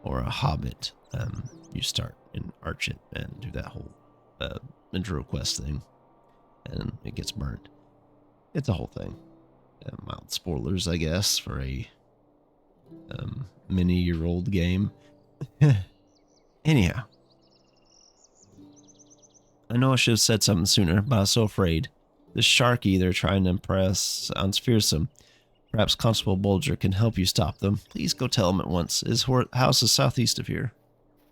or a hobbit, you start in Archet and do that whole intro quest thing, and it gets burnt. It's a whole thing. Mild spoilers, I guess, for a many-year-old game. Anyhow, I know I should have said something sooner, but I was so afraid. This Sharky they're trying to impress sounds fearsome. Perhaps Constable Bulger can help you stop them. Please go tell him at once. His house is southeast of here.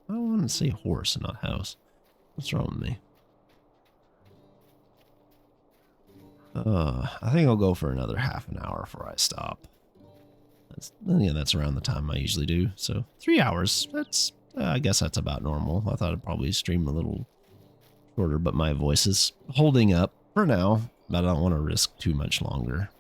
I want to say horse and not house. What's wrong with me? I think I'll go for another half an hour before I stop. That's around the time I usually do. So 3 hours. That's I guess that's about normal. I thought I'd probably stream a little shorter, but my voice is holding up for now. But I don't want to risk too much longer.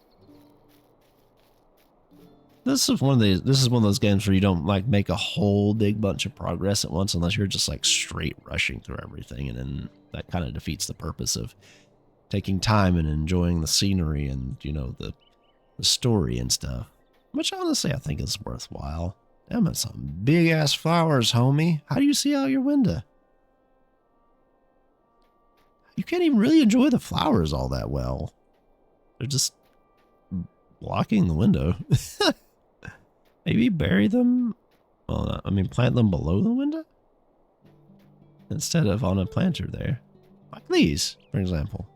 This is one of those games where you don't like make a whole big bunch of progress at once unless you're just like straight rushing through everything, and then that kind of defeats the purpose of taking time and enjoying the scenery and, you know, the story and stuff. Which honestly I think is worthwhile. Damn, it's some big ass flowers, homie. How do you see out your window? You can't even really enjoy the flowers all that well. They're just blocking the window. Maybe bury them? Well, I mean, plant them below the window? Instead of on a planter there. Like these, for example.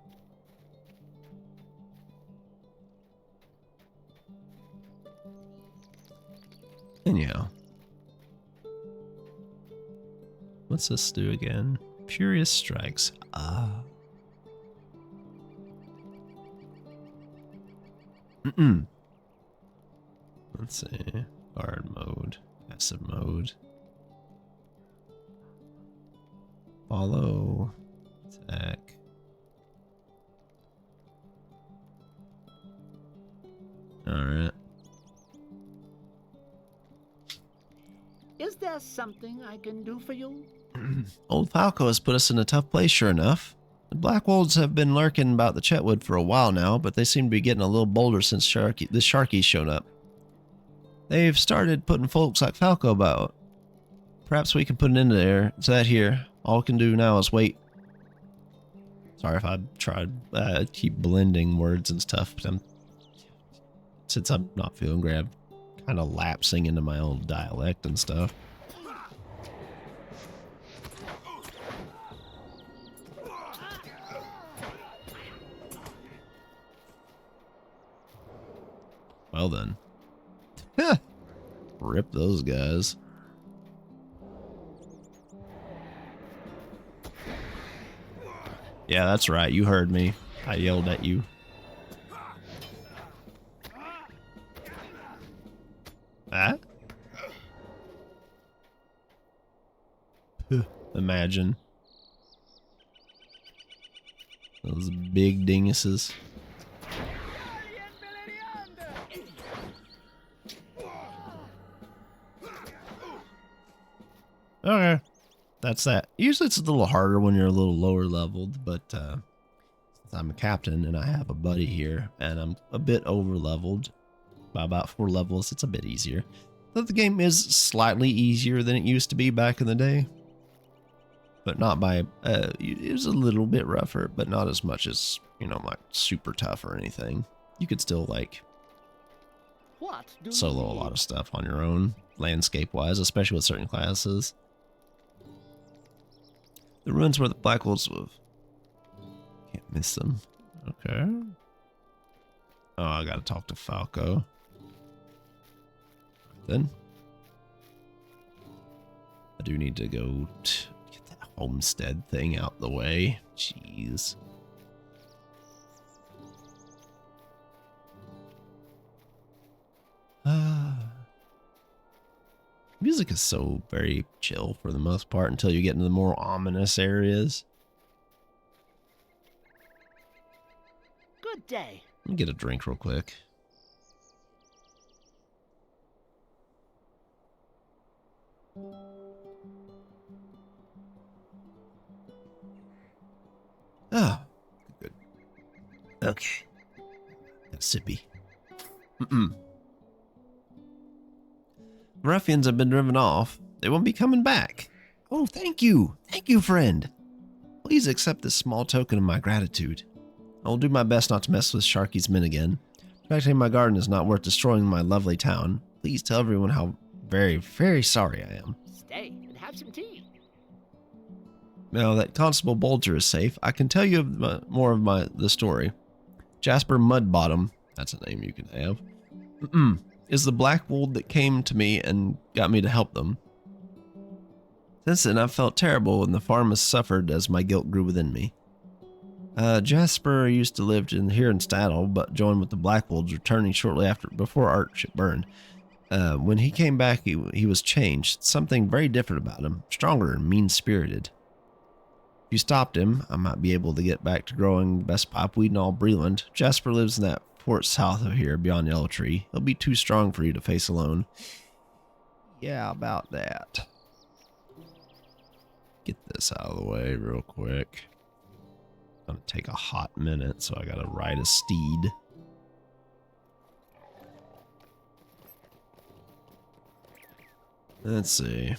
Anyhow. What's this do again? Furious Strikes. Let's see. Guard mode. Aggressive mode. Follow. Attack. Alright. Is there something I can do for you? Old Falco has put us in a tough place, sure enough. The Black Wolves have been lurking about the Chetwood for a while now, but they seem to be getting a little bolder since the Sharkies showed up. They've started putting folks like Falco about. Perhaps we can put an end to that here. All we can do now is wait. Sorry if I tried keep blending words and stuff, but since I'm not feeling great, I'm kind of lapsing into my old dialect and stuff. Well then. Rip those guys. Yeah, that's right. You heard me. I yelled at you. Ah? Imagine. Those big dinguses. Okay. That's that. Usually it's a little harder when you're a little lower leveled, but since I'm a captain and I have a buddy here and I'm a bit over leveled by about 4 levels, it's a bit easier. But the game is slightly easier than it used to be back in the day. But not by, it was a little bit rougher, but not as much as, you know, like super tough or anything. You could still like solo a lot of stuff on your own, landscape wise, especially with certain classes. The ruins where the Black Wolves live. Can't miss them. Okay. Oh, I gotta talk to Falco. Then. I do need to go get that homestead thing out the way. Jeez. Music is so very chill for the most part until you get into the more ominous areas. Good day. Let me get a drink real quick. Ah, good. Okay. Got a sippy. Ruffians have been driven off. They won't be coming back. Oh, thank you. Thank you, friend. Please accept this small token of my gratitude. I will do my best not to mess with Sharky's men again. Protecting my garden is not worth destroying my lovely town. Please tell everyone how very, very sorry I am. Stay and have some tea. Now that Constable Bolger is safe, I can tell you more of the story. Jasper Mudbottom, that's a name you can have, is the Black Wolf that came to me and got me to help them. Since then, I've felt terrible and the farm has suffered as my guilt grew within me. Jasper used to live here in Staddle, but joined with the Black Wolves, returning shortly before Archship burned. When he came back, he was changed. Something very different about him, stronger and mean-spirited. If you stopped him, I might be able to get back to growing the best pipeweed in all Breland. Jasper lives in that fort south of here, beyond Yellow Tree. He'll be too strong for you to face alone. Yeah, about that. Get this out of the way real quick. Gonna take a hot minute, so I gotta ride a steed. Let's see.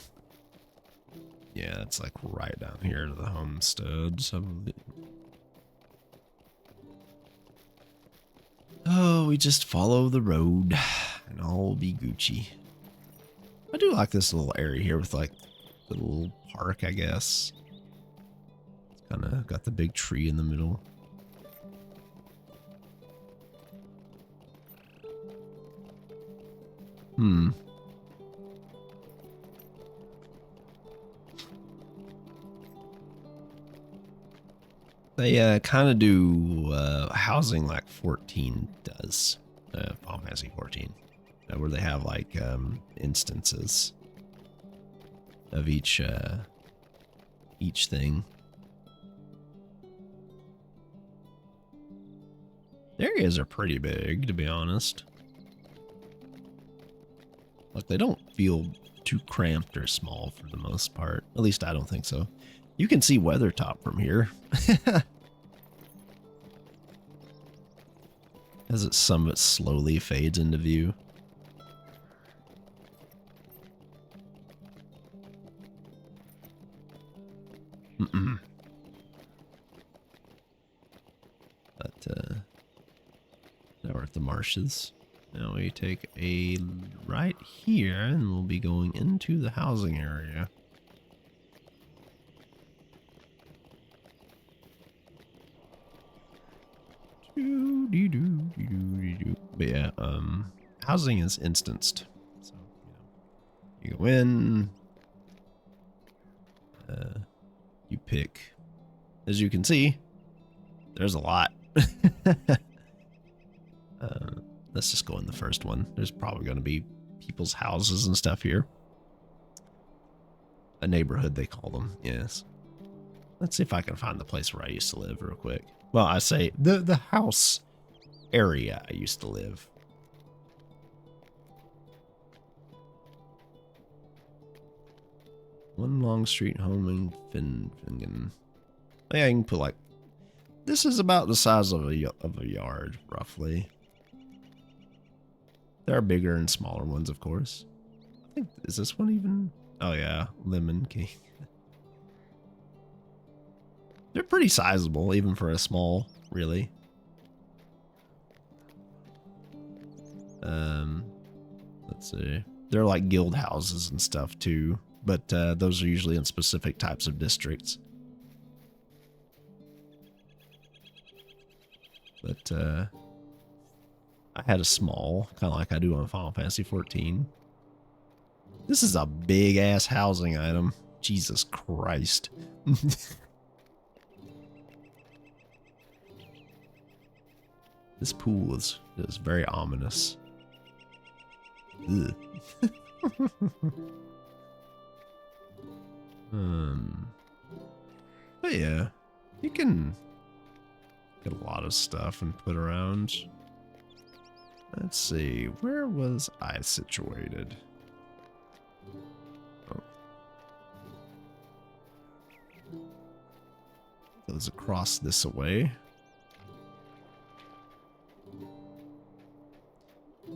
Yeah, it's like right down here to the homestead. Oh, we just follow the road and all will be Gucci. I do like this little area here with like the little park, I guess. It's kind of got the big tree in the middle. They kind of do housing like 14 does. Final Fantasy 14. Where they have like instances. of each thing. The areas are pretty big, to be honest. Like, they don't feel too cramped or small for the most part. At least I don't think so. You can see Weathertop from here. As it somewhat slowly fades into view. But, now we're at the marshes. Now we take a right here, and we'll be going into the housing area. But yeah, housing is instanced. So, you go in, you pick. As you can see, there's a lot. Let's just go in the first one. There's probably going to be people's houses and stuff here. A neighborhood, they call them. Yes. Let's see if I can find the place where I used to live real quick. Well, I say the house area I used to live. One long street home in Fingen. Yeah, I can put like, this is about the size of a yard, roughly. There are bigger and smaller ones, of course. I think, is this one even? Oh yeah, Lemon King. They're pretty sizable, even for a small, really. Let's see. They're like guild houses and stuff too, but those are usually in specific types of districts. But I had a small, kind of like I do on Final Fantasy 14. This is a big ass housing item. Jesus Christ. This pool is very ominous. Ugh. But yeah, you can get a lot of stuff and put around. Let's see, where was I situated? Oh. Goes across this away.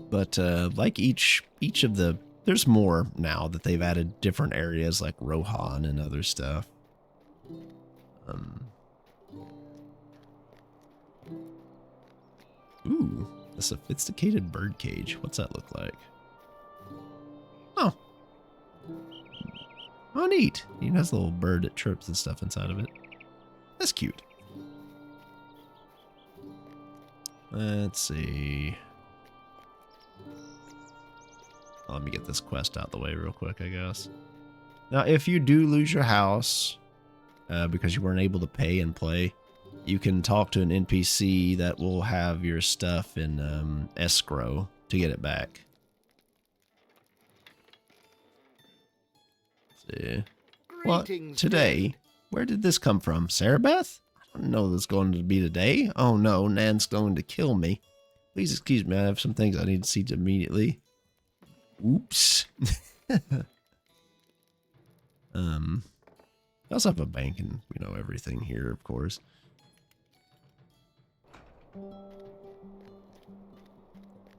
But like each of the, there's more now that they've added different areas like Rohan and other stuff. Ooh, a sophisticated bird cage. What's that look like? Oh. Oh, neat. It has a little bird that chirps and stuff inside of it. That's cute. Let's see. Let me get this quest out the way real quick, I guess. Now, if you do lose your house because you weren't able to pay and play, you can talk to an NPC that will have your stuff in escrow to get it back. Let's see. What? Today? Where did this come from? Sarah Beth? I don't know this going to be today. Oh no, Nan's going to kill me. Please excuse me, I have some things I need to see immediately. Oops. I also have a bank and, you know, everything here, of course.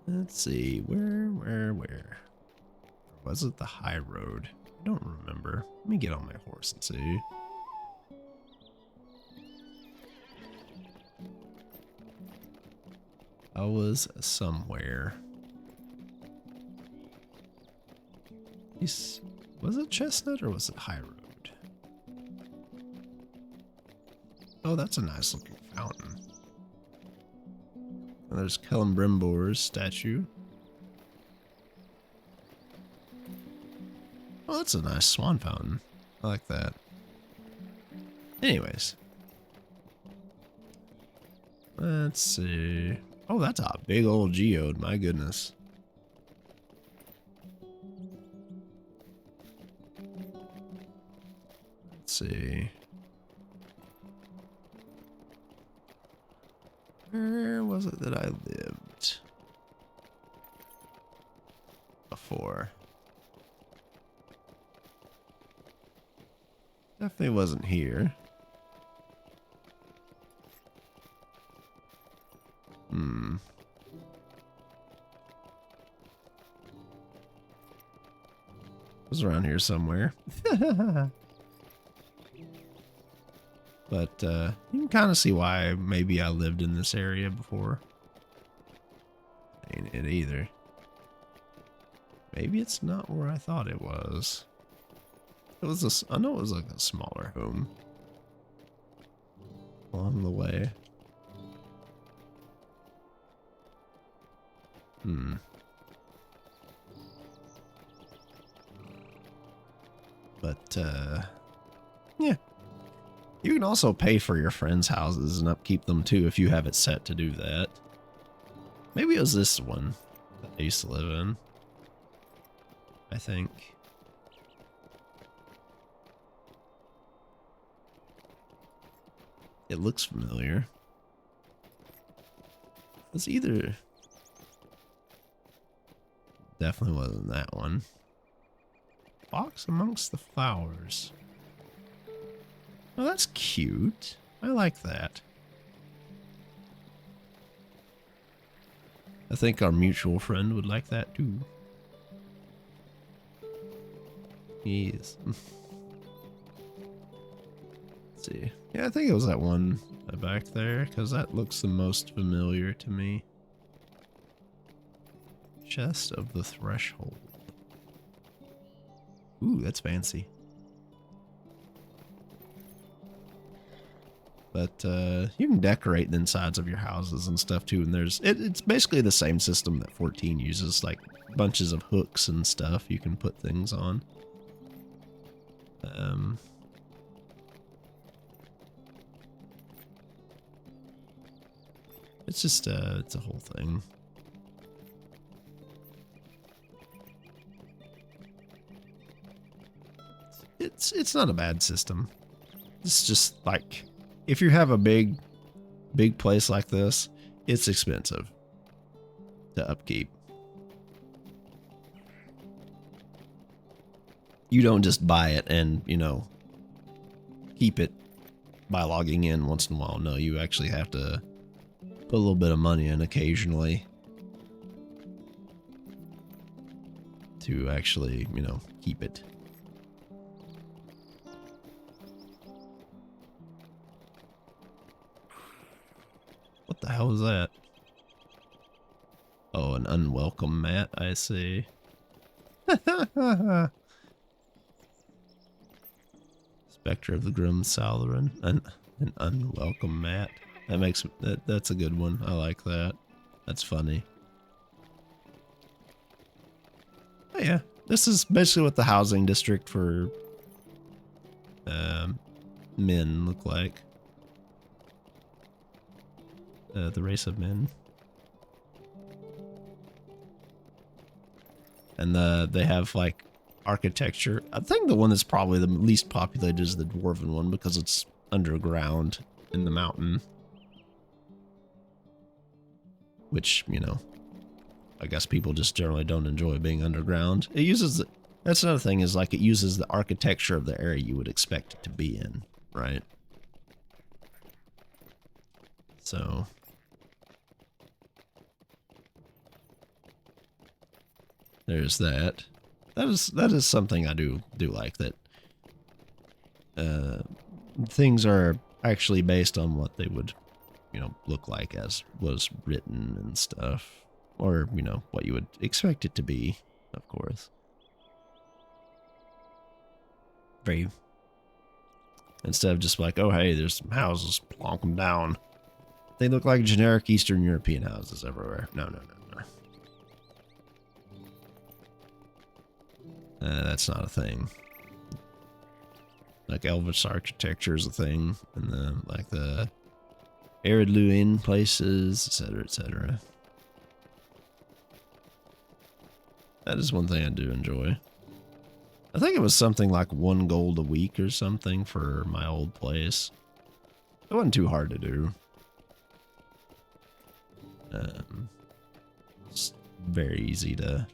Let's see, where? Was it the high road? I don't remember. Let me get on my horse and see. I was somewhere. Was it Chestnut or was it High Road? Oh, that's a nice looking fountain. And there's Celebrimbor's statue. Oh, that's a nice swan fountain. I like that. Anyways. Let's see. Oh, that's a big old geode, my goodness. see. Where was it that I lived before? Definitely wasn't here. It was around here somewhere. But you can kind of see why maybe I lived in this area before. Ain't it either. Maybe it's not where I thought it was. It was I know it was like a smaller home along the way. But yeah. You can also pay for your friends' houses and upkeep them too if you have it set to do that. Maybe it was this one that I used to live in. I think. It looks familiar. It's either... Definitely wasn't that one. Box amongst the flowers. Oh, that's cute. I like that. I think our mutual friend would like that too. Yes. Let's see. Yeah, I think it was that one back there, because that looks the most familiar to me. Chest of the Threshold. Ooh, that's fancy. But you can decorate the insides of your houses and stuff too, and it's basically the same system that 14 uses, like bunches of hooks and stuff you can put things on. It's just it's a whole thing. It's not a bad system. It's just like, if you have a big place like this, it's expensive to upkeep. You don't just buy it and, you know, keep it by logging in once in a while. No, you actually have to put a little bit of money in occasionally to actually, you know, keep it. What the hell is that? Oh, an unwelcome mat, I see. Spectre of the Grim Southron. An unwelcome mat. That's a good one. I like that. That's funny. Oh yeah. This is basically what the housing district for men look like. The race of men. And they have like architecture. I think the one that's probably the least populated is the dwarven one because it's underground in the mountain. Which, you know, I guess people just generally don't enjoy being underground. It uses that's another thing, is like it uses the architecture of the area you would expect it to be in, right? So there's that. That is something I do like, that things are actually based on what they would, you know, look like as was written and stuff, or, you know, what you would expect it to be, of course. Very, instead of just like, oh hey, there's some houses, plonk them down. They look like generic Eastern European houses everywhere. No. That's not a thing. Like Elvish architecture is a thing, and the Arid Luin places, etc., etc. That is one thing I do enjoy. I think it was something like 1 gold a week or something for my old place. It wasn't too hard to do. It's very easy to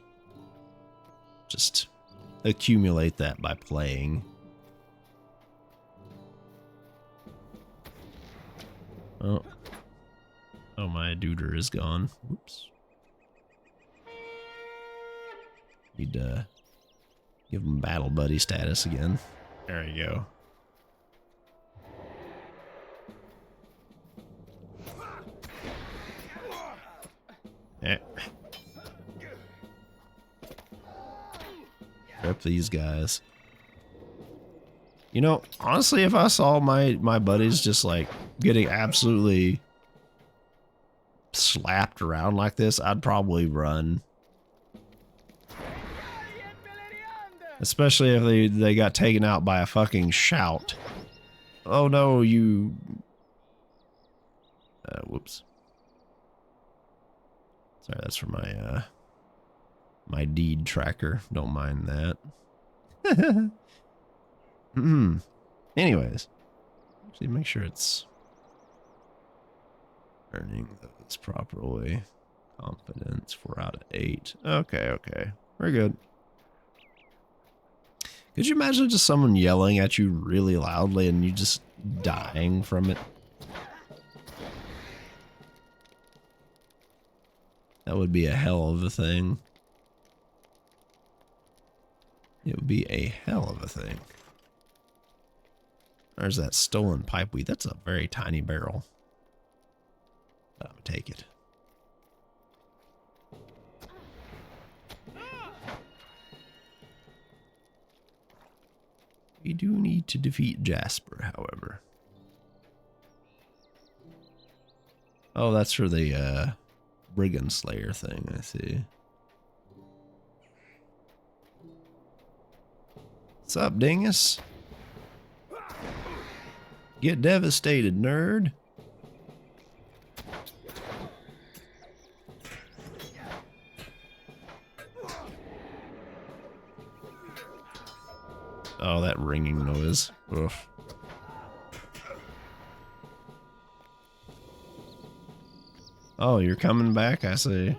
just accumulate that by playing. Oh, my duder is gone. Whoops. Need to give him battle buddy status again. There you go. Eh. Rip these guys. You know, honestly, if I saw my buddies just like getting absolutely slapped around like this, I'd probably run. Especially if they got taken out by a fucking shout. Oh no, you... whoops. Sorry, that's for my, my deed tracker. Don't mind that. Anyways. Actually, make sure it's earning those properly. Confidence, 4 out of 8. Okay, okay. We're good. Could you imagine just someone yelling at you really loudly and you just dying from it? That would be a hell of a thing. It would be a hell of a thing. There's that stolen pipe weed. That's a very tiny barrel. I'm gonna take it. We do need to defeat Jasper, however. Oh, that's for the Brigand Slayer thing, I see. What's up, dingus? Get devastated, nerd. Oh, that ringing noise. Oof. Oh, you're coming back, I see.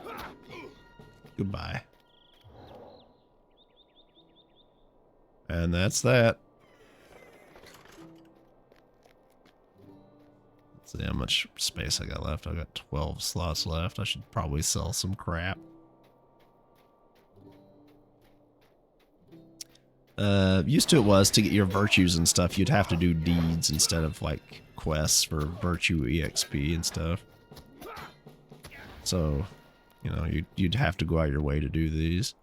Goodbye. And that's that. Let's see how much space I got left. I got 12 slots left. I should probably sell some crap. Used to it was to get your virtues and stuff, you'd have to do deeds instead of like quests for virtue EXP and stuff. So, you know, you'd have to go out your way to do these.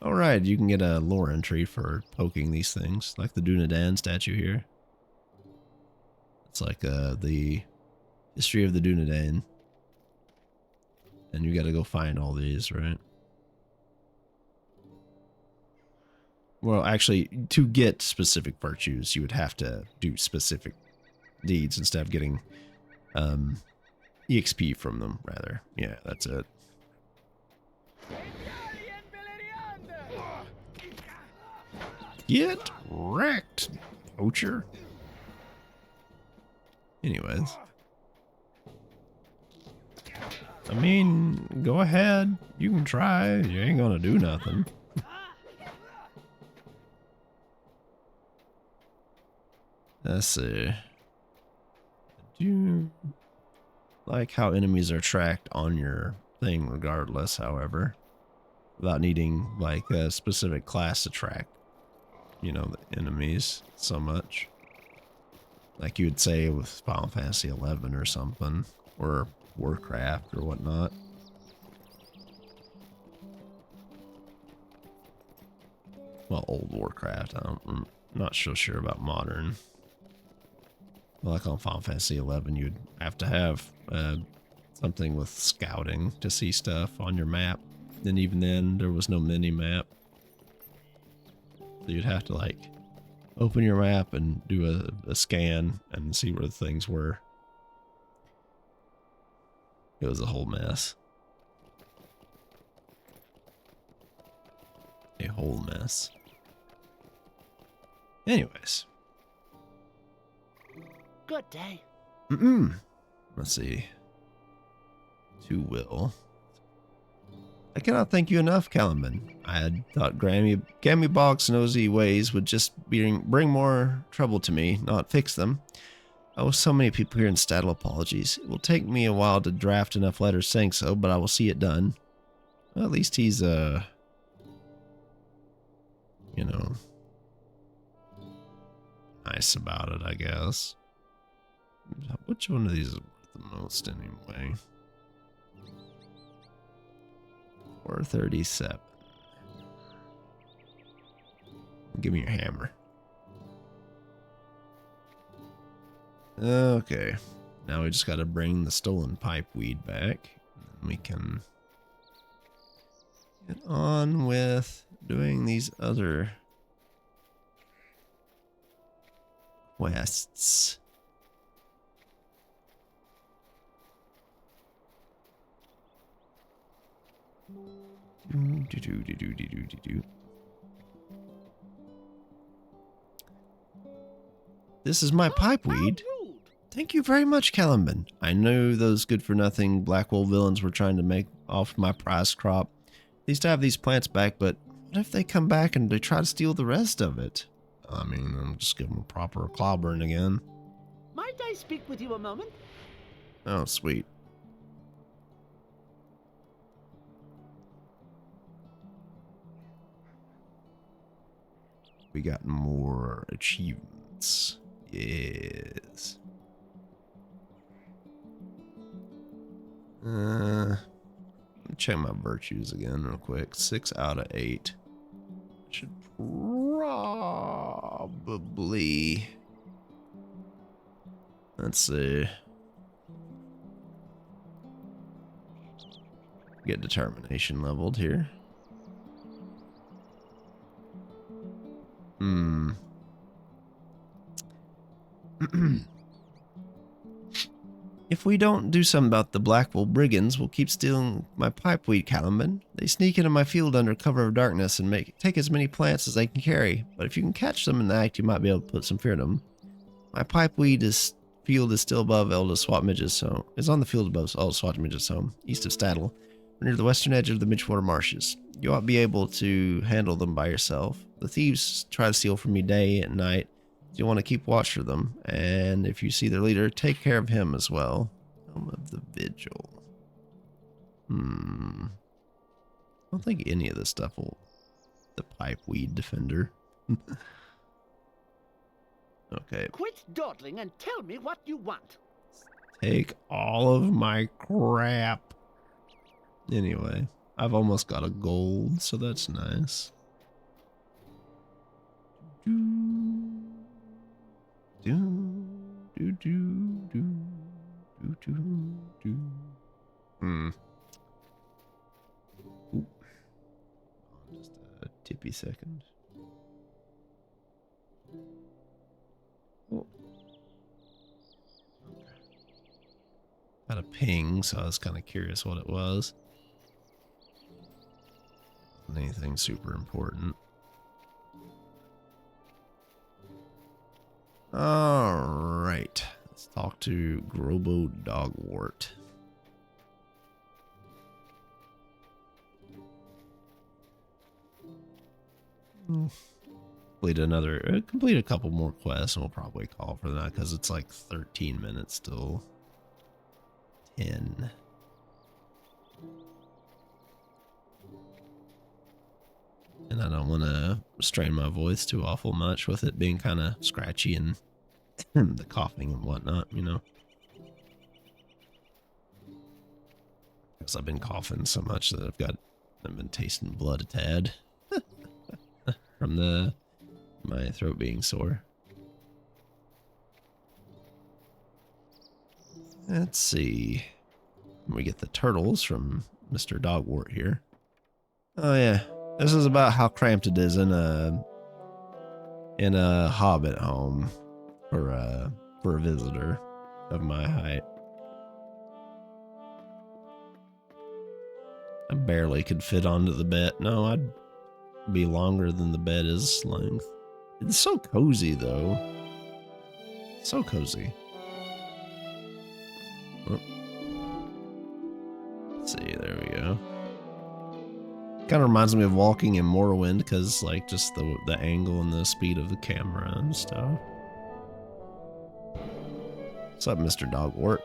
Alright, you can get a lore entry for poking these things, like the Dunedain statue here. It's like the history of the Dunedain. And you gotta go find all these, right? Well, actually, to get specific virtues, you would have to do specific deeds instead of getting EXP from them, rather. Yeah, that's it. Get wrecked, poacher. Anyways. I mean, go ahead. You can try. You ain't gonna do nothing. Let's see. I do like how enemies are tracked on your thing regardless, however. Without needing like a specific class to track, you know, the enemies so much. Like you would say with Final Fantasy 11 or something. Or Warcraft or whatnot. Well, old Warcraft. I'm not so sure about modern. Like on Final Fantasy 11, you'd have to have something with scouting to see stuff on your map. And even then, there was no mini-map. So you'd have to, like, open your map and do a scan and see where the things were. It was a whole mess. A whole mess. Anyways. Good day. Let's see. To Will. I cannot thank you enough, Caliban. I had thought Gammy Bog's nosy ways would just bring more trouble to me, not fix them. Oh, so many people here in Staddle, apologies. It will take me a while to draft enough letters saying so, but I will see it done. Well, at least he's, you know, nice about it, I guess. Which one of these is worth the most, anyway? 437. Give me your hammer. Okay. Now we just gotta bring the stolen pipe weed back. And we can get on with doing these other quests. This is my pipe weed. Thank you very much, Caliban. I know those good-for-nothing Blackwell villains were trying to make off my prize crop. At least I have these plants back, but what if they come back and they try to steal the rest of it? I mean, I'm just give them a proper clobbering again. Might I speak with you a moment? Oh, sweet. We got more achievements. Yes. Let me check my virtues again real quick. 6 out of 8. Should probably... Let's see. Get determination leveled here. If we don't do something about the Blackwell brigands, we'll keep stealing my pipeweed, Caliban. They sneak into my field under cover of darkness and take as many plants as they can carry. But if you can catch them in the act, you might be able to put some fear in them. My pipeweed field is still above Elda Swat Midge's home. It's on the field above Elda Swat Midge's home, east of Staddle, near the western edge of the Midgewater Marshes. You ought to be able to handle them by yourself. The thieves try to steal from me day and night. You want to keep watch for them, and if you see their leader, take care of him as well. Helm of the Vigil. I don't think any of this stuff will... The pipeweed defender. Okay. Quit dawdling and tell me what you want. Take all of my crap. Anyway, I've almost got a gold, so that's nice. Ooh. Just a tippy second. Oh. Okay. Got a ping, so I was kind of curious what it was. Anything super important. Alright, let's talk to Grobo Dogwort. Complete a couple more quests and we'll probably call for that because it's like 13 minutes till 10. And I don't want to strain my voice too awful much with it being kind of scratchy and the coughing and whatnot, you know. Because I've been coughing so much that I've been tasting blood a tad from my throat being sore. Let's see. We get the turtles from Mr. Dogwort here. Oh yeah. This is about how cramped it is in a hobbit home for a visitor of my height. I barely could fit onto the bed. No, I'd be longer than the bed is length. It's so cozy, though. So cozy. Oh. Let's see, there we go. Kind of reminds me of walking in Morrowind, because, like, just the angle and the speed of the camera and stuff. What's up, Mr. Dogwort?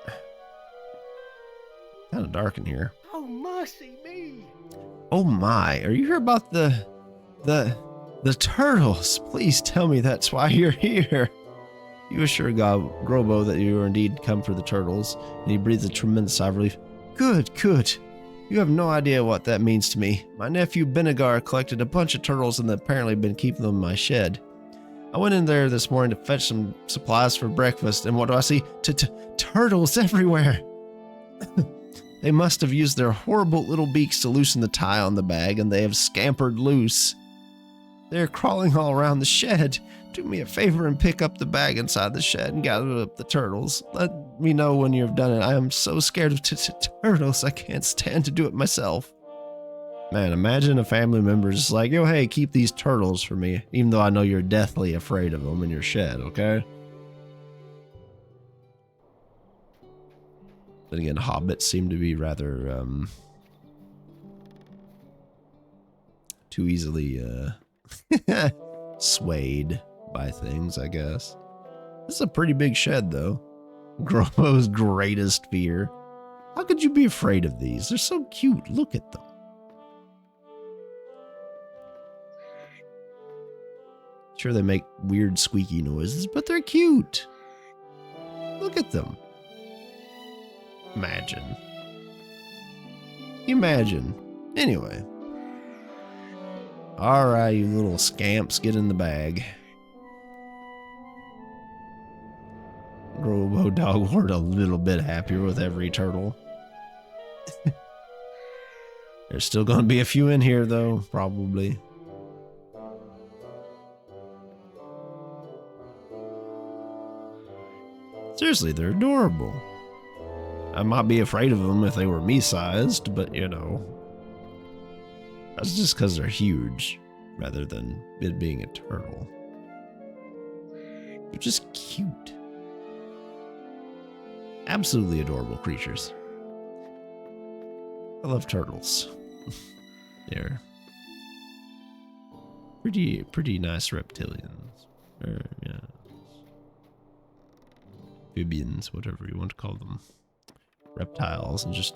Kind of dark in here. Oh, mercy me! Oh my, are you here about the turtles? Please tell me that's why you're here. You assure Grobo that you are indeed come for the turtles, and he breathes a tremendous sigh of relief. Good, good. You have no idea what that means to me. My nephew Benegar collected a bunch of turtles and apparently been keeping them in my shed. I went in there this morning to fetch some supplies for breakfast, and what do I see? Turtles everywhere! They must have used their horrible little beaks to loosen the tie on the bag, and they have scampered loose. They're crawling all around the shed. Do me a favor and pick up the bag inside the shed and gather up the turtles. Let me know when you've done it. I am so scared of turtles, I can't stand to do it myself. Man, imagine a family member just like, yo, hey, keep these turtles for me, even though I know you're deathly afraid of them in your shed, okay? Then again, hobbits seem to be rather, too easily, swayed by things, I guess. This is a pretty big shed, though. Grobo's greatest fear. How could you be afraid of these? They're so cute. Look at them. Sure, they make weird squeaky noises, but they're cute. Look at them. Imagine. Imagine. Anyway. Alright, you little scamps, get in the bag. Robo Dogwort a little bit happier with every turtle. There's still gonna be a few in here, though, probably. Seriously, they're adorable. I might be afraid of them if they were me-sized, but, you know. That's just because they're huge, rather than it being a turtle. They're just cute. Absolutely adorable creatures. I love turtles. They're pretty nice reptilians. Or, yeah. Amphibians, whatever you want to call them. Reptiles, and just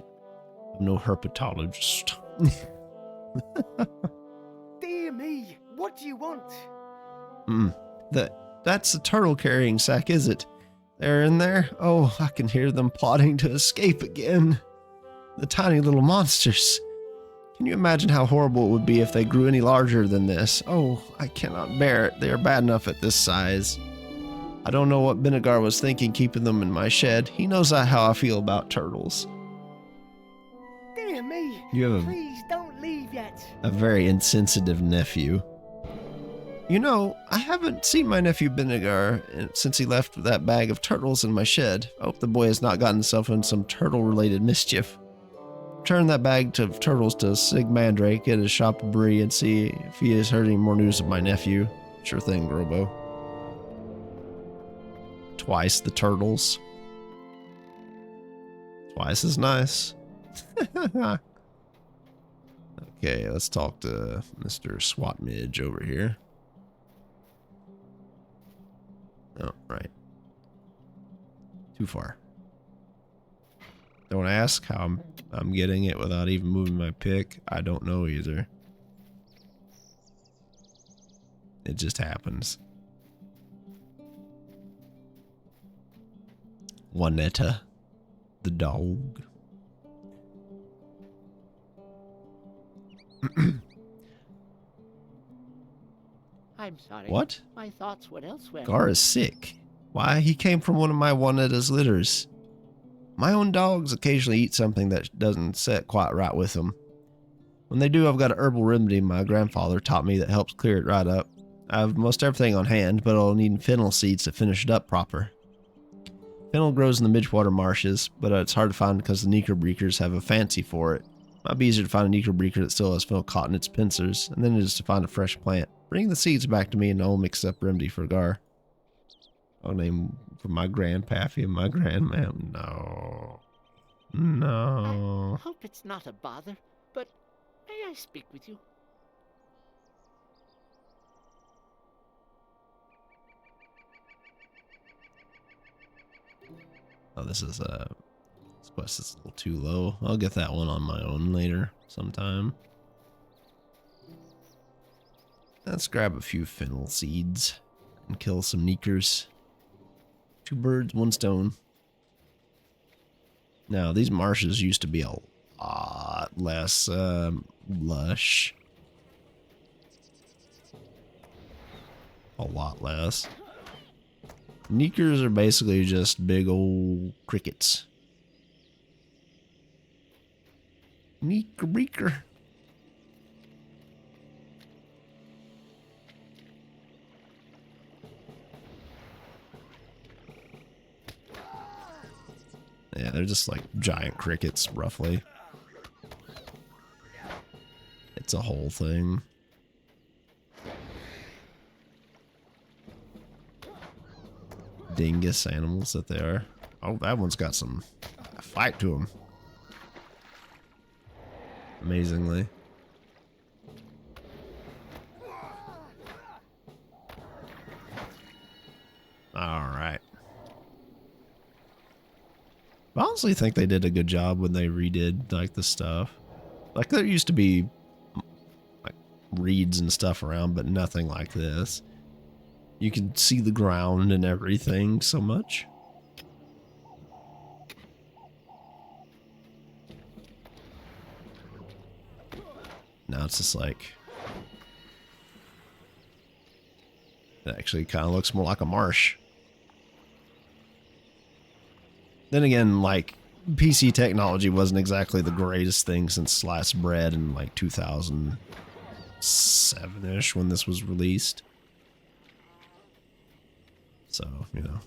I'm no herpetologist. Dear me, what do you want? That's the turtle carrying sack, is it? They're in there? Oh, I can hear them plotting to escape again. The tiny little monsters. Can you imagine how horrible it would be if they grew any larger than this? Oh, I cannot bear it. They are bad enough at this size. I don't know what Benegar was thinking keeping them in my shed. He knows how I feel about turtles. Dear me, please don't leave yet. A very insensitive nephew. You know, I haven't seen my nephew Benegar since he left that bag of turtles in my shed. I hope the boy has not gotten himself in some turtle-related mischief. Return that bag of turtles to Sig Mandrake at his shop of Bree and see if he has heard any more news of my nephew. Sure thing, Grobo. Twice the turtles. Twice as nice. Okay, let's talk to Mr. SWAT Midge over here. Oh, right. Too far. Don't ask how I'm getting it without even moving my pick. I don't know either. It just happens. Juanetta, the dog. I'm sorry. What? My thoughts went elsewhere. Gar is sick. Why, he came from one of my Juanetta's litters. My own dogs occasionally eat something that doesn't set quite right with them. When they do, I've got a herbal remedy my grandfather taught me that helps clear it right up. I have most everything on hand, but I'll need fennel seeds to finish it up proper. Fennel grows in the Midgewater marshes, but it's hard to find because the Neeker Breakers have a fancy for it. Might be easier to find a necrobreaker that still has fennel caught in its pincers, and then it is to find a fresh plant. Bring the seeds back to me and I'll mix up remedy for Gar. I'll name for my grandpappy and my grandmam. No. No. I hope it's not a bother, but may I speak with you? Oh, this quest is a little too low. I'll get that one on my own later sometime. Let's grab a few fennel seeds and kill some neekers. 2 birds, 1 stone. Now, these marshes used to be a lot less lush. A lot less. Neekers are basically just big old crickets. Neeker-breaker. Yeah, they're just like giant crickets, roughly. It's a whole thing. Dingus animals that they are. Oh, that one's got some fight to him. Amazingly. Alright. I honestly think they did a good job when they redid like the stuff. Like there used to be like reeds and stuff around, but nothing like this. You can see the ground and everything so much. Now it's just like... It actually kind of looks more like a marsh. Then again, like, PC technology wasn't exactly the greatest thing since sliced bread in like 2007-ish when this was released. So, you know.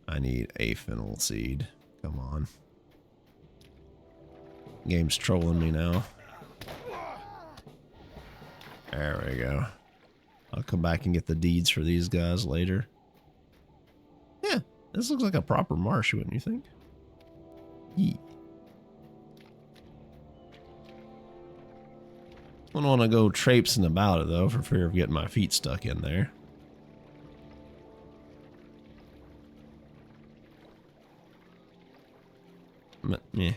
I need a fennel seed. Come on. Game's trolling me now. There we go. I'll come back and get the deeds for these guys later. Yeah, this looks like a proper marsh, wouldn't you think? Yeah. I don't want to go traipsing about it, though, for fear of getting my feet stuck in there. But, yeah.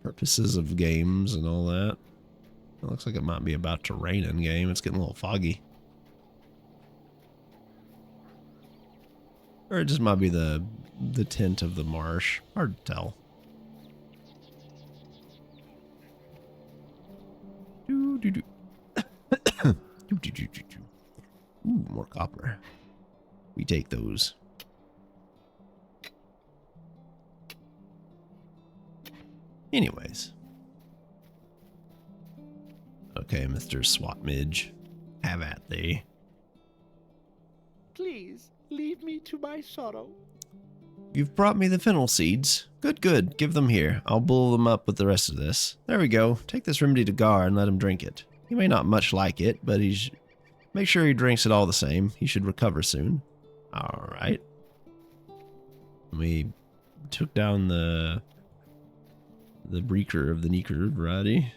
Purposes of games and all that. It looks like it might be about to rain in game. It's getting a little foggy. Or it just might be the tint of the marsh. Hard to tell. Ooh, more copper. We take those. Anyways. Okay, Mr. Swat Midge. Have at thee. Please, leave me to my sorrow. You've brought me the fennel seeds. Good, good. Give them here. I'll boil them up with the rest of this. There we go. Take this remedy to Gar and let him drink it. He may not much like it, but make sure he drinks it all the same. He should recover soon. Alright. We took down the breaker of the Neeker variety.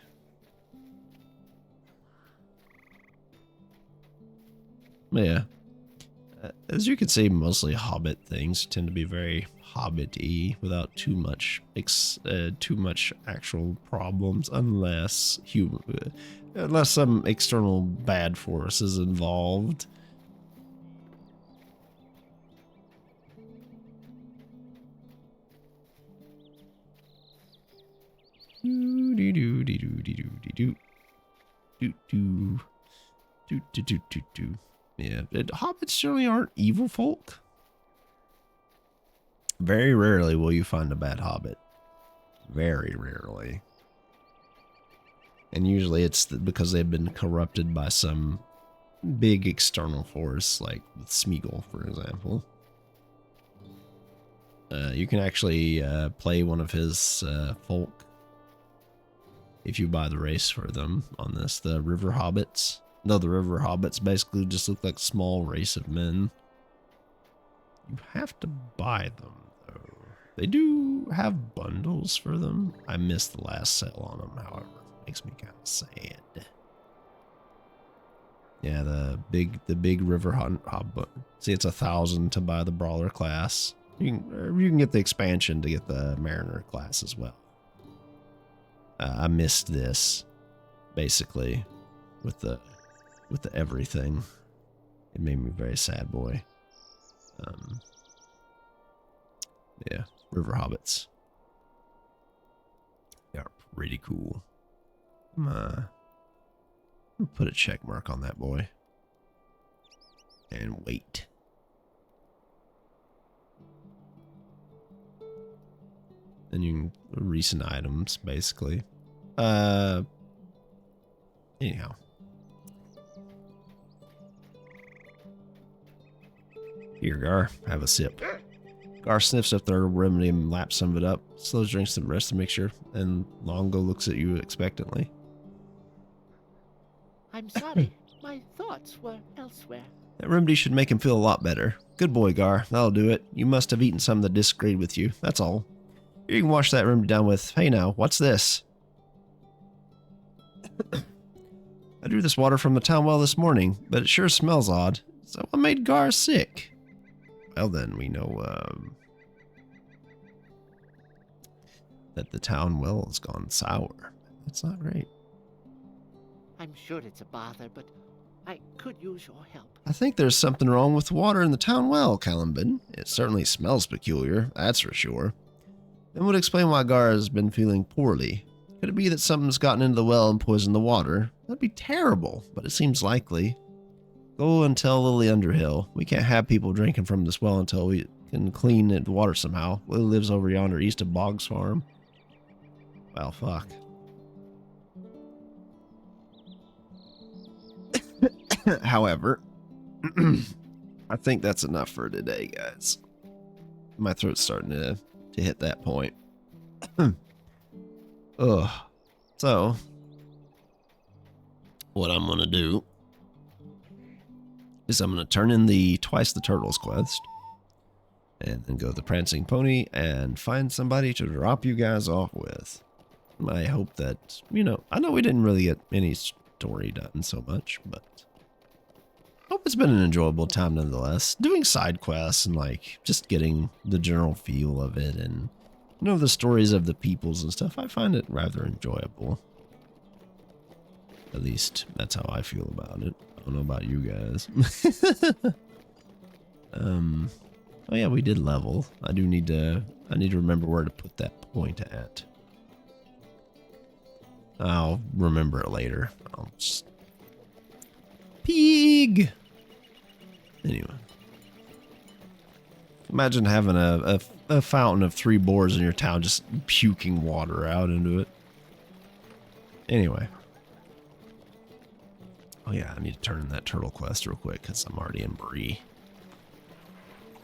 Yeah. As you can see, mostly Hobbit things tend to be very Hobbit-y without too much actual problems, unless some external bad force is involved. Yeah, hobbits generally aren't evil folk. Very rarely will you find a bad hobbit. Very rarely. And usually it's because they've been corrupted by some big external force, like with Smeagol, for example. You can actually play one of his folk if you buy the race for them on this, the River Hobbits. No, the River Hobbits basically just look like a small race of men. You have to buy them, though. They do have bundles for them. I missed the last sale on them, however. Makes me kind of sad. Yeah, the big River Hobbit. See, it's 1,000 to buy the Brawler class. You can get the expansion to get the Mariner class as well. I missed this, basically, with the everything. It made me very sad, boy. Yeah, River Hobbits. They are pretty cool. I'm put a check mark on that boy. And wait. And you can recent items, basically. Anyhow. Here, Gar, have a sip. Gar sniffs up the herb remedy and laps some of it up, slows drinks the rest of the mixture, and Longo looks at you expectantly. I'm sorry. My thoughts were elsewhere. That remedy should make him feel a lot better. Good boy, Gar. That'll do it. You must have eaten some that disagreed with you. That's all. You can wash that remedy down with, hey now, what's this? I drew this water from the town well this morning, but it sure smells odd. So what made Gar sick? Well then, we know that the town well has gone sour. That's not great. I'm sure it's a bother, but I could use your help. I think there's something wrong with the water in the town well, Caliban. It certainly smells peculiar, that's for sure. That would explain why Gar has been feeling poorly. Could it be that something's gotten into the well and poisoned the water? That'd be terrible, but it seems likely. Go and tell Lily Underhill. We can't have people drinking from this well until we can clean the water somehow. Lily lives over yonder east of Boggs Farm. Well, fuck. However, I think that's enough for today, guys. My throat's starting to hit that point. Ugh. So, what I'm going to do is I'm going to turn in the Twice the Turtles quest and then go to the Prancing Pony and find somebody to drop you guys off with. I hope that, I know we didn't really get any story done so much, but I hope it's been an enjoyable time nonetheless. Doing side quests and just getting the general feel of it and the stories of the peoples and stuff, I find it rather enjoyable. At least that's how I feel about it. I don't know about you guys. Oh yeah, we did level. I need to remember where to put that point at. I'll remember it later. I'll just... Pig! Anyway. Imagine having a fountain of 3 boars in your town just puking water out into it. Anyway. Oh yeah, I need to turn in that turtle quest real quick because I'm already in Bree.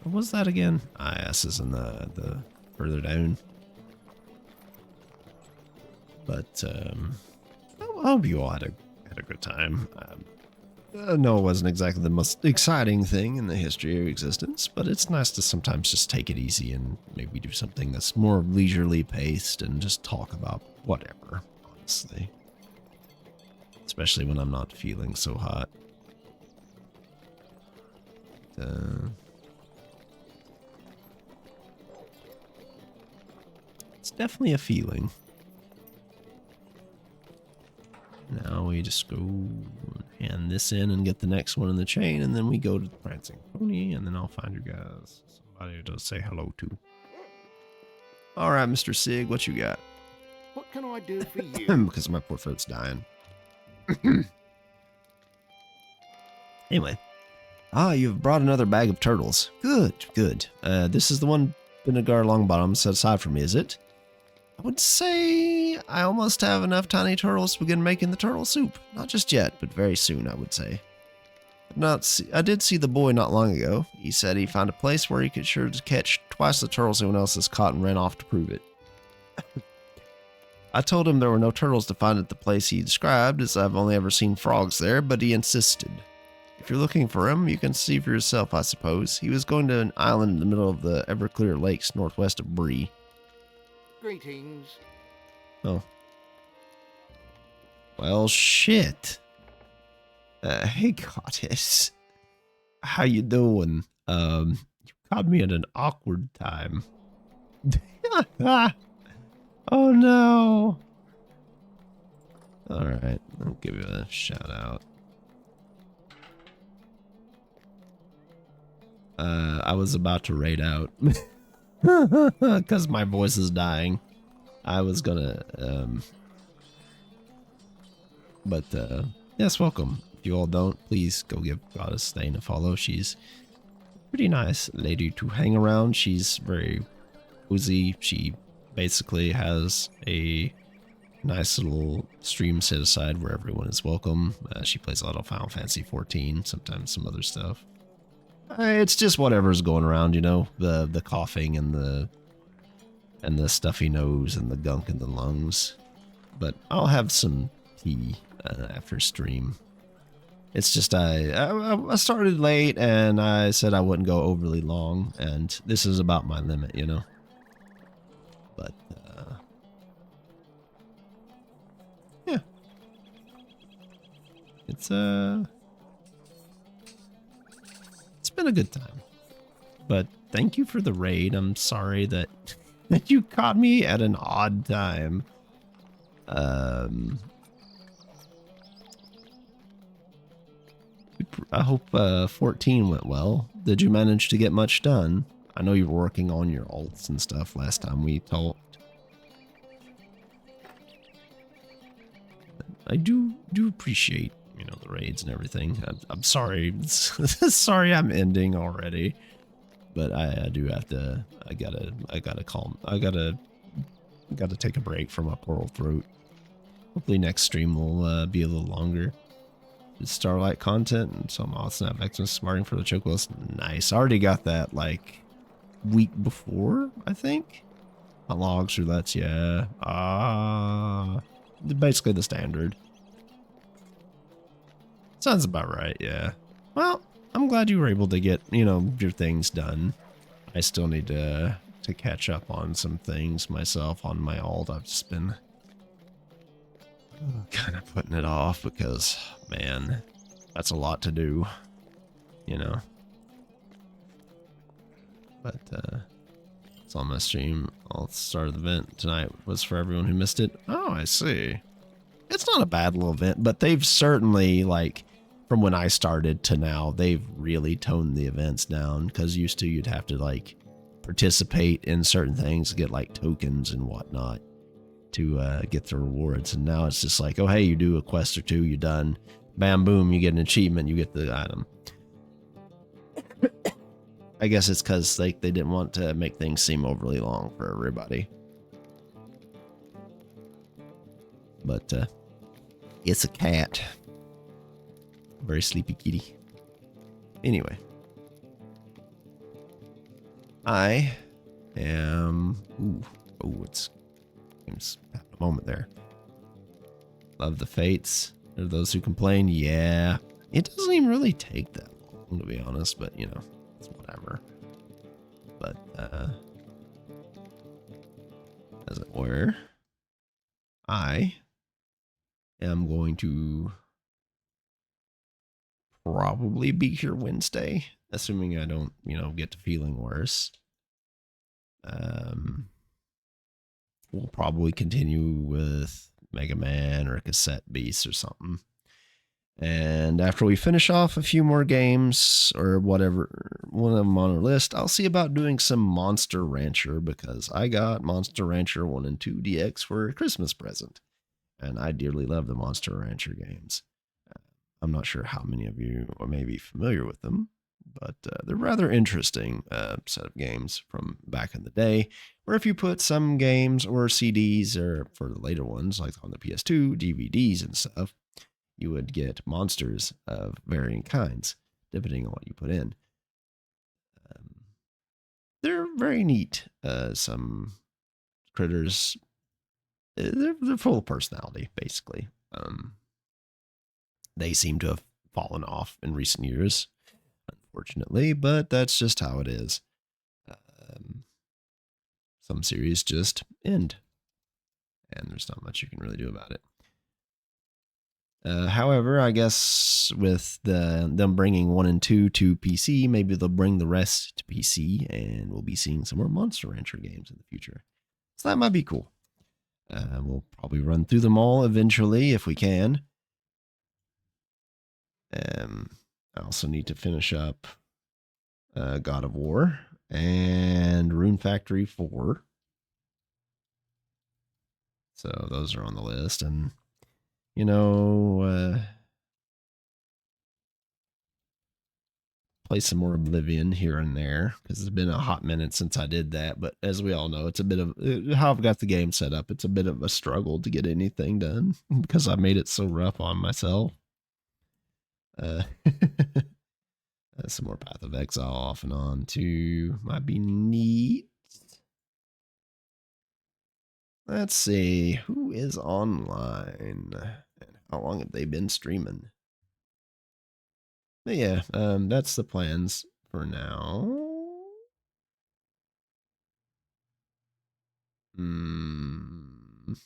What was that again? IS is in the further down. But I hope you all had a good time. No, it wasn't exactly the most exciting thing in the history of existence, but it's nice to sometimes just take it easy and maybe do something that's more leisurely paced and just talk about whatever, honestly. Especially when I'm not feeling so hot. It's definitely a feeling. Now we just go hand this in and get the next one in the chain, and then we go to the Prancing Pony, and then I'll find you guys somebody to say hello to. All right, Mr. Sig, what you got? What can I do for you? Because my poor foot's dying. Anyway. You've brought another bag of turtles. Good, good. This is the one Vinegar Longbottom set aside for me, is it? I would say I almost have enough tiny turtles to begin making the turtle soup. Not just yet, but very soon, I would say. I did see the boy not long ago. He said he found a place where he could sure to catch twice the turtles anyone else has caught and ran off to prove it. I told him there were no turtles to find at the place he described, as I've only ever seen frogs there, but he insisted. If you're looking for him, you can see for yourself, I suppose. He was going to an island in the middle of the Everclear Lakes northwest of Bree. Greetings. Oh. Well, shit. Hey, Goddess. How you doing? You caught me at an awkward time. Oh, no. All right. I'll give you a shout out. I was about to raid out. Because my voice is dying. I was gonna, but, yes, welcome. If you all don't, please go give Goddess Stain a follow. She's a pretty nice lady to hang around. She's very cozy. She basically has a nice little stream set aside where everyone is welcome. She plays a lot of Final Fantasy 14, sometimes some other stuff. It's just whatever's going around, you know, the coughing and the stuffy nose and the gunk in the lungs. But I'll have some tea after stream. It's just I started late and I said I wouldn't go overly long, and this is about my limit, you know. But yeah, it's been a good time. But thank you for the raid. I'm sorry that you caught me at an odd time. I hope 14 went well. Did you manage to get much done? I know you were working on your alts and stuff last time we talked. I do appreciate, you know, the raids and everything. I'm sorry. Sorry I'm ending already. But I do have to, I gotta take a break from my poor old throat. Hopefully next stream will be a little longer. It's Starlight content and some awesome Xmas smarting for the choke list. Nice. I already got that like week before, I think. Logs, roulettes, yeah. Basically the standard. Sounds about right, yeah. Well, I'm glad you were able to get, you know, your things done. I still need to catch up on some things myself on my alt. I've just been kind of putting it off because, man, that's a lot to do, you know. But it's on my stream. I'll start the event tonight was for everyone who missed it. Oh, I see. It's not a bad little event, but they've certainly, like, from when I started to now, they've really toned the events down, because used to you'd have to, like, participate in certain things to get, like, tokens and whatnot to get the rewards. And now it's just like, oh, hey, you do a quest or two, you're done. Bam, boom, you get an achievement, you get the item. I guess it's because they didn't want to make things seem overly long for everybody. But it's a cat. Very sleepy kitty. Anyway. I am... it's having a moment there. Love the fates. There are those who complain. Yeah. It doesn't even really take that long, to be honest, but, you know, it's whatever. But, as it were, I am going to probably be here Wednesday, assuming I don't, you know, get to feeling worse. We'll probably continue with Mega Man or Cassette Beast or something. And after we finish off a few more games or whatever, one of them on our list, I'll see about doing some Monster Rancher, because I got Monster Rancher 1 and 2 DX for a Christmas present. And I dearly love the Monster Rancher games. I'm not sure how many of you may be familiar with them, but they're rather interesting set of games from back in the day, where if you put some games or CDs, or for the later ones, like on the PS2, DVDs and stuff, you would get monsters of varying kinds, depending on what you put in. They're very neat. Some critters, they're full of personality, basically. They seem to have fallen off in recent years, unfortunately, but that's just how it is. Some series just end, and there's not much you can really do about it. However, I guess with them bringing 1 and 2 to PC, maybe they'll bring the rest to PC, and we'll be seeing some more Monster Rancher games in the future. So that might be cool. We'll probably run through them all eventually if we can. I also need to finish up God of War and Rune Factory 4. So those are on the list, and play some more Oblivion here and there, because it's been a hot minute since I did that. But as we all know, it's a bit of how I've got the game set up. It's a bit of a struggle to get anything done because I made it so rough on myself. Some more Path of Exile off and on too. Might be neat. Let's see. Who is online? And how long have they been streaming? But yeah, that's the plans for now. Let's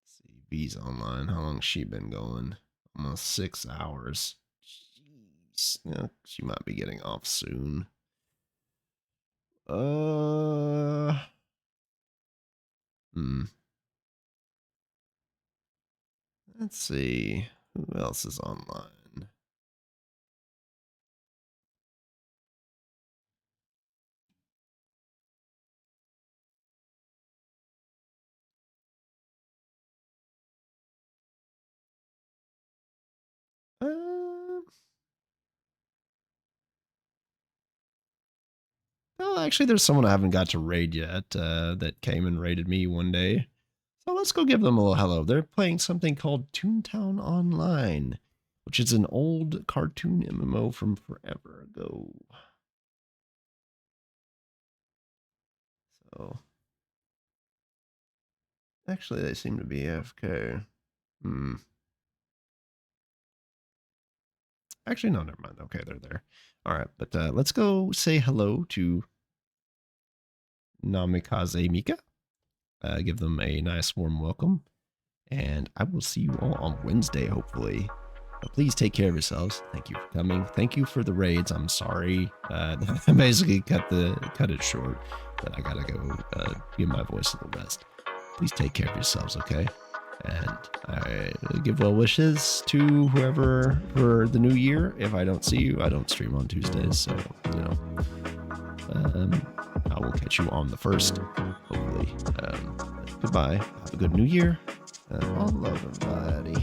see. V's online. How long's she been going? Almost 6 hours. Jeez. Yeah, she might be getting off soon. Let's see. Who else is online? Well, actually, there's someone I haven't got to raid yet that came and raided me one day. So let's go give them a little hello. They're playing something called Toontown Online, which is an old cartoon MMO from forever ago. So, actually, they seem to be AFK. Actually, no, never mind. Okay, they're there. All right, but let's go say hello to Namikaze Mika. Give them a nice warm welcome. And I will see you all on Wednesday, hopefully. But please take care of yourselves. Thank you for coming. Thank you for the raids. I'm sorry. I basically cut it short, but I gotta go give my voice a little rest. Please take care of yourselves, okay? And I give well wishes to whoever for the new year. If I don't see you, I don't stream on Tuesdays, so I will catch you on the 1st, hopefully. Goodbye. Have a good new year. All love, everybody.